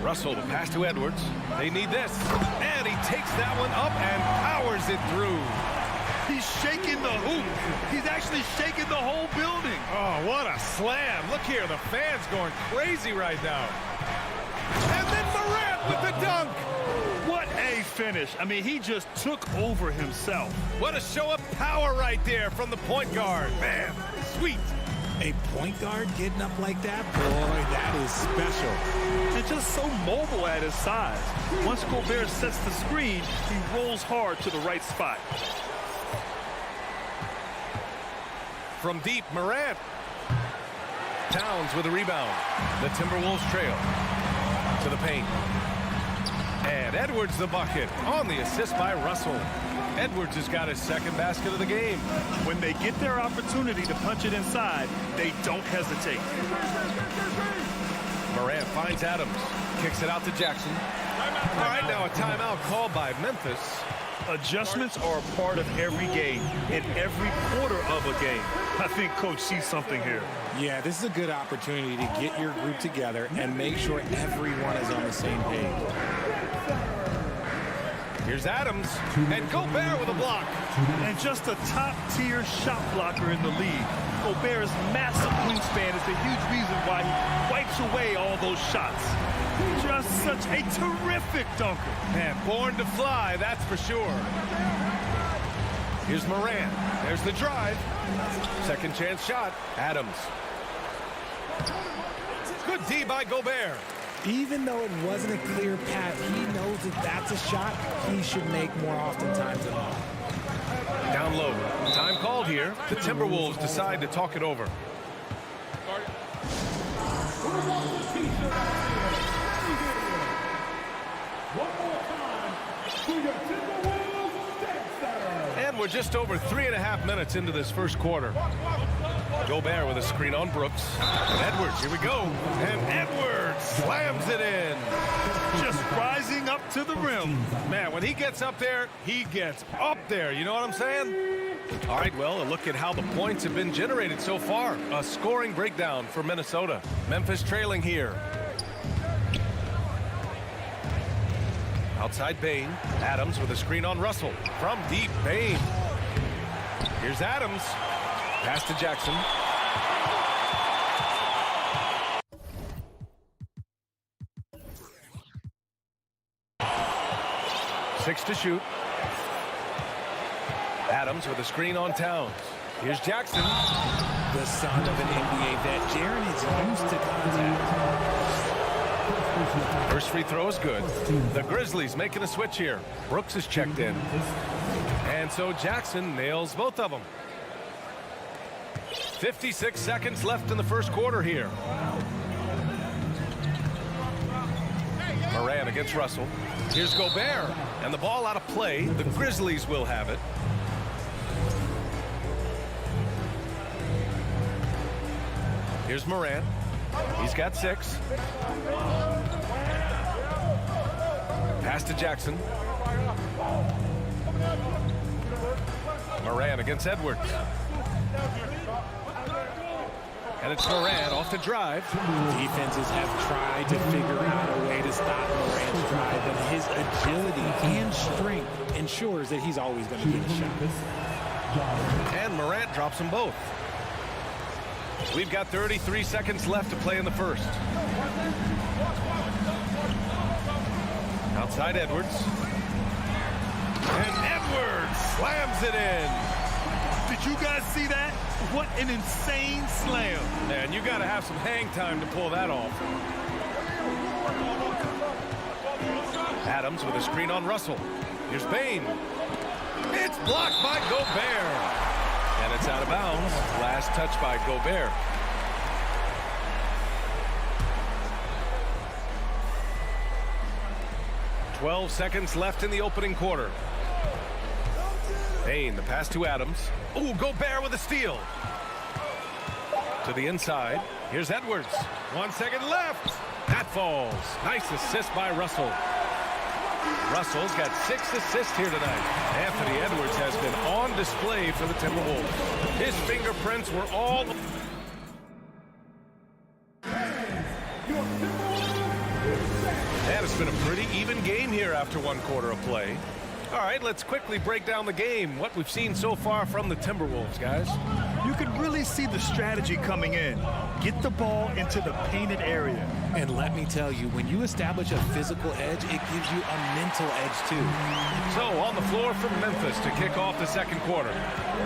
Russell, the pass to Edwards. They need this. And he takes that one up and powers it through. He's shaking the hoop. He's actually shaking the whole building. Oh, what a slam. Look here, the fans going crazy right now. And then Morant with the dunk. What a finish. I mean, he just took over himself. What a show of power right there from the point guard. Man, sweet. A point guard getting up like that? Boy, that is special. He's just so mobile at his size. Once Gobert sets the screen, he rolls hard to the right spot. From deep, Morant. Towns with a rebound. The Timberwolves trail to the paint. And Edwards the bucket on the assist by Russell. Edwards has got his second basket of the game. When they get their opportunity to punch it inside, they don't hesitate. Morant finds Adams. Kicks it out to Jackson. All right, now a timeout called by Memphis. Adjustments are a part of every game, in every quarter of a game. I think Coach sees something here. Yeah, this is a good opportunity to get your group together and make sure everyone is on the same page. Here's Adams, and Gobert with a block. And just a top-tier shot blocker in the league. Gobert's massive wingspan is a huge reason why he wipes away all those shots. Just such a terrific dunker. Man, born to fly, that's for sure. Here's Morant. There's the drive. Second chance shot. Adams. Good D by Gobert. Even though it wasn't a clear path, he knows that that's a shot he should make more oftentimes than not. Down low. Time called here. The Timberwolves decide to talk it over. And we're just over 3.5 minutes into this first quarter. Gobert with a screen on Brooks. And Edwards, here we go. And Edwards slams it in. Just rising up to the rim. Man, when he gets up there, he gets up there. You know what I'm saying? All right, well, a look at how the points have been generated so far. A scoring breakdown for Minnesota. Memphis trailing here. Outside Bane. Adams with a screen on Russell. From deep, Bane. Here's Adams. Pass to Jackson. Six to shoot. Adams with a screen on Towns. Here's Jackson. The son of an NBA vet, Jaren is used to kind First free throw is good. The Grizzlies making a switch here. Brooks is checked in. And so Jackson nails both of them. 56 seconds left in the first quarter here. Moran against Russell. Here's Gobert. And the ball out of play. The Grizzlies will have it. Here's Moran. He's got 6. Pass to Jackson. Moran against Edwards. And it's Moran off the drive. Defenses have tried to figure out a way to stop Moran's drive, but his agility and strength ensures that he's always going to get a shot. And Morant drops them both. We've got 33 seconds left to play in the first. Outside Edwards. And Edwards slams it in. Did you guys see that? What an insane slam. Man, you got to have some hang time to pull that off. Adams with a screen on Russell. Here's Bane. It's blocked by Gobert. And it's out of bounds. Last touch by Gobert. "12 seconds left in the opening quarter. Bane, the pass to Adams. Ooh, Gobert with a steal. To the inside. Here's Edwards. 1 second left. That falls. Nice assist by Russell. Russell's got 6 assists here tonight. Anthony Edwards has been on display for the Timberwolves. His fingerprints were all... And it's been a pretty even game here after 1 quarter of play. All right, let's quickly break down the game. What we've seen so far from the Timberwolves, guys. You can really see the strategy coming in. Get the ball into the painted area. And let me tell you, when you establish a physical edge, it gives you a mental edge too. So on the floor from Memphis to kick off the second quarter.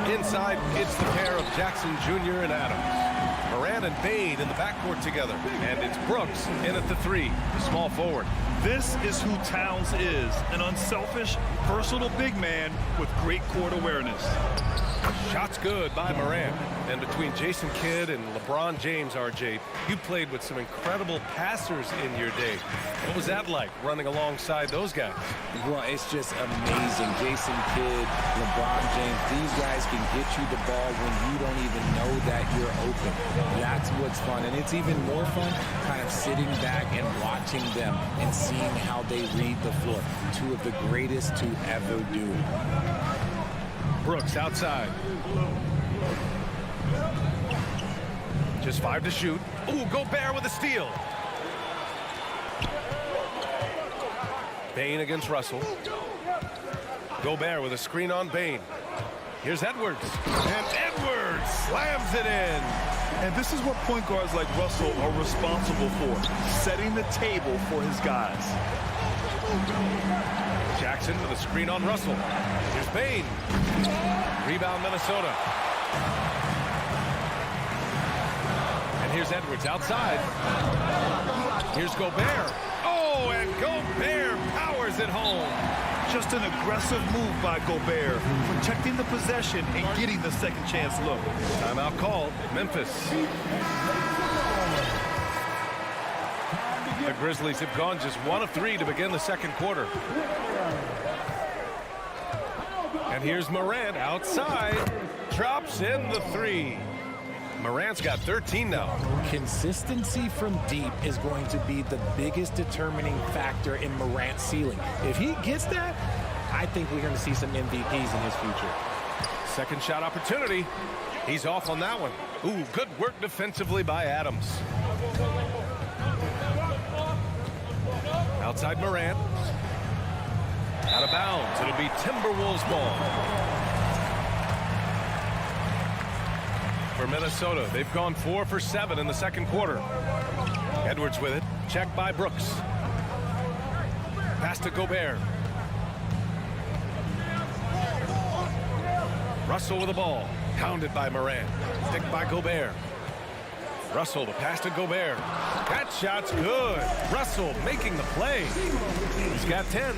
Inside, it's the pair of Jackson Jr. and Adams. Moran and Bane in the backcourt together. And it's Brooks in at the 3, the small forward. This is who Towns is, an unselfish, versatile big man with great court awareness. Shots good by Moran. And between Jason Kidd and LeBron James, RJ, you played with some incredible passers in your day. What was that like, running alongside those guys? Well, it's just amazing. Jason Kidd, LeBron James, these guys can get you the ball when you don't even know that you're open. That's what's fun. And it's even more fun kind of sitting back and watching them and seeing how they read the floor. 2 of the greatest to ever do it. Brooks outside. Just 5 to shoot. Ooh, Gobert with a steal. Bane against Russell. Gobert with a screen on Bane. Here's Edwards. And Edwards slams it in. And this is what point guards like Russell are responsible for, setting the table for his guys. Jackson with a screen on Russell. Here's Bane. Rebound Minnesota. And here's Edwards outside. Here's Gobert. Oh, and Gobert powers it home. Just an aggressive move by Gobert, protecting the possession and getting the second chance look. Timeout called. Memphis. The Grizzlies have gone just 1 of 3 to begin the second quarter. And here's Morant outside. Drops in the 3. Morant's got 13 now. Consistency from deep is going to be the biggest determining factor in Morant's ceiling. If he gets that, I think we're going to see some MVPs in his future. Second shot opportunity. He's off on that one. Ooh, good work defensively by Adams. Outside Morant. Out of bounds. It'll be Timberwolves ball. For Minnesota, they've gone 4 for 7 in the second quarter. Edwards with it. Checked by Brooks. Pass to Gobert. Russell with the ball. Pounded by Morant. Picked by Gobert. Russell, the pass to Gobert. That shot's good. Russell making the play. He's got 10.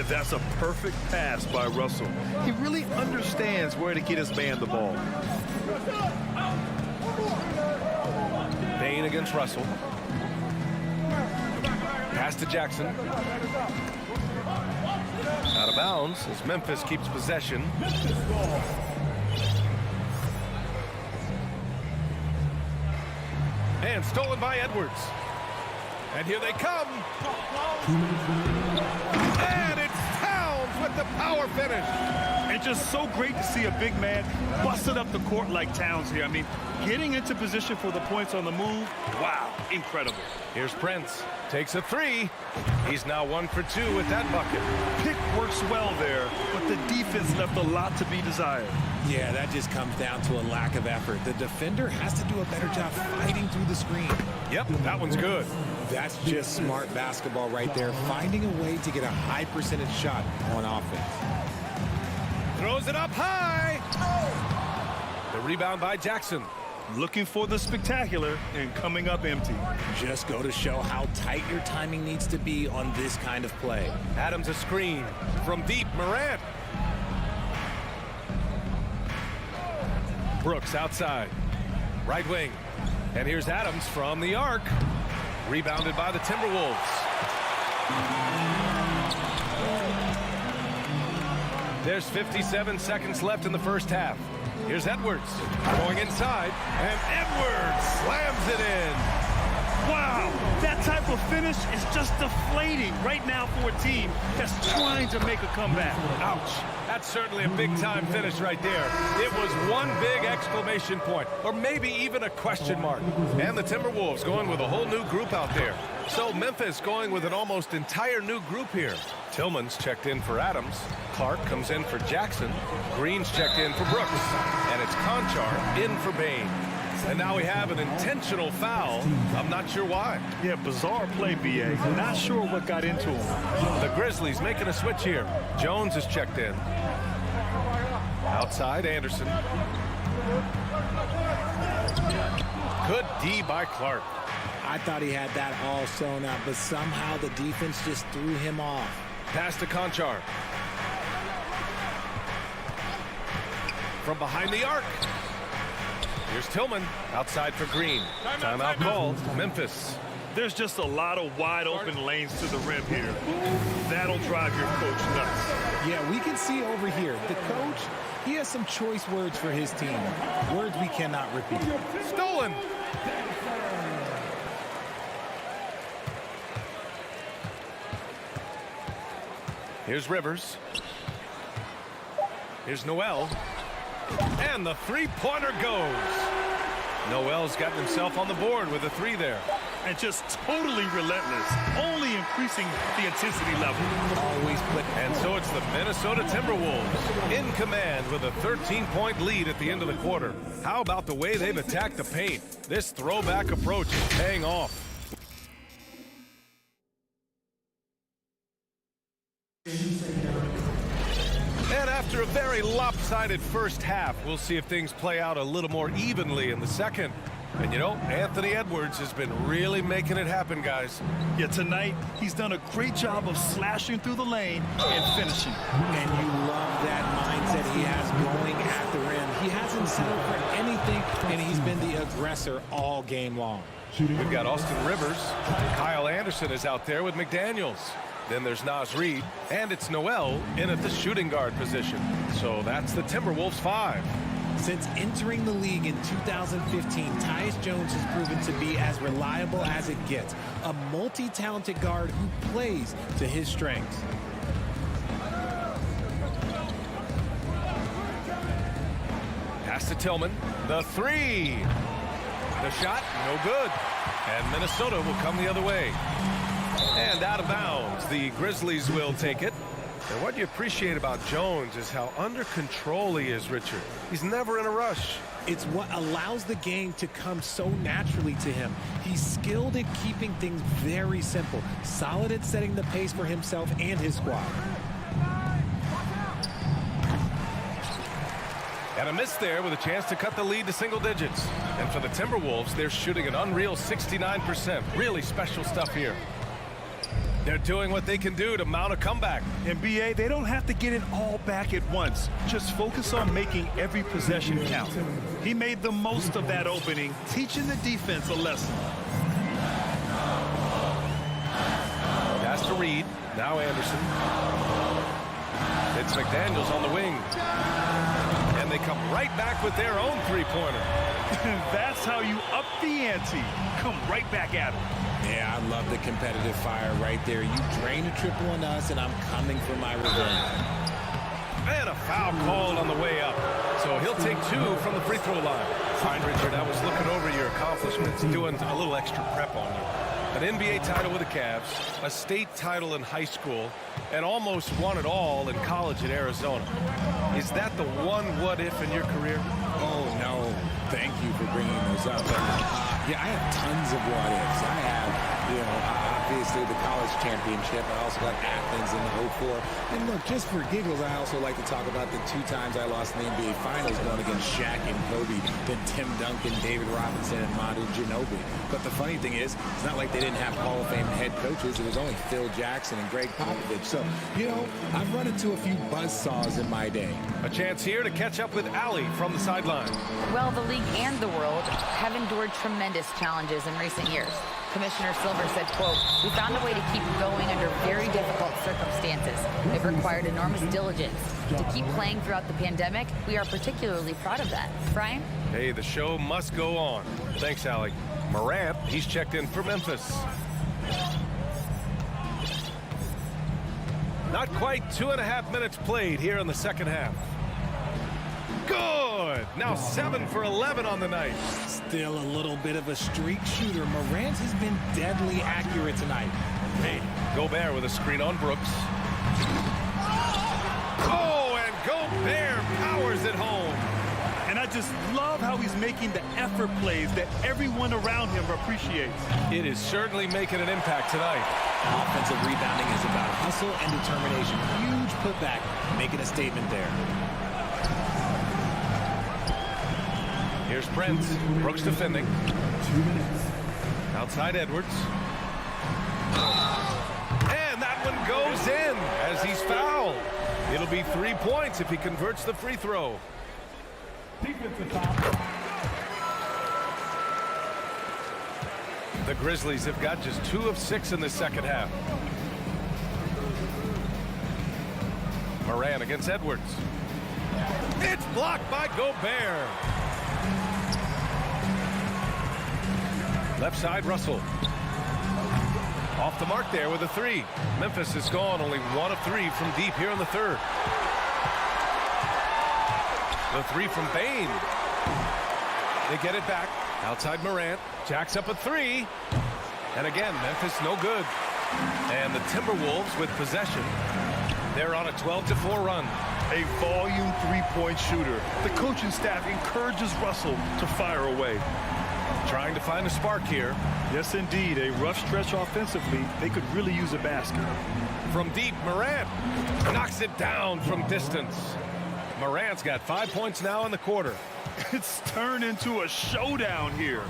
That's a perfect pass by Russell. He really understands where to get his man the ball. Bain against Russell. Pass to Jackson. Out of bounds as Memphis keeps possession. And stolen by Edwards. And here they come. And it's Towns with the power finish. It's just so great to see a big man busting up the court like Towns here. I mean, getting into position for the points on the move, wow, incredible. Here's Prince. Takes a three. He's now 1 for 2 with that bucket. Pick works well there, but the defense left a lot to be desired. Yeah, that just comes down to a lack of effort. The defender has to do a better job fighting through the screen. Yep, that one's good. That's just smart basketball right there, finding a way to get a high percentage shot on offense. Throws it up high. The rebound by Jackson. Looking for the spectacular and coming up empty. Just go to show how tight your timing needs to be on this kind of play. Adams a screen from deep. Morant. Brooks outside. Right wing. And here's Adams from the arc. Rebounded by the Timberwolves. There's 57 seconds left in the first half. Here's Edwards going inside, and Edwards slams it in. Wow, that type of finish is just deflating right now for a team that's trying to make a comeback. Ouch. That's certainly a big-time finish right there. It was one big exclamation point, or maybe even a question mark. And the Timberwolves going with a whole new group out there. So Memphis going with an almost entire new group here. Tillman's checked in for Adams. Clark comes in for Jackson. Green's checked in for Brooks. And it's Conchar in for Bain. And now we have an intentional foul. I'm not sure why. Yeah, bizarre play, B.A. Not sure what got into him. The Grizzlies making a switch here. Jones is checked in. Outside, Anderson. Good D by Clark. I thought he had that all sewn up, but somehow the defense just threw him off. Pass to Conchar. From behind the arc. Here's Tillman outside for Green. Timeout called. Memphis. There's just a lot of wide open lanes to the rim here. That'll drive your coach nuts. Yeah, we can see over here, the coach, he has some choice words for his team. Words we cannot repeat. Stolen. Here's Rivers. Here's Noel. And the three-pointer goes. Noel's gotten himself on the board with a three there. And just totally relentless, only increasing the intensity level. Always put. And so it's the Minnesota Timberwolves in command with a 13-point lead at the end of the quarter. How about the way they've attacked the paint? This throwback approach is paying off. And after a very lopsided first half, we'll see if things play out a little more evenly in the second. And you know, Anthony Edwards has been really making it happen, guys. Yeah, tonight, he's done a great job of slashing through the lane and finishing. And you love that mindset he has going at the rim. He hasn't settled for anything, and he's been the aggressor all game long. We've got Austin Rivers. Kyle Anderson is out there with McDaniels. Then there's Naz Reid, and it's Noel in at the shooting guard position. So that's the Timberwolves 5. Since entering the league in 2015, Tyus Jones has proven to be as reliable as it gets. A multi-talented guard who plays to his strengths. Pass to Tillman. The three. The shot, no good. And Minnesota will come the other way. And out of bounds, the Grizzlies will take it. And what you appreciate about Jones is how under control he is, Richard. He's never in a rush. It's what allows the game to come so naturally to him. He's skilled at keeping things very simple, solid at setting the pace for himself and his squad. And a miss there with a chance to cut the lead to single digits. And for the Timberwolves, they're shooting an unreal 69%. Really special stuff here. They're doing what they can do to mount a comeback. And BA, they don't have to get it all back at once. Just focus on making every possession count. He made the most of that opening, teaching the defense a lesson. Pass to Reed. Now Anderson. It's McDaniels on the wing. And they come right back with their own three-pointer. That's how you up the ante. Come right back at him. Yeah, I love the competitive fire right there. You drain a triple on us, and I'm coming for my revenge. And a foul called on the way up. So he'll take 2 from the free throw line. Fine, Richard. I was looking over your accomplishments, doing a little extra prep on you. An NBA title with the Cavs, a state title in high school, and almost won it all in college at Arizona. Is that the one what-if in your career? Oh, no. Thank you for bringing those up. Yeah, I have tons of what-ifs. I have, obviously the college championship. I also got Athens in the 04. And look, just for giggles, I also like to talk about the 2 times I lost in the NBA Finals going against Shaq and Kobe, then Tim Duncan, David Robinson, and Manu Ginobili. But the funny thing is, it's not like they didn't have Hall of Fame head coaches. It was only Phil Jackson and Greg Popovich. So, I've run into a few buzzsaws in my day. A chance here to catch up with Allie from the sideline. Well, the league and the world have endured tremendous challenges in recent years. Commissioner Silver said, quote, "We found a way to keep going under very difficult circumstances. It required enormous diligence. To keep playing throughout the pandemic, we are particularly proud of that." Brian? Hey, the show must go on. Thanks, Allie. Morant, he's checked in for Memphis. Not quite 2.5 minutes played here in the second half. Good! Now 7 for 11 on the night. Still a little bit of a streak shooter. Morant has been deadly accurate tonight. Hey, Gobert with a screen on Brooks. Oh, and Gobert powers it home. And I just love how he's making the effort plays that everyone around him appreciates. It is certainly making an impact tonight. Offensive rebounding is about hustle and determination. Huge putback, making a statement there. Here's Prince. Brooks defending. 2 minutes. Outside Edwards. And that one goes in as he's fouled. It'll be 3 points if he converts the free throw. Defensive foul. The Grizzlies have got just 2 of 6 in the second half. Morant against Edwards. It's blocked by Gobert. Left side, Russell. Off the mark there with a 3. Memphis is gone, only 1 of 3 from deep here in the third. The 3 from Bain. They get it back. Outside Morant. Jacks up a 3. And again, Memphis no good. And the Timberwolves with possession. They're on a 12-4 run. A volume three-point shooter. The coaching staff encourages Russell to fire away. Trying to find a spark here. Yes, indeed. A rough stretch offensively. They could really use a basket. From deep, Morant knocks it down from distance. Morant's got 5 points now in the quarter. It's turned into a showdown here.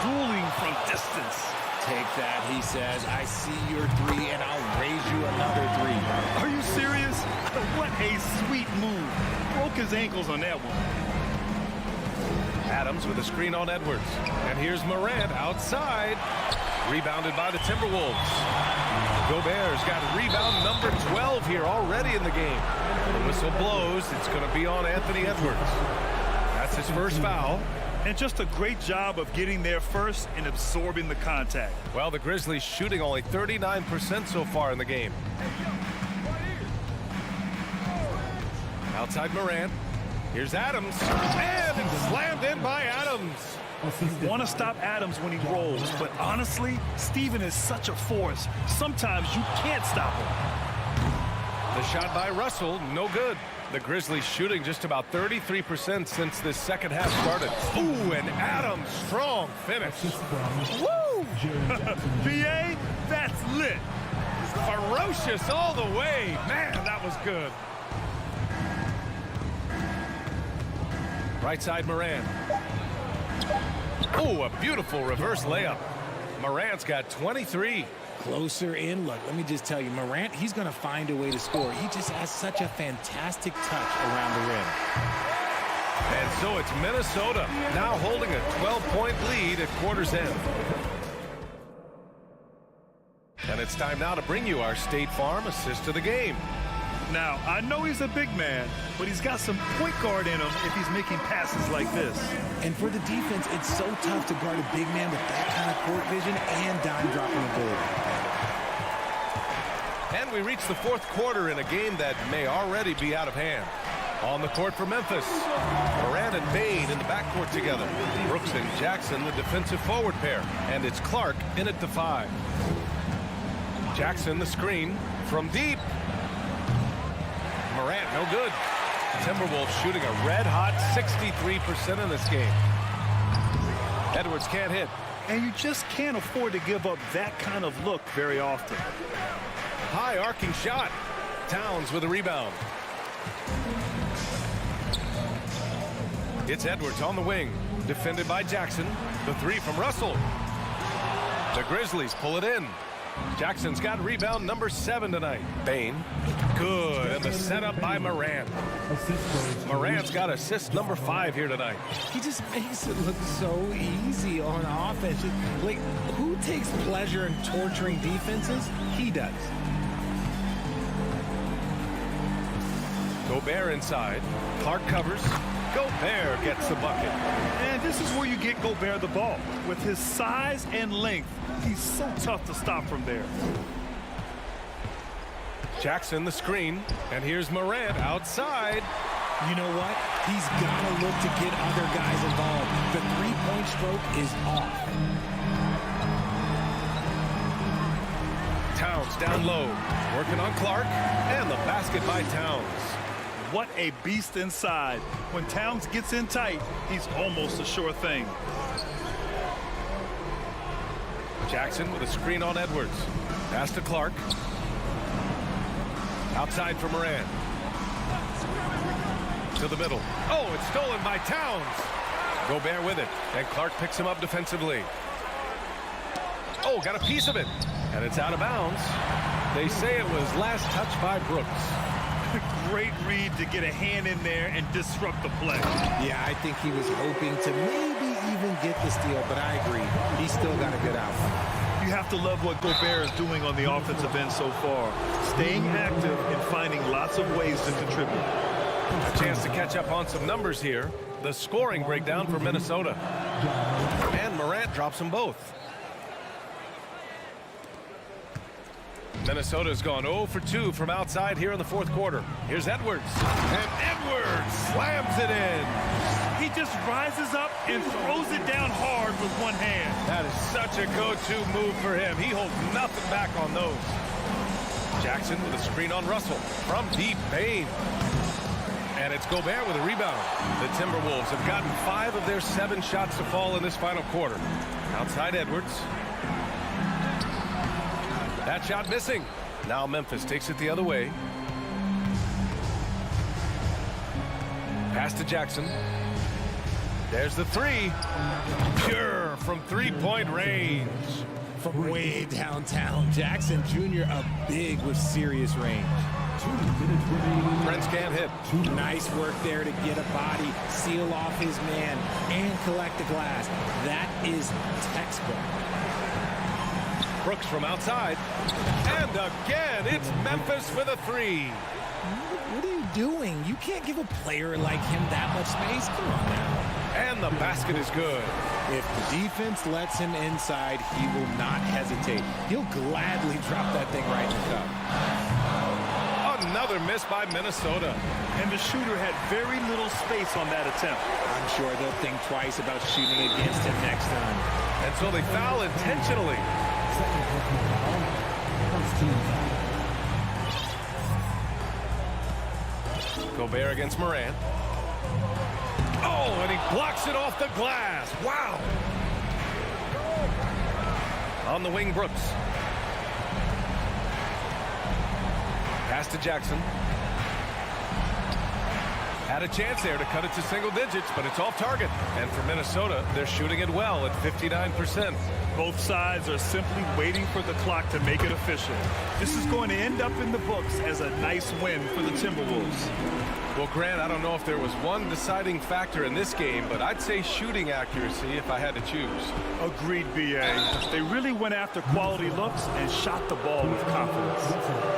Dueling from distance. Take that, he says. I see your 3, and I'll raise you another 3. Are you serious? What a sweet move. Broke his ankles on that one. Adams with a screen on Edwards. And here's Morant outside. Rebounded by the Timberwolves. Gobert's got rebound number 12 here already in the game. The whistle blows. It's going to be on Anthony Edwards. That's his first foul. And just a great job of getting there first and absorbing the contact. Well, the Grizzlies shooting only 39% so far in the game. Outside Morant. Here's Adams. And it's slammed in by Adams. Want to stop Adams when he rolls, but honestly, Steven is such a force. Sometimes you can't stop him. The shot by Russell, no good. The Grizzlies shooting just about 33% since this second half started. Ooh, and Adams, strong finish. Woo! BA, that's lit. Ferocious all the way. Man, that was good. Right side Moran. Oh, a beautiful reverse layup. Morant's got 23. Closer in. Look, let me just tell you, Morant, he's going to find a way to score. He just has such a fantastic touch around the rim. And so it's Minnesota now holding a 12-point lead at quarter's end. And it's time now to bring you our State Farm assist of the game. Now, I know he's a big man, but he's got some point guard in him if he's making passes like this. And for the defense, it's so tough to guard a big man with that kind of court vision and dime-dropping ability. And we reach the fourth quarter in a game that may already be out of hand. On the court for Memphis, Moran and Bain in the backcourt together. Brooks and Jackson, the defensive forward pair. And it's Clark in at the 5. Jackson, the screen from deep. Morant, no good. Timberwolves shooting a red-hot 63% in this game. Edwards can't hit. And you just can't afford to give up that kind of look very often. High arcing shot. Towns with a rebound. It's Edwards on the wing. Defended by Jackson. The 3 from Russell. The Grizzlies pull it in. Jackson's got rebound number 7 tonight. Bain. Good. And the setup by Morant. Morant's got assist number 5 here tonight. He just makes it look so easy on offense. Like, who takes pleasure in torturing defenses? He does. Gobert inside. Clark covers. Gobert gets the bucket. And this is where you get Gobert the ball. With his size and length, he's so tough to stop from there. Jackson the screen. And here's Morant outside. You know what? He's got to look to get other guys involved. The three-point stroke is off. Towns down low. Working on Clark. And the basket by Towns. What a beast inside. When Towns gets in tight, he's almost a sure thing. Jackson with a screen on Edwards. Pass to Clark. Outside for Moran. To the middle. Oh, it's stolen by Towns. Gobert with it. And Clark picks him up defensively. Oh, got a piece of it. And it's out of bounds. They say it was last touched by Brooks. Great read to get a hand in there and disrupt the play. Yeah, I think he was hoping to maybe even get the steal, but I agree. He's still got a good outcome. You have to love what Gobert is doing on the offensive end so far. Staying active and finding lots of ways to contribute. A chance to catch up on some numbers here. The scoring breakdown for Minnesota. And Morant drops them both. Minnesota's gone 0 for 2 from outside here in the fourth quarter. Here's Edwards. And Edwards slams it in. He just rises up and throws it down hard with one hand. That is such a go-to move for him. He holds nothing back on those. Jackson with a screen on Russell. From deep, Bain. And it's Gobert with a rebound. The Timberwolves have gotten 5 of their 7 shots to fall in this final quarter. Outside Edwards. That shot missing. Now Memphis takes it the other way. Pass to Jackson. There's the 3. Pure from 3-point range. From way downtown. Jackson Jr. up big with serious range. Prince can't hit. Nice work there to get a body, seal off his man, and collect the glass. That is textbook. Brooks from outside. And again, it's Memphis with a 3. What are you doing? You can't give a player like him that much space. Come on now. And the basket is good. If the defense lets him inside, he will not hesitate. He'll gladly drop that thing right in the cup. Another miss by Minnesota. And the shooter had very little space on that attempt. I'm sure they'll think twice about shooting against him next time. And so they foul intentionally. Gobert against Morant. Oh, and he blocks it off the glass. Wow. On the wing, Brooks. Pass to Jackson. Had a chance there to cut it to single digits, but it's off target. And for Minnesota, they're shooting it well at 59%. Both sides are simply waiting for the clock to make it official. This is going to end up in the books as a nice win for the Timberwolves. Well, Grant, I don't know if there was one deciding factor in this game, but I'd say shooting accuracy if I had to choose. Agreed, B.A. They really went after quality looks and shot the ball with confidence.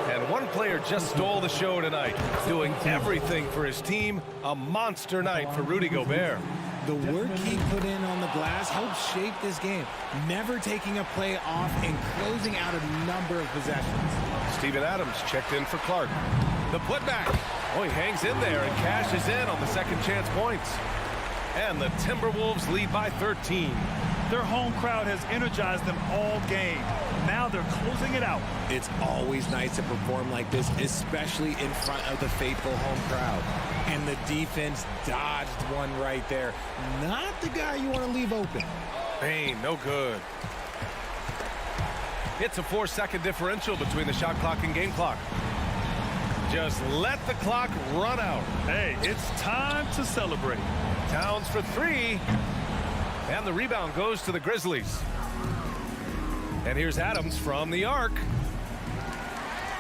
And one player just stole the show tonight, doing everything for his team. A monster night for Rudy Gobert. The work he put in on the glass helped shape this game, never taking a play off and closing out a number of possessions. Steven Adams checked in for Clark. The putback. Oh, he hangs in there and cashes in on the second chance points. And the Timberwolves lead by 13. Their home crowd has energized them all game. Now they're closing it out. It's always nice to perform like this, especially in front of the faithful home crowd. And the defense dodged one right there. Not the guy you want to leave open. Bain, no good. It's a 4-second differential between the shot clock and game clock. Just let the clock run out. Hey, it's time to celebrate. Towns for three. And the rebound goes to the Grizzlies. And here's Adams from the arc.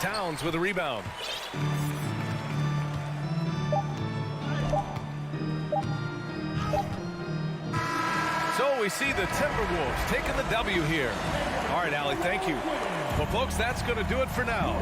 Towns with a rebound. So we see the Timberwolves taking the W here. All right, Allie, thank you. Well, folks, that's going to do it for now.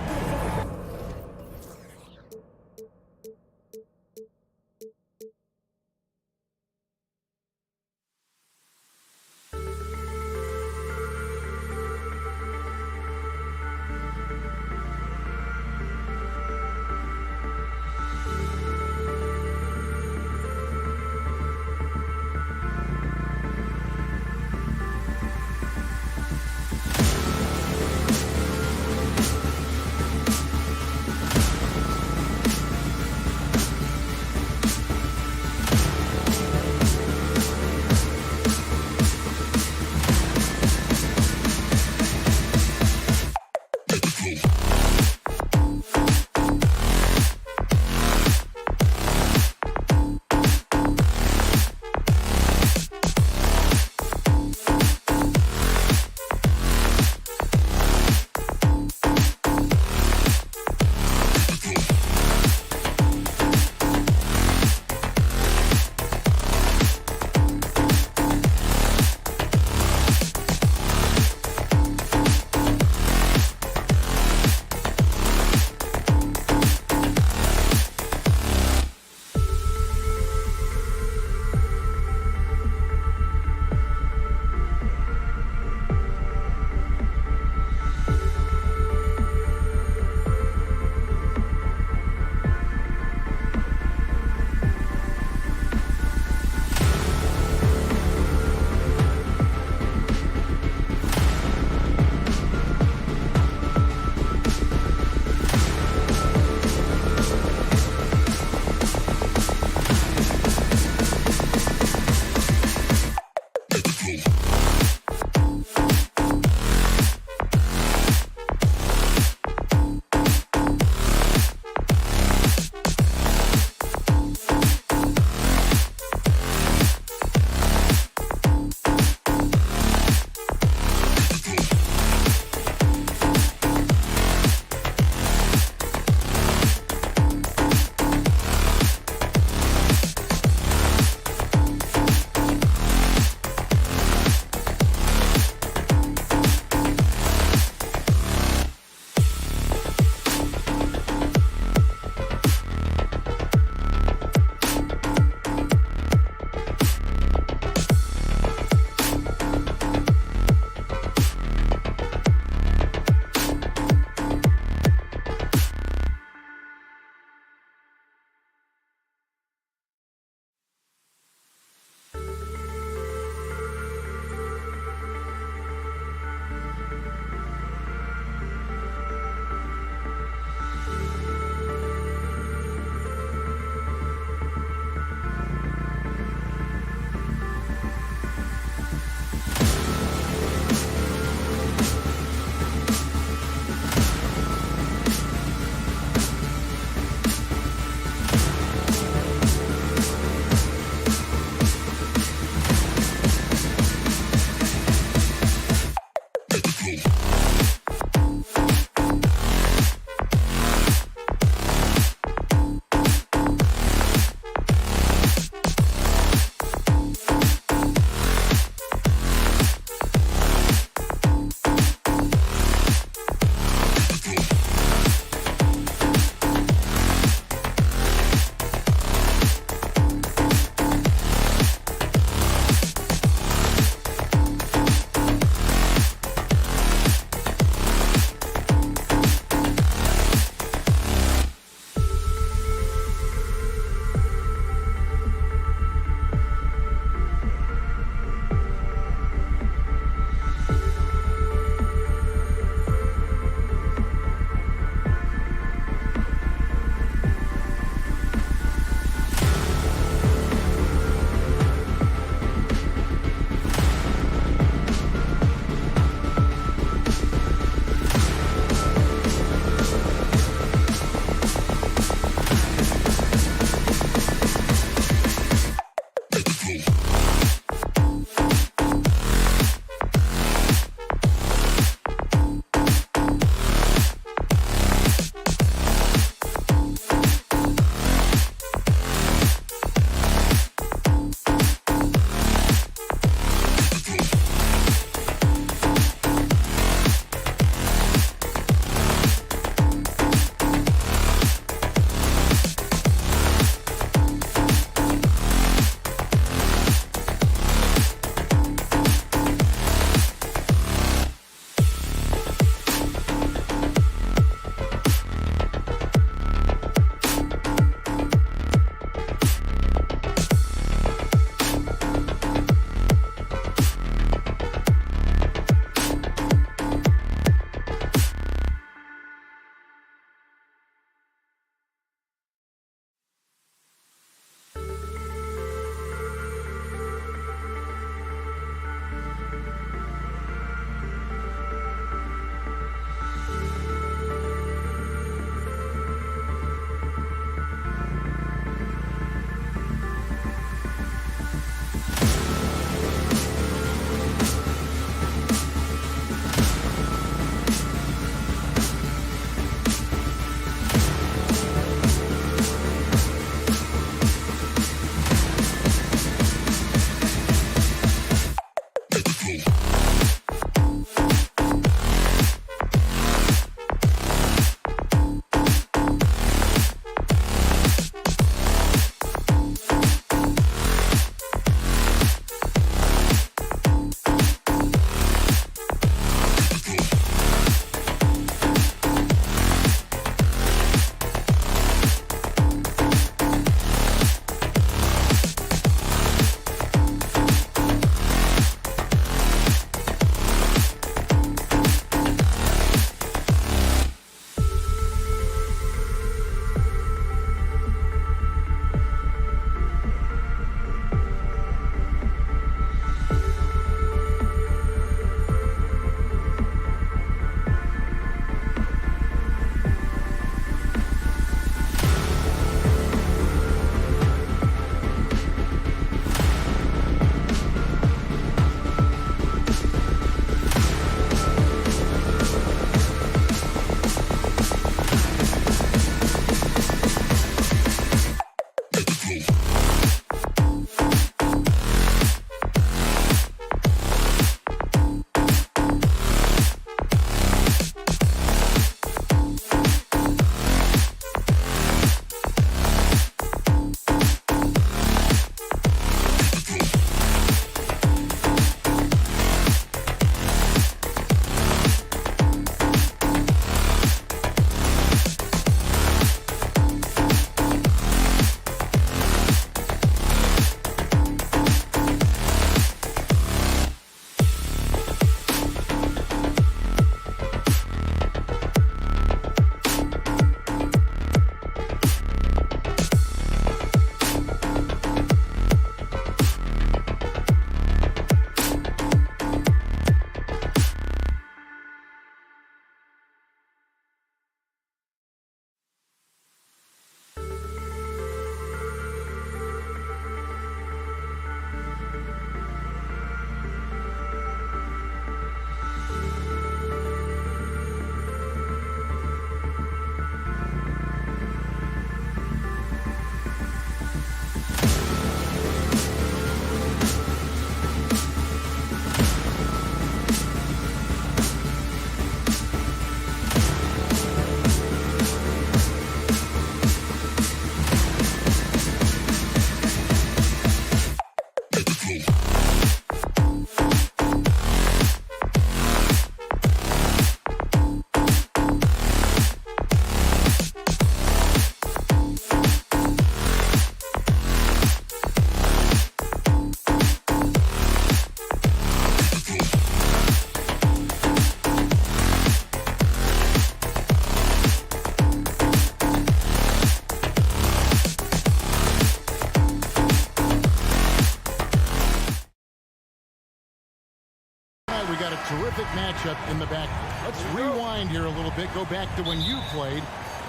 matchup in the back. Let's rewind here a little bit. Go back to when you played.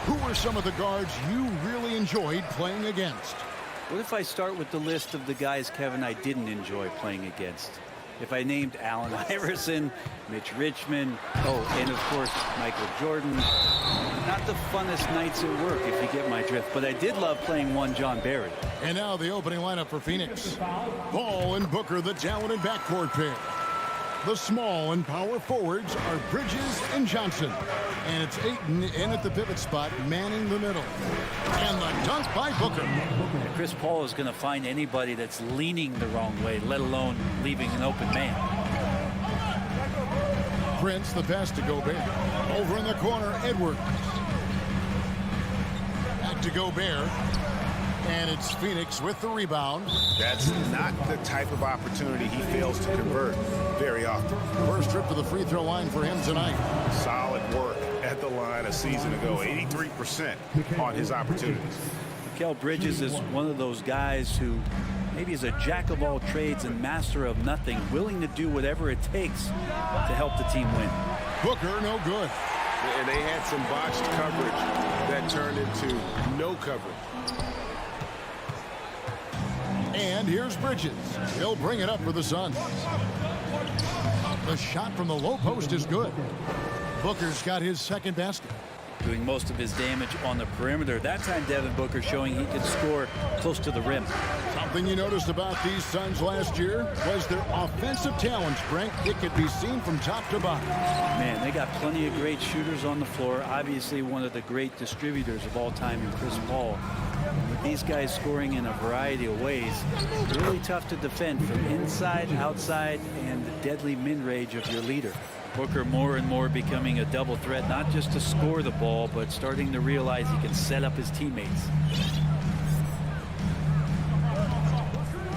Who were some of the guards you really enjoyed playing against? What if I start with the list of the guys, Kevin, I didn't enjoy playing against? If I named Allen Iverson, Mitch Richmond, and of course, Michael Jordan. Not the funnest nights at work, if you get my drift, but I did love playing one John Barry. And now the opening lineup for Phoenix. Paul and Booker, the talented backcourt pair. The small and power forwards are Bridges and Johnson. And it's Ayton in at the pivot spot, manning the middle. And the dunk by Booker. Chris Paul is going to find anybody that's leaning the wrong way, let alone leaving an open man. Prince, the pass to Gobert. Over in the corner, Edwards. Back to Gobert. And it's Phoenix with the rebound. That's not the type of opportunity he fails to convert very often. First trip to the free throw line for him tonight. Solid work at the line a season ago. 83% on his opportunities. Mikal Bridges is one of those guys who maybe is a jack of all trades and master of nothing, willing to do whatever it takes to help the team win. Booker, no good. And they had some botched coverage that turned into no coverage. And here's Bridges. He'll bring it up for the Suns. The shot from the low post is good. Booker's got his second basket. Doing most of his damage on the perimeter. That time, Devin Booker showing he can score close to the rim. Something you noticed about these Suns last year was their offensive talent strength. It could be seen from top to bottom. Man, they got plenty of great shooters on the floor. Obviously, one of the great distributors of all time in Chris Paul. With these guys scoring in a variety of ways, really tough to defend from inside, outside, and the deadly mid-range of your leader. Booker more and more becoming a double threat, not just to score the ball, but starting to realize he can set up his teammates.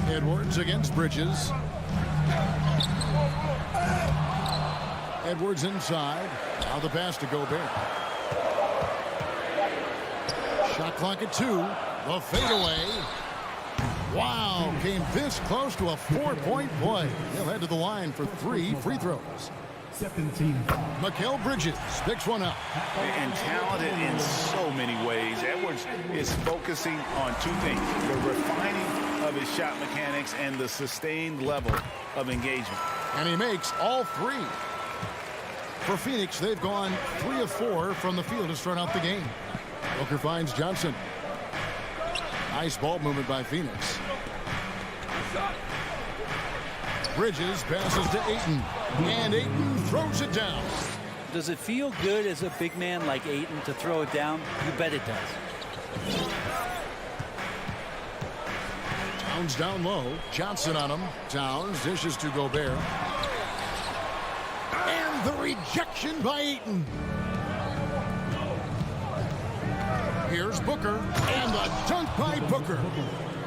Edwards against Bridges. Edwards inside. Now the pass to Gobert. Shot clock at 2. The fadeaway. Wow, came this close to a 4-point play. He'll head to the line for 3 free throws. Mikal Bridges picks one up. And talented in so many ways. Edwards is focusing on 2 things: the refining of his shot mechanics and the sustained level of engagement. And he makes all 3. For Phoenix, they've gone 3 of 4 from the field to start out the game. Booker finds Johnson. Nice ball movement by Phoenix. Bridges passes to Ayton. And Ayton throws it down. Does it feel good as a big man like Ayton to throw it down? You bet it does. Towns down low. Johnson on him. Towns dishes to Gobert. And the rejection by Ayton. Here's Booker. And the dunk by Booker.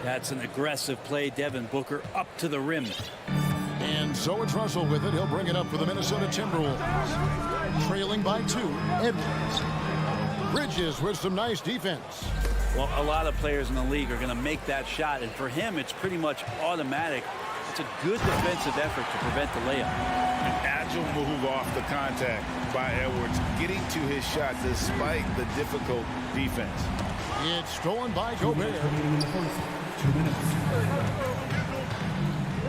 That's an aggressive play. Devin Booker up to the rim. And so it's Russell with it. He'll bring it up for the Minnesota Timberwolves. Trailing by 2. Edwards. Bridges with some nice defense. Well, a lot of players in the league are going to make that shot, and for him, it's pretty much automatic. It's a good defensive effort to prevent the layup. An agile move off the contact by Edwards, getting to his shot despite the difficult defense. It's stolen by Gobert. 2 minutes.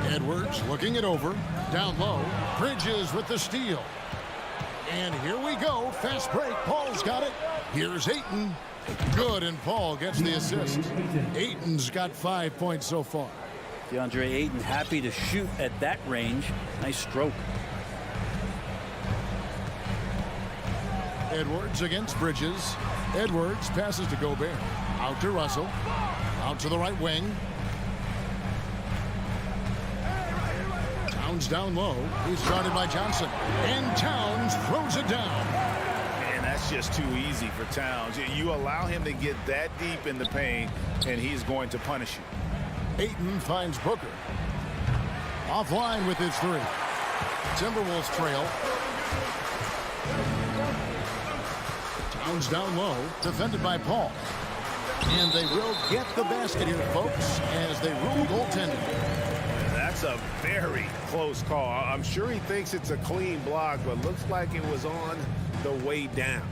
Edwards looking it over. Down low. Bridges with the steal. And here we go. Fast break. Paul's got it. Here's Ayton. Good, and Paul gets the assist. Ayton's got 5 points so far. DeAndre Ayton happy to shoot at that range. Nice stroke. Edwards against Bridges. Edwards passes to Gobert. Out to Russell. Out to the right wing. Towns down low. He's guarded by Johnson. And Towns throws it down. And that's just too easy for Towns. You allow him to get that deep in the paint, and he's going to punish you. Ayton finds Booker. Offline with his 3. Timberwolves trail. Towns down low. Defended by Paul. And they will get the basket here, folks, as they rule goaltending. That's That's a very close call. I'm sure he thinks it's a clean block, but looks like it was on the way down.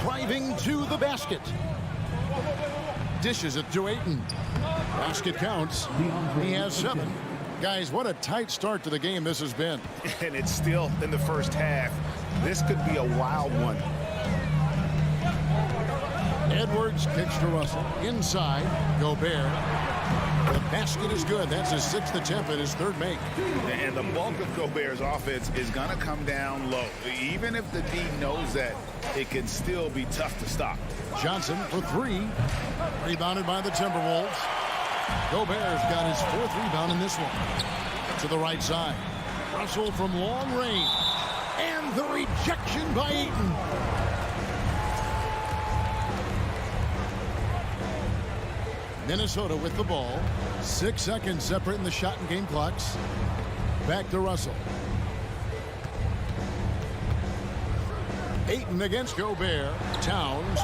Driving to the basket. Dishes it to Ayton. Basket counts. He has 7. Guys, what a tight start to the game this has been. And it's still in the first half. This could be a wild one. Edwards kicks to Russell. Inside, Gobert. The basket is good. That's his 6th attempt and his 3rd make. And the bulk of Gobert's offense is going to come down low. Even if the D knows that, it can still be tough to stop. Johnson for 3. Rebounded by the Timberwolves. Gobert's got his 4th rebound in this one. To the right side. Russell from long range. And the rejection by Ayton. Minnesota with the ball. 6 seconds separating the shot and game clocks. Back to Russell. Ayton against Gobert. Towns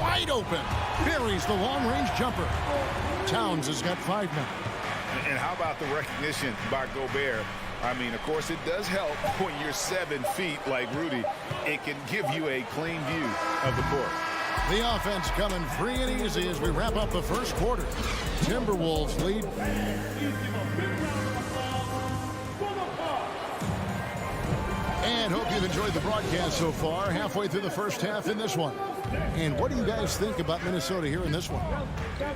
wide open. Buries the long-range jumper. Towns has got 5 now. And how about the recognition by Gobert? I mean, of course, it does help when you're 7 feet like Rudy. It can give you a clean view of the court. The offense coming free and easy as we wrap up the first quarter. Timberwolves lead. And hope you've enjoyed the broadcast so far. Halfway through the first half in this one. And what do you guys think about Minnesota here in this one?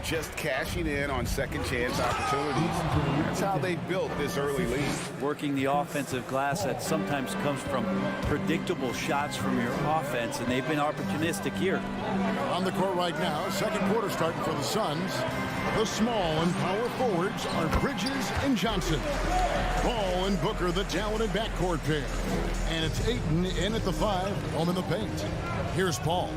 Just cashing in on second chance opportunities. That's how they built this early lead. Working the offensive glass that sometimes comes from predictable shots from your offense, and they've been opportunistic here. On the court right now, second quarter starting for the Suns. The small and power forwards are Bridges and Johnson. Ball and Booker, the talented backcourt pair. And it's Ayton in at the 5, home in the paint. Here's Paul.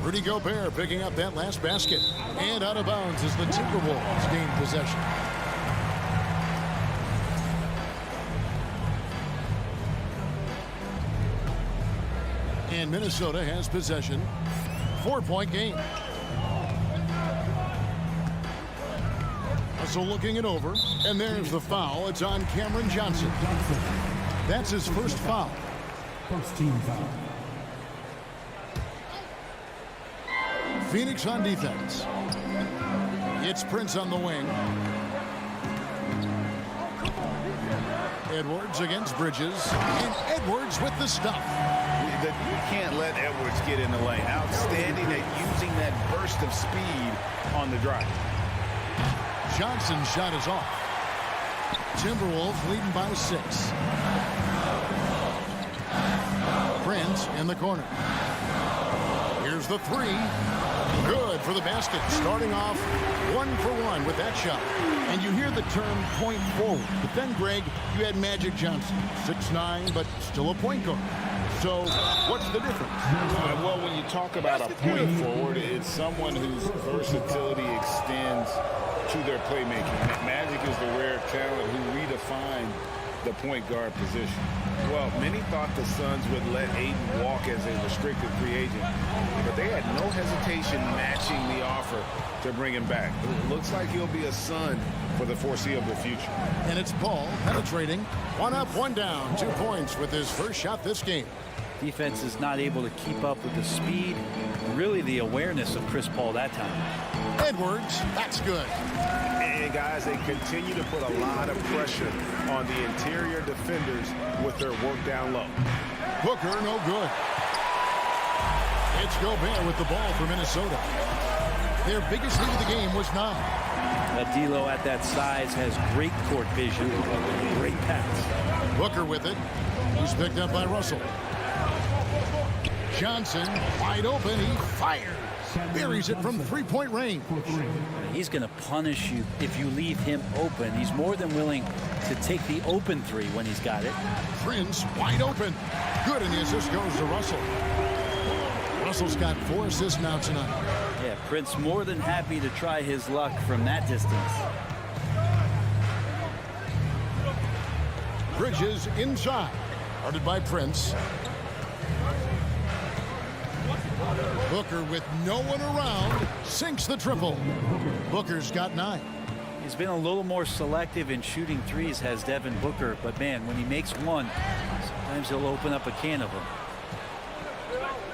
Rudy Gobert picking up that last basket. And out of bounds as the Timberwolves gain possession. And Minnesota has possession. 4-point game. Russell looking it over. And there's the foul. It's on Cameron Johnson. That's his first foul. First team foul. Phoenix on defense. It's Prince on the wing. Edwards against Bridges. And Edwards with the stuff. You can't let Edwards get in the lane. Outstanding at using that burst of speed on the drive. Johnson's shot is off. Timberwolves leading by 6. Prince in the corner. Here's the 3. Good for the basket. Starting off 1 for 1 with that shot. And you hear the term point forward. But then, Greg, you had Magic Johnson. 6'9", but still a point guard. So what's the difference? Well, when you talk about a point forward, it's someone whose versatility extends to their playmaking. Magic is the rare talent who redefined the point guard position. Well, many thought the Suns would let Ayton walk as a restricted free agent, but they had no hesitation matching the offer to bring him back. It looks like he'll be a Sun for the foreseeable future. And it's Paul penetrating. 1 up, 1 down. 2 points with his first shot this game. Defense is not able to keep up with the speed, really the awareness of Chris Paul that time. Edwards, that's good. And guys, they continue to put a lot of pressure on the interior defenders with their work down low. Booker, no good. It's Gobert with the ball for Minnesota. Their biggest lead of the game was 9. D'Lo at that size has great court vision, great pass. Booker with it. He's picked up by Russell. Johnson wide open. He fires. Buries it from 3-point range. He's going to punish you if you leave him open. He's more than willing to take the open 3 when he's got it. Prince wide open. Good, and the assist goes to Russell. Russell's got 4 assists now tonight. Yeah, Prince more than happy to try his luck from that distance. Bridges inside. Guarded by Prince. Booker with no one around sinks the triple. Booker's got 9. He's been a little more selective in shooting threes, has Devin Booker, but man, when he makes one, sometimes he'll open up a can of them.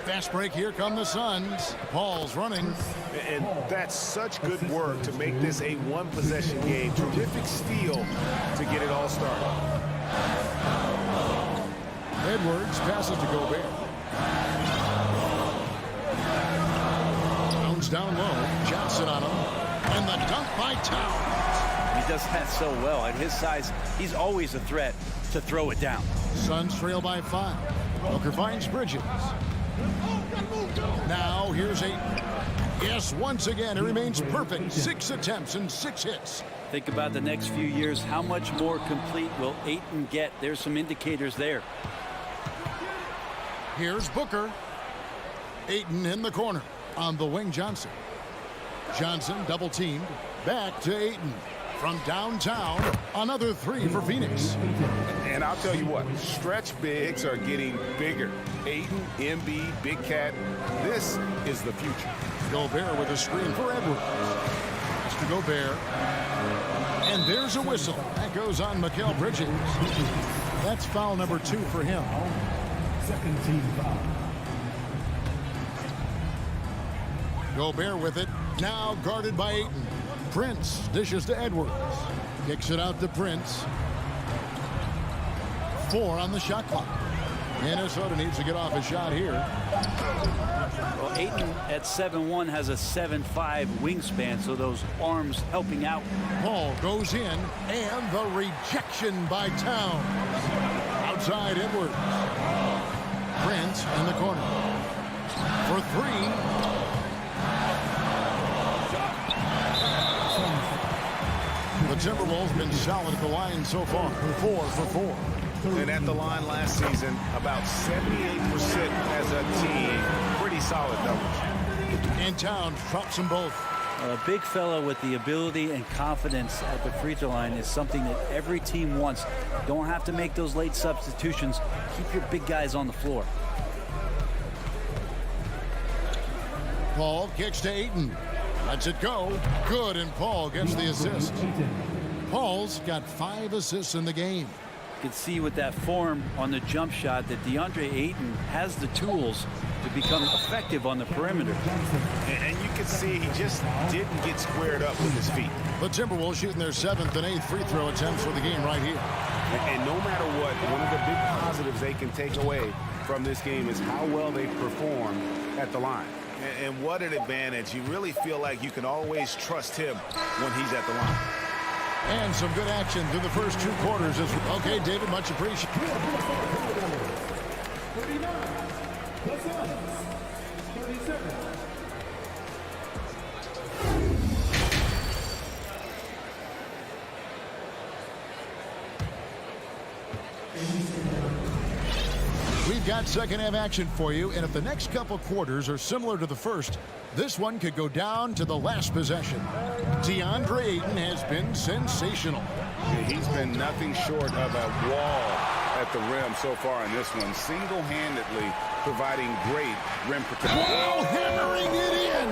Fast break, here come the Suns. Paul's running. And that's such good work to make this a one-possession game. Terrific steal to get it all started. Edwards passes to Gobert. Towns down low. Johnson on him. And the dunk by Towns. He does that so well. At his size, he's always a threat to throw it down. Suns trail by 5. Booker finds Bridges. Now here's Ayton. Yes, once again, it remains perfect. 6 attempts and 6 hits. Think about the next few years. How much more complete will Ayton get? There's some indicators there. Here's Booker. Ayton in the corner. On the wing, Johnson. Johnson double teamed. Back to Ayton. From downtown, another 3 for Phoenix. And I'll tell you what, stretch bigs are getting bigger. Ayton, Embiid, Big Cat, this is the future. Gobert with a screen for Edwards. It's to Gobert. And there's a whistle. That goes on Mikal Bridges. That's foul number 2 for him. Second team foul. Gobert with it. Now guarded by Ayton. Prince dishes to Edwards. Kicks it out to Prince. 4 on the shot clock. Minnesota needs to get off a shot here. Well, Ayton at 7'1" has a 7'5" wingspan, so those arms helping out. Paul goes in, and the rejection by Towns. Outside Edwards. Prince in the corner. For 3. The Timberwolves been solid at the line so far. 4 for 4. And at the line last season, about 78% as a team. Pretty solid numbers. And Towns drops them both. A big fella with the ability and confidence at the free throw line is something that every team wants. Don't have to make those late substitutions. Keep your big guys on the floor. Paul kicks to Ayton. Lets it go. Good, and Paul gets the assist. Paul's got 5 assists in the game. You can see with that form on the jump shot that DeAndre Ayton has the tools to become effective on the perimeter. And you can see he just didn't get squared up with his feet. The Timberwolves shooting their 7th and 8th free throw attempts for the game right here. And no matter what, one of the big positives they can take away from this game is how well they perform at the line. And what an advantage. You really feel like you can always trust him when he's at the line. And some good action through the first 2 quarters. Okay, David, much appreciated. 39. The Suns. 37. We've got second half action for you, and if the next couple quarters are similar to the first, this one could go down to the last possession. DeAndre Ayton has been sensational. He's been nothing short of a wall at the rim so far in this one, single-handedly providing great rim protection. Wow, hammering it in!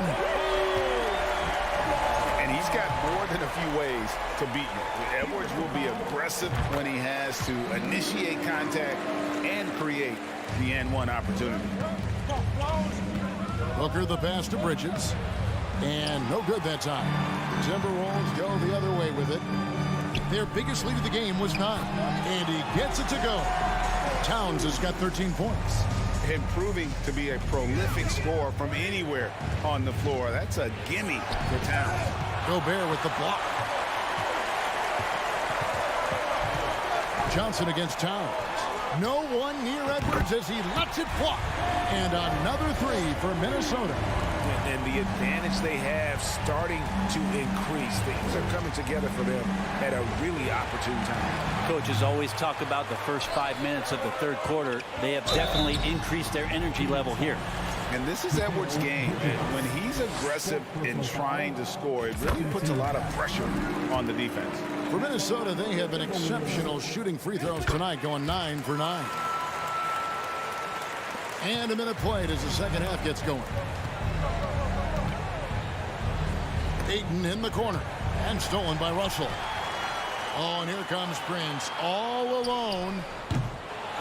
And he's got more than a few ways to beat you. Edwards will be aggressive when he has to initiate contact and create the N1 opportunity. Booker the pass to Bridges. And no good that time. The Timberwolves go the other way with it. Their biggest lead of the game was 9. And he gets it to go. Towns has got 13 points. And proving to be a prolific scorer from anywhere on the floor. That's a gimme for Towns. Gobert with the block. Johnson against Towns. No one near Edwards as he lets it fly. And another 3 for Minnesota. And the advantage they have starting to increase. Things are coming together for them at a really opportune time. Coaches always talk about the first 5 minutes of the third quarter. They have definitely increased their energy level here. And this is Edwards' game. And when he's aggressive in trying to score, it really puts a lot of pressure on the defense. For Minnesota, they have been exceptional shooting free throws tonight, going 9 for 9. And a minute played as the second half gets going. Ayton in the corner. And stolen by Russell. Oh, and here comes Prince all alone.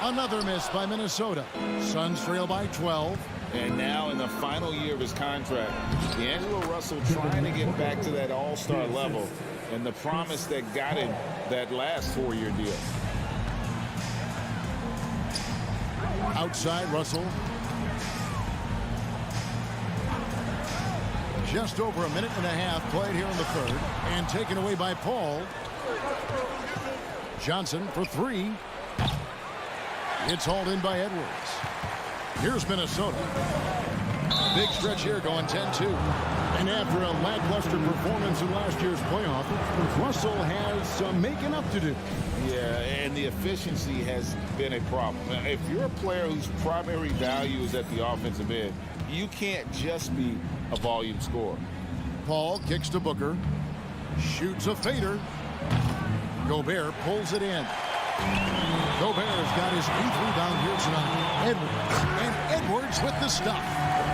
Another miss by Minnesota. Suns trail by 12. And now in the final year of his contract, D'Angelo Russell trying to get back to that all-star level and the promise that got him that last 4-year deal. Outside Russell. Just over a minute and a half played here in the third. And taken away by Paul. Johnson for three. It's hauled in by Edwards. Here's Minnesota. Big stretch here going 10-2. And after a lackluster performance in last year's playoff, Russell has some making up to do. Yeah, and the efficiency has been a problem. If you're a player whose primary value is at the offensive end, you can't just be a volume scorer. Paul kicks to Booker. Shoots a fader. Gobert pulls it in. Gobert's got his 8th rebound here tonight. Edwards. And Edwards with the stuff.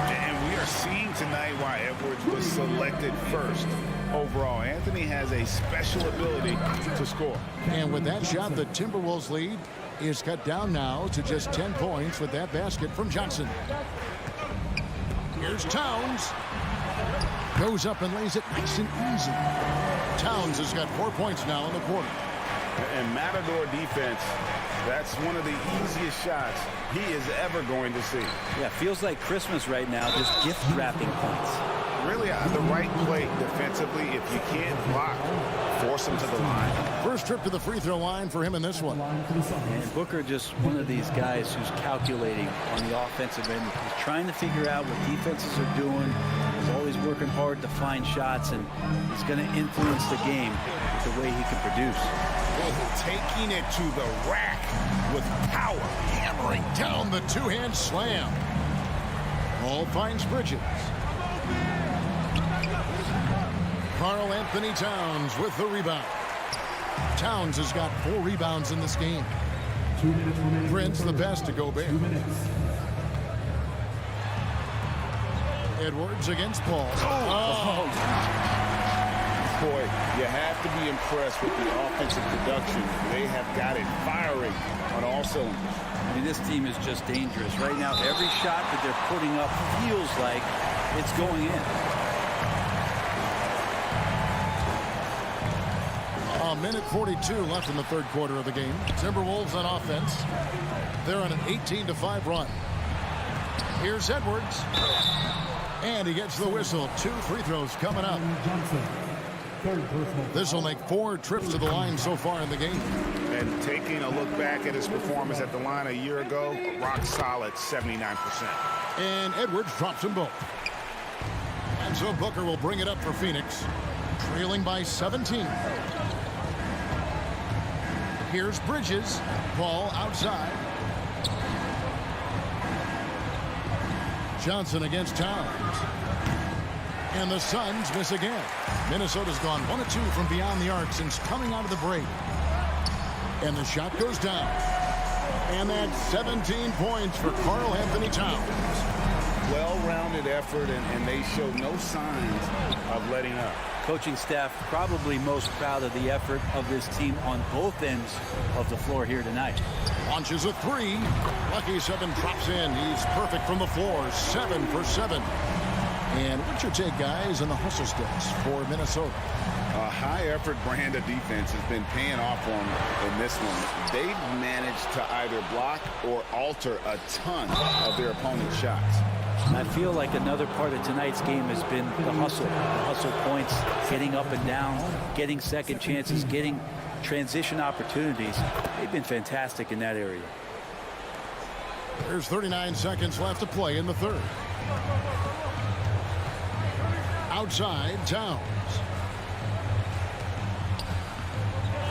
And we are seeing tonight why Edwards was selected first overall. Anthony has a special ability to score. And with that shot, the Timberwolves lead is cut down now to just 10 points with that basket from Johnson. Here's Towns. Goes up and lays it nice and easy. Towns has got 4 points now in the quarter. And Matador defense, that's one of the easiest shots he is ever going to see. Yeah, feels like Christmas right now, just gift wrapping points. Really on the right play defensively. If you can't block, force him to the line. First trip to the free throw line for him in this one. And Booker just one of these guys who's calculating on the offensive end. He's trying to figure out what defenses are doing. He's always working hard to find shots, and he's going to influence the game the way he can produce. Taking it to the rack with power. Hammering down the two-hand slam. Ball finds Bridges. Karl Anthony Towns with the rebound. Towns has got 4 rebounds in this game. 2 minutes remaining. Prince the best to Gobert. 2 minutes. Edwards against Paul. Boy, you have to be impressed with the offensive production. They have got it firing on all cylinders. I mean, this team is just dangerous. Right now, every shot that they're putting up feels like it's going in. A minute 42 left in the third quarter of the game. Timberwolves on offense. They're on an 18-5 run. Here's Edwards. And he gets the whistle. 2 free throws coming up. This will make 4 trips to the line so far in the game. And taking a look back at his performance at the line a year ago, rock solid 79%. And Edwards drops them both. And so Booker will bring it up for Phoenix, trailing by 17. Here's Bridges. Ball outside. Johnson against Towns. And the Suns miss again. Minnesota's gone 1 of 2 from beyond the arc since coming out of the break. And the shot goes down. And that's 17 points for Karl Anthony Towns. Well-rounded effort, and they show no signs of letting up. Coaching staff probably most proud of the effort of this team on both ends of the floor here tonight. Launches a 3. Lucky 7 drops in. He's perfect from the floor. 7 for 7. And what's your take, guys, on the hustle steps for Minnesota? A high-effort brand of defense has been paying off for them in this one. They've managed to either block or alter a ton of their opponent's shots. And I feel like another part of tonight's game has been the hustle. The hustle points, getting up and down, getting second chances, getting transition opportunities. They've been fantastic in that area. There's 39 seconds left to play in the third. Outside, Towns.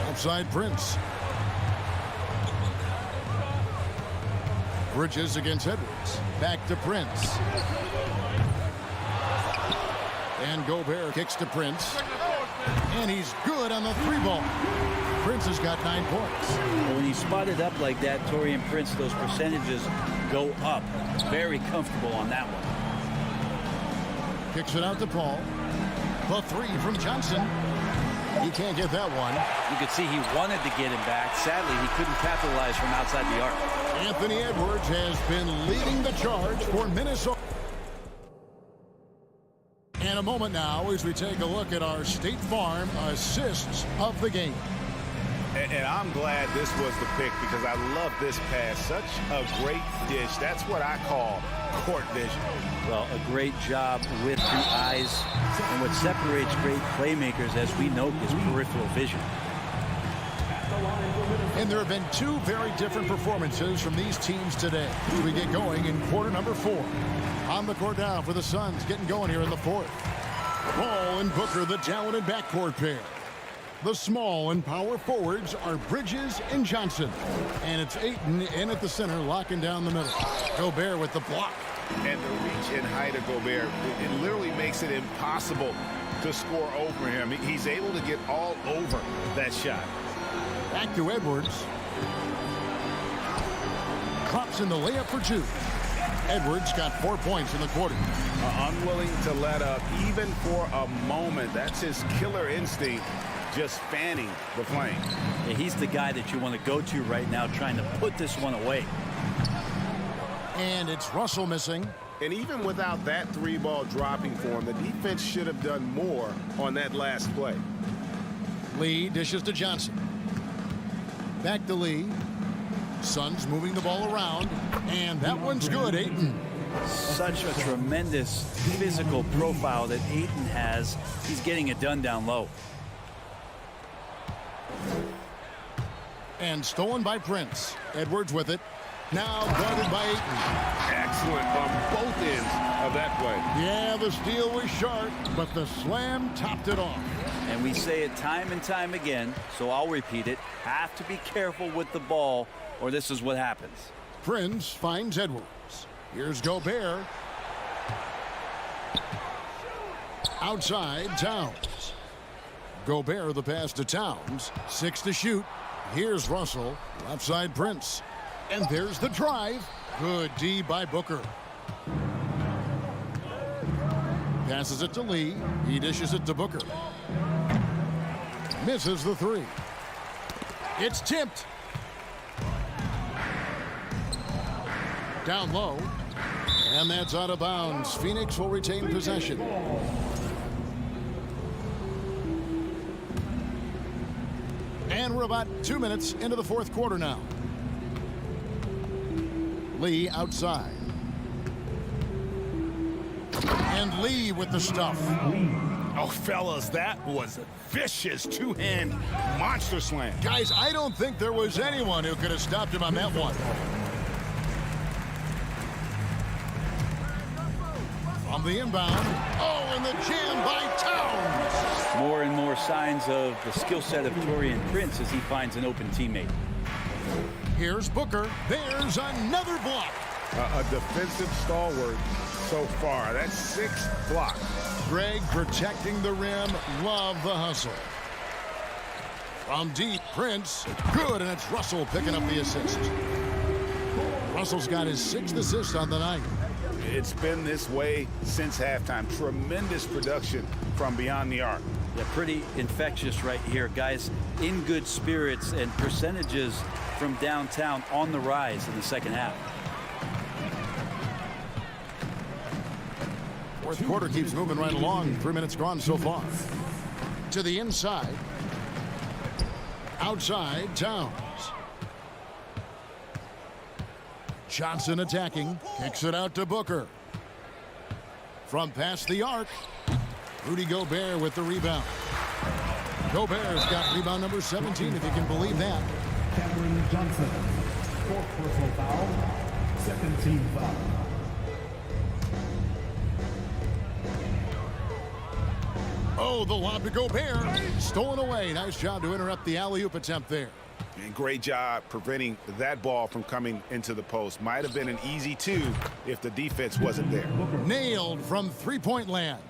Outside, Prince. Bridges against Edwards. Back to Prince. And Gobert kicks to Prince. And he's good on the 3-ball. Prince has got 9 points. And when he's spotted up like that, Taurean Prince, those percentages go up. Very comfortable on that one. Kicks it out to Paul. The 3 from Johnson. He can't get that one. You could see he wanted to get him back. Sadly, he couldn't capitalize from outside the arc. Anthony Edwards has been leading the charge for Minnesota. And a moment now as we take a look at our State Farm assists of the game. And I'm glad this was the pick because I love this pass. Such a great dish. That's what I call court vision. Well, a great job with the eyes. And what separates great playmakers, as we know, is peripheral vision. And there have been two very different performances from these teams today as we get going in quarter number 4. On the court now for the Suns, getting going here in the 4th. Ball and Booker, the talented backcourt pair. The small and power forwards are Bridges and Johnson. And it's Ayton in at the center, locking down the middle. Gobert with the block. And the reach and height of Gobert, it literally makes it impossible to score over him. He's able to get all over that shot. Back to Edwards. Drops in the layup for 2. Edwards got 4 points in the quarter. Unwilling to let up even for a moment. That's his killer instinct, just fanning the flame. Yeah, he's the guy that you want to go to right now, trying to put this one away. And it's Russell missing. And even without that 3-ball dropping for him, the defense should have done more on that last play. Lee dishes to Johnson. Back to Lee. Suns moving the ball around. And that one's good, Ayton. Such a tremendous physical profile that Ayton has. He's getting it done down low. And stolen by Prince. Edwards with it. Now guarded by Ayton. Excellent on both ends of that play. Yeah, the steal was sharp, but the slam topped it off. And we say it time and time again, so I'll repeat it. Have to be careful with the ball, or this is what happens. Prince finds Edwards. Here's Gobert. Outside, Towns. Gobert the pass to Towns. 6 to shoot. Here's Russell. Left side Prince. And there's the drive. Good D by Booker. Passes it to Lee. He dishes it to Booker. Misses the 3. It's tipped. Down low. And that's out of bounds. Phoenix will retain possession. And we're about 2 minutes into the 4th quarter now. Lee outside. And Lee with the stuff. Oh, fellas, that was a vicious 2-hand monster slam. Guys, I don't think there was anyone who could have stopped him on that one. On the inbound. Oh, and the jam by Towns. More and more signs of the skill set of Taurean Prince as he finds an open teammate. Here's Booker. There's another block. A defensive stalwart so far. That's 6th block. Greg protecting the rim. Love the hustle. From deep, Prince. Good, and it's Russell picking up the assist. Russell's got his 6th assist on the night. It's been this way since halftime. Tremendous production from beyond the arc. Yeah, pretty infectious right here. Guys in good spirits, and percentages from downtown on the rise in the second half. 4th quarter keeps moving right along. 3 minutes gone so far. To the inside. Outside, Towns. Johnson attacking. Kicks it out to Booker. From past the arc. Rudy Gobert with the rebound. Gobert's got rebound number 17, if you can believe that. Cameron Johnson, 4th personal foul, 2nd team foul. Oh, the lob to Gobert. Stolen away. Nice job to interrupt the alley-oop attempt there. And great job preventing that ball from coming into the post. Might have been an easy 2 if the defense wasn't there. Nailed from three-point land.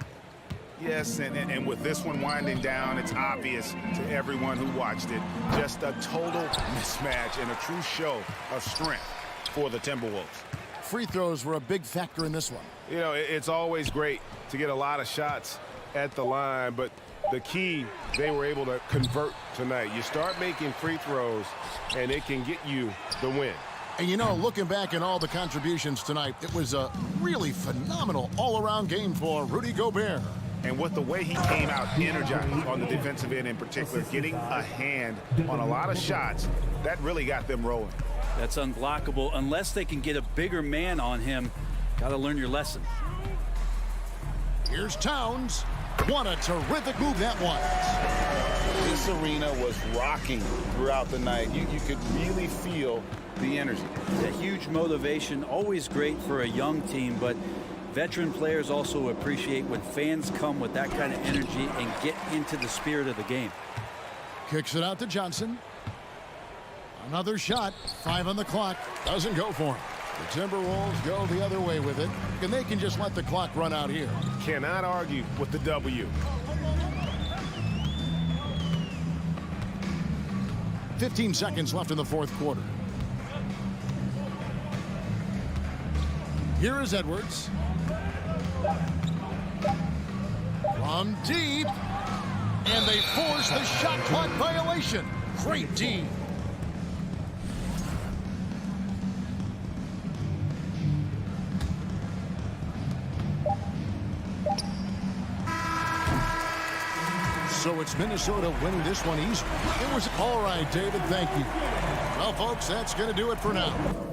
Yes, and with this one winding down, it's obvious to everyone who watched it. Just a total mismatch and a true show of strength for the Timberwolves. Free throws were a big factor in this one. You know, it's always great to get a lot of shots at the line, but the key they were able to convert tonight. You start making free throws, and it can get you the win. And you know, looking back at all the contributions tonight, it was a really phenomenal all-around game for Rudy Gobert. And with the way he came out energized on the defensive end in particular, getting a hand on a lot of shots, that really got them rolling. That's unblockable unless they can get a bigger man on him. Got to learn your lesson. Here's Towns. What a terrific move that was. This arena was rocking throughout the night. You could really feel the energy. A huge motivation, always great for a young team, but veteran players also appreciate when fans come with that kind of energy and get into the spirit of the game. Kicks it out to Johnson. Another shot. 5 on the clock. Doesn't go for him. The Timberwolves go the other way with it, and they can just let the clock run out here. Cannot argue with the W. 15 seconds left in the fourth quarter. Here is Edwards. From deep. And they force the shot clock violation. Great D. So it's Minnesota winning this one easily. It was all right, David. Thank you. Well, folks, that's going to do it for now.